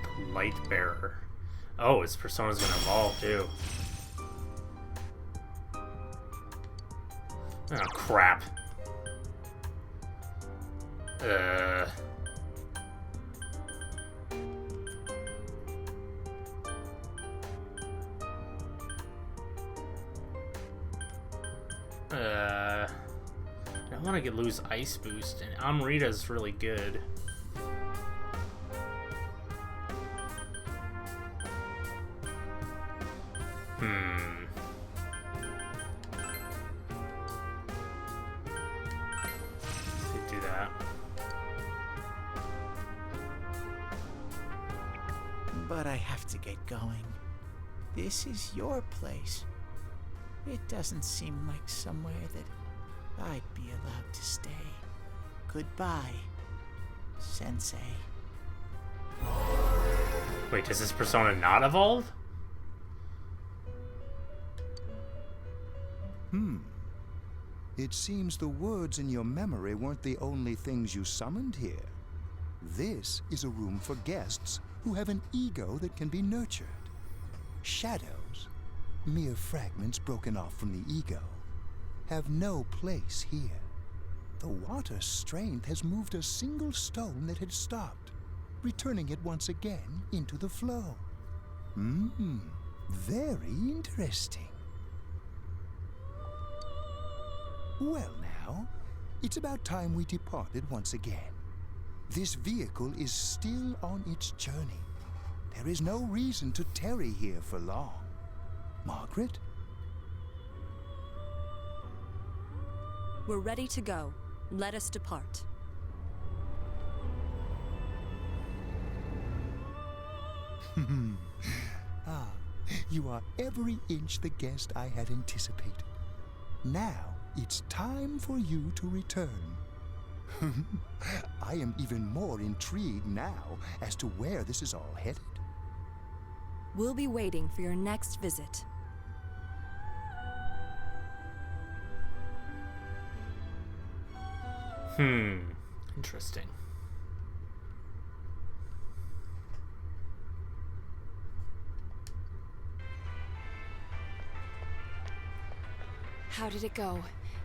Speaker 1: The Light Bearer. Oh, his persona's gonna evolve too. Oh crap. I want to lose Ice Boost, and Amrita's really good. Let's do that.
Speaker 8: But I have to get going. This is your place. It doesn't seem like somewhere that I'd be allowed to stay. Goodbye, Sensei.
Speaker 1: Wait, does this persona not evolve?
Speaker 17: It seems the words in your memory weren't the only things you summoned here. This is a room for guests who have an ego that can be nurtured. Shadows, mere fragments broken off from the ego, have no place here. The water's strength has moved a single stone that had stopped, returning it once again into the flow. Very interesting. Well now, it's about time we departed once again. This vehicle is still on its journey. There is no reason to tarry here for long. Margaret?
Speaker 3: We're ready to go. Let us depart.
Speaker 17: You are every inch the guest I had anticipated. Now, it's time for you to return. I am even more intrigued now as to where this is all headed.
Speaker 3: We'll be waiting for your next visit.
Speaker 1: Interesting.
Speaker 3: How did it go?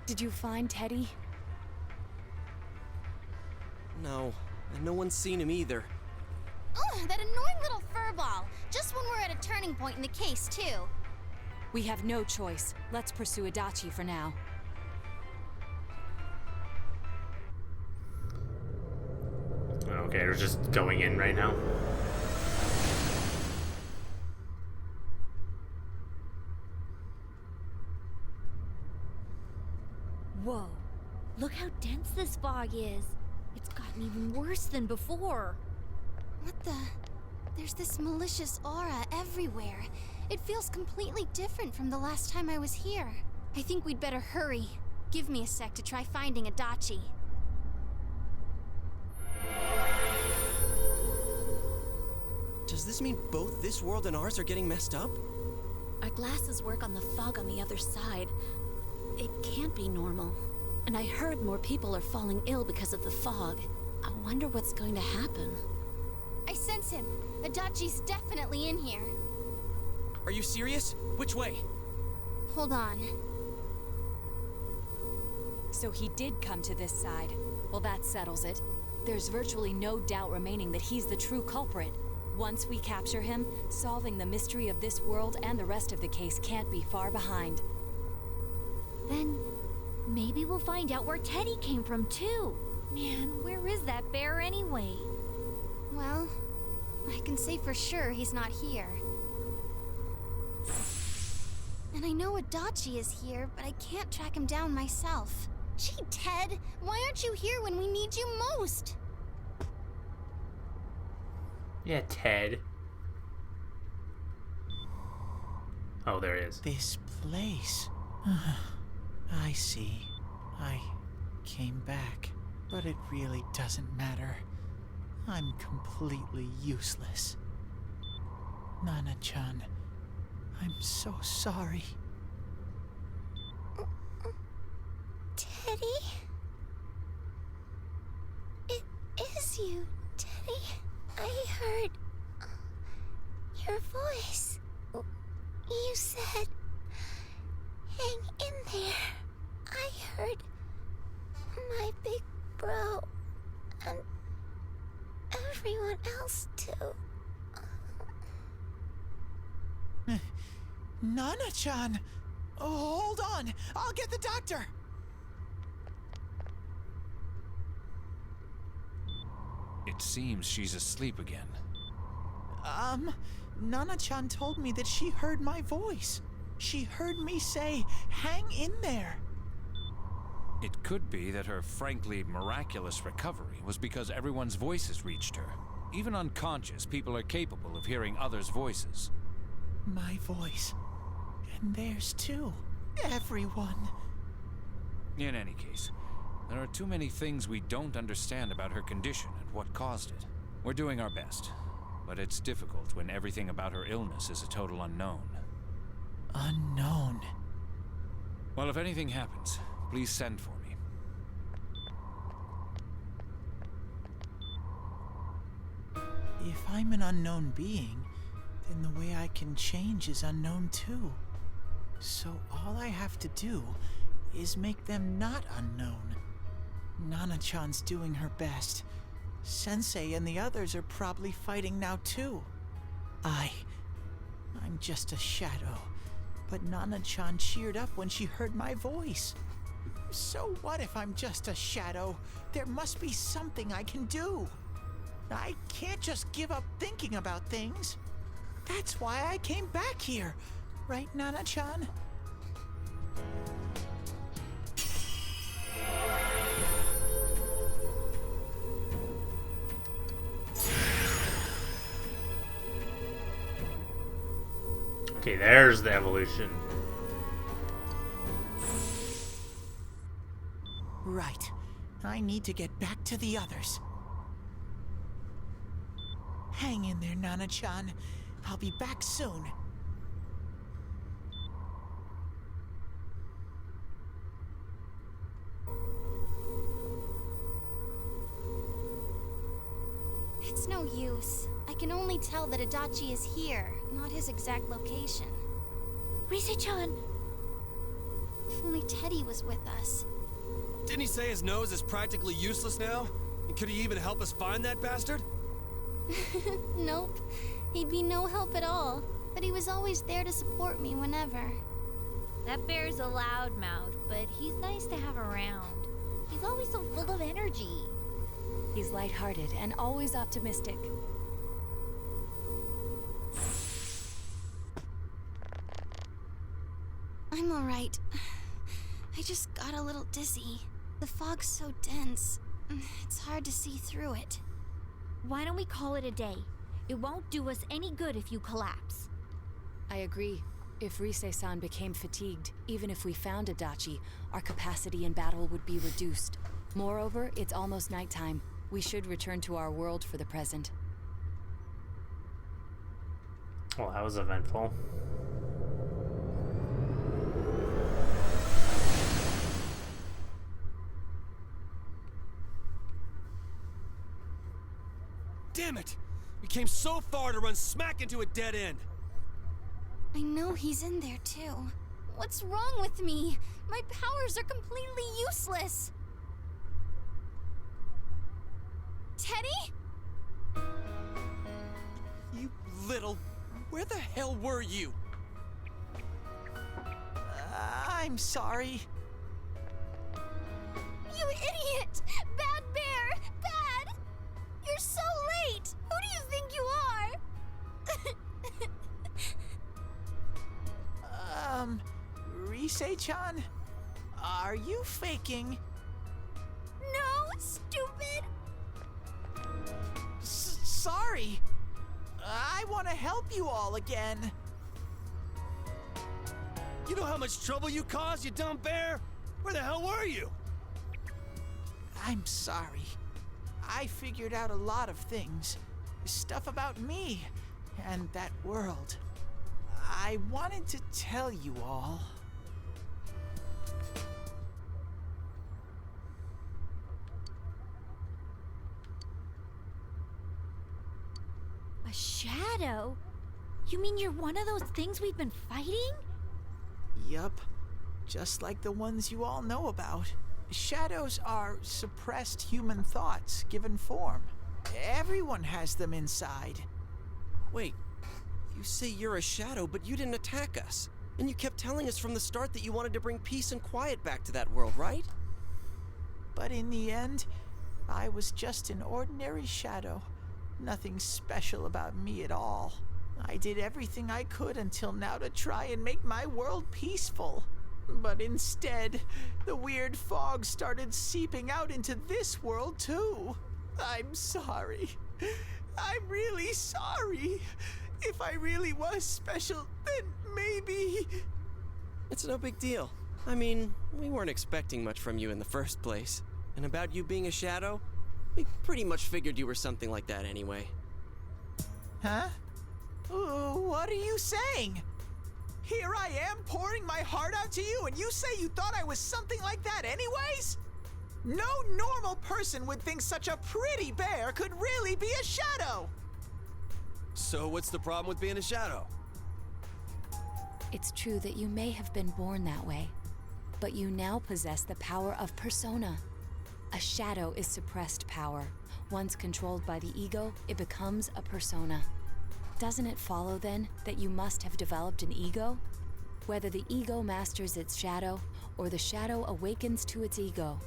Speaker 3: Did you find Teddy?
Speaker 4: No, and no one's seen him either.
Speaker 5: Ugh, that annoying little furball. Just when we're at a turning point in the case, too.
Speaker 3: We have no choice. Let's pursue Adachi for now.
Speaker 1: Okay, we're just going in right now.
Speaker 2: Whoa. Look how dense this fog is. It's gotten even worse than before.
Speaker 5: What the... There's this malicious aura everywhere. It feels completely different from the last time I was here. I think we'd better hurry. Give me a sec to try finding Adachi.
Speaker 4: Does this mean both this world and ours are getting messed up?
Speaker 6: Our glasses work on the fog on the other side. It can't be normal. And I heard more people are falling ill because of the fog. I wonder what's going to happen.
Speaker 5: I sense him. Adachi's definitely in here.
Speaker 4: Are you serious? Which way?
Speaker 5: Hold on.
Speaker 3: So he did come to this side. Well, that settles it. There's virtually no doubt remaining that he's the true culprit. Once we capture him, solving the mystery of this world and the rest of the case can't be far behind.
Speaker 2: Then maybe we'll find out where Teddy came from too. Man, where is that bear anyway?
Speaker 5: Well, I can say for sure he's not here. And I know Adachi is here, but I can't track him down myself. Gee, Ted, why aren't you here when we need you most?
Speaker 1: Yeah, Ted. Oh, there he is.
Speaker 8: This place. I see. I came back, but it really doesn't matter. I'm completely useless. Nana-chan, I'm so sorry.
Speaker 5: Teddy? It is you, Teddy. I heard your voice. You said, hang in there. I heard my big bro and everyone else too.
Speaker 8: Nana-chan! Oh, hold on! I'll get the doctor!
Speaker 12: It seems she's asleep again.
Speaker 8: Nana-chan told me that she heard my voice. She heard me say, hang in there.
Speaker 12: It could be that her frankly miraculous recovery was because everyone's voices reached her. Even unconscious, people are capable of hearing others' voices.
Speaker 8: My voice. And theirs too. Everyone.
Speaker 12: In any case, there are too many things we don't understand about her condition and what caused it. We're doing our best, but it's difficult when everything about her illness is a total unknown.
Speaker 8: Unknown?
Speaker 12: Well, if anything happens, please send for me.
Speaker 8: If I'm an unknown being, then the way I can change is unknown too. So all I have to do is make them not unknown. Nana-chan's doing her best. Sensei and the others are probably fighting now too. I'm just a shadow. But Nana-chan cheered up when she heard my voice. So what if I'm just a shadow? There must be something I can do. I can't just give up thinking about things. That's why I came back here. Right, Nana-chan?
Speaker 1: Okay, there's the evolution.
Speaker 8: Right. I need to get back to the others. Hang in there, Nana-chan. I'll be back soon.
Speaker 5: It's no use. I can only tell that Adachi is here, not his exact location.
Speaker 2: Rise-chan!
Speaker 5: If only Teddy was with us.
Speaker 7: Didn't he say his nose is practically useless now? And could he even help us find that bastard?
Speaker 5: Nope. He'd be no help at all. But he was always there to support me whenever.
Speaker 2: That bear's a loudmouth, but he's nice to have around. He's always so full of energy.
Speaker 3: He's lighthearted and always optimistic.
Speaker 5: I'm alright. I just got a little dizzy. The fog's so dense. It's hard to see through it.
Speaker 2: Why don't we call it a day? It won't do us any good if you collapse.
Speaker 3: I agree. If Rise-san became fatigued, even if we found Adachi, our capacity in battle would be reduced. Moreover, it's almost nighttime. We should return to our world for the present.
Speaker 1: Well, that was eventful.
Speaker 7: Damn it! We came so far to run smack into a dead end.
Speaker 5: I know he's in there too. What's wrong with me? My powers are completely useless. Teddy?
Speaker 4: You little... Where the hell were you?
Speaker 8: I'm sorry.
Speaker 5: You idiot! Bad bear! Bad! You're so late! Who do you think you are?
Speaker 8: Rise-chan? Are you faking?
Speaker 5: No, stupid!
Speaker 8: Sorry. I want to help you all again.
Speaker 7: You know how much trouble you caused, you dumb bear? Where the hell were you?
Speaker 8: I'm sorry. I figured out a lot of things. Stuff about me and that world. I wanted to tell you all.
Speaker 2: A shadow? You mean you're one of those things we've been fighting?
Speaker 8: Yup. Just like the ones you all know about. Shadows are suppressed human thoughts given form. Everyone has them inside.
Speaker 4: Wait, you say you're a shadow, but you didn't attack us. And you kept telling us from the start that you wanted to bring peace and quiet back to that world, right?
Speaker 8: But in the end, I was just an ordinary shadow. Nothing special about me at all. I did everything I could until now to try and make my world peaceful. But instead, the weird fog started seeping out into this world too. I'm sorry. I'm really sorry. If I really was special, then maybe...
Speaker 4: It's no big deal. I mean, we weren't expecting much from you in the first place. And about you being a shadow, we pretty much figured you were something like that anyway.
Speaker 8: Huh? What are you saying? Here I am pouring my heart out to you, and you say you thought I was something like that anyways? No normal person would think such a pretty bear could really be a shadow!
Speaker 7: So what's the problem with being a shadow?
Speaker 3: It's true that you may have been born that way, but you now possess the power of persona. A shadow is suppressed power. Once controlled by the ego, it becomes a persona. Doesn't it follow, then, that you must have developed an ego? Whether the ego masters its shadow, or the shadow awakens to its ego.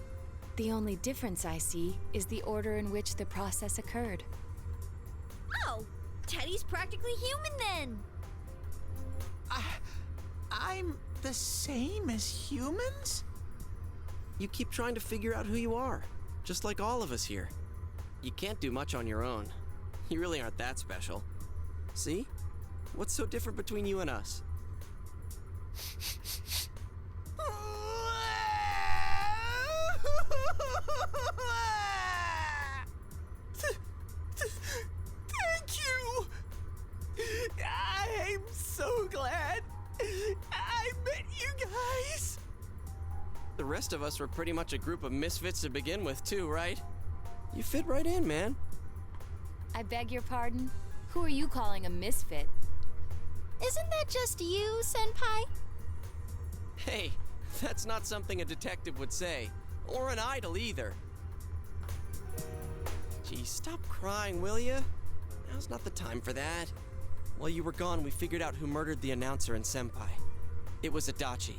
Speaker 3: The only difference I see is the order in which the process occurred.
Speaker 2: Oh, Teddy's practically human then!
Speaker 8: I'm the same as humans?
Speaker 4: You keep trying to figure out who you are, just like all of us here. You can't do much on your own. You really aren't that special. See? What's so different between you and us?
Speaker 8: Thank you! I'm so glad I met you guys!
Speaker 4: The rest of us were pretty much a group of misfits to begin with, too, right? You fit right in, man.
Speaker 3: I beg your pardon? Who are you calling a misfit?
Speaker 5: Isn't that just you, Senpai?
Speaker 4: Hey, that's not something a detective would say. Or an idol, either. Gee, stop crying, will ya? Now's not the time for that. While you were gone, we figured out who murdered the announcer and Senpai. It was Adachi.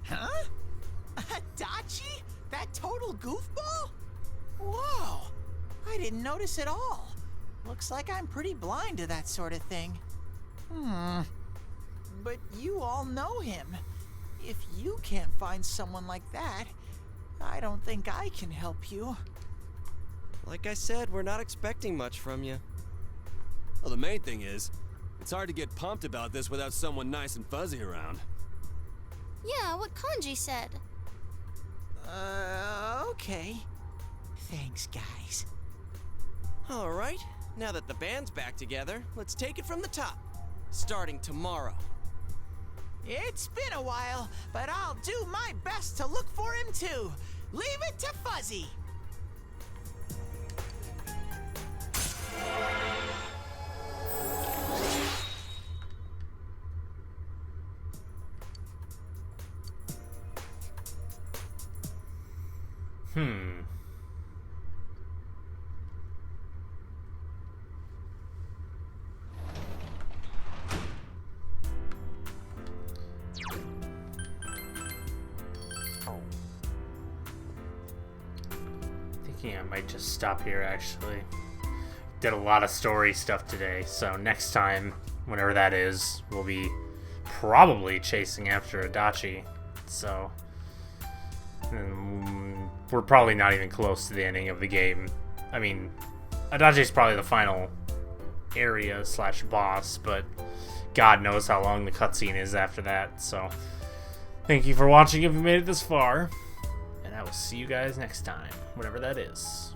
Speaker 8: Huh? Adachi? That total goofball? Whoa! I didn't notice at all. Looks like I'm pretty blind to that sort of thing. But you all know him. If you can't find someone like that, I don't think I can help you.
Speaker 4: Like I said, we're not expecting much from you.
Speaker 7: Well, the main thing is, it's hard to get pumped about this without someone nice and fuzzy around.
Speaker 5: Yeah, what Kanji said.
Speaker 8: Okay. Thanks, guys.
Speaker 4: Alright, now that the band's back together, let's take it from the top. Starting tomorrow.
Speaker 8: It's been a while, but I'll do my best to look for him too. Leave it to Fuzzy.
Speaker 1: Thinking I might just stop here, actually. Did a lot of story stuff today, so next time, whenever that is, we'll be probably chasing after Adachi. So we're probably not even close to the ending of the game. I mean, Adachi's probably the final area / boss, but God knows how long the cutscene is after that. So thank you for watching if you made it this far, and I will see you guys next time, whatever that is.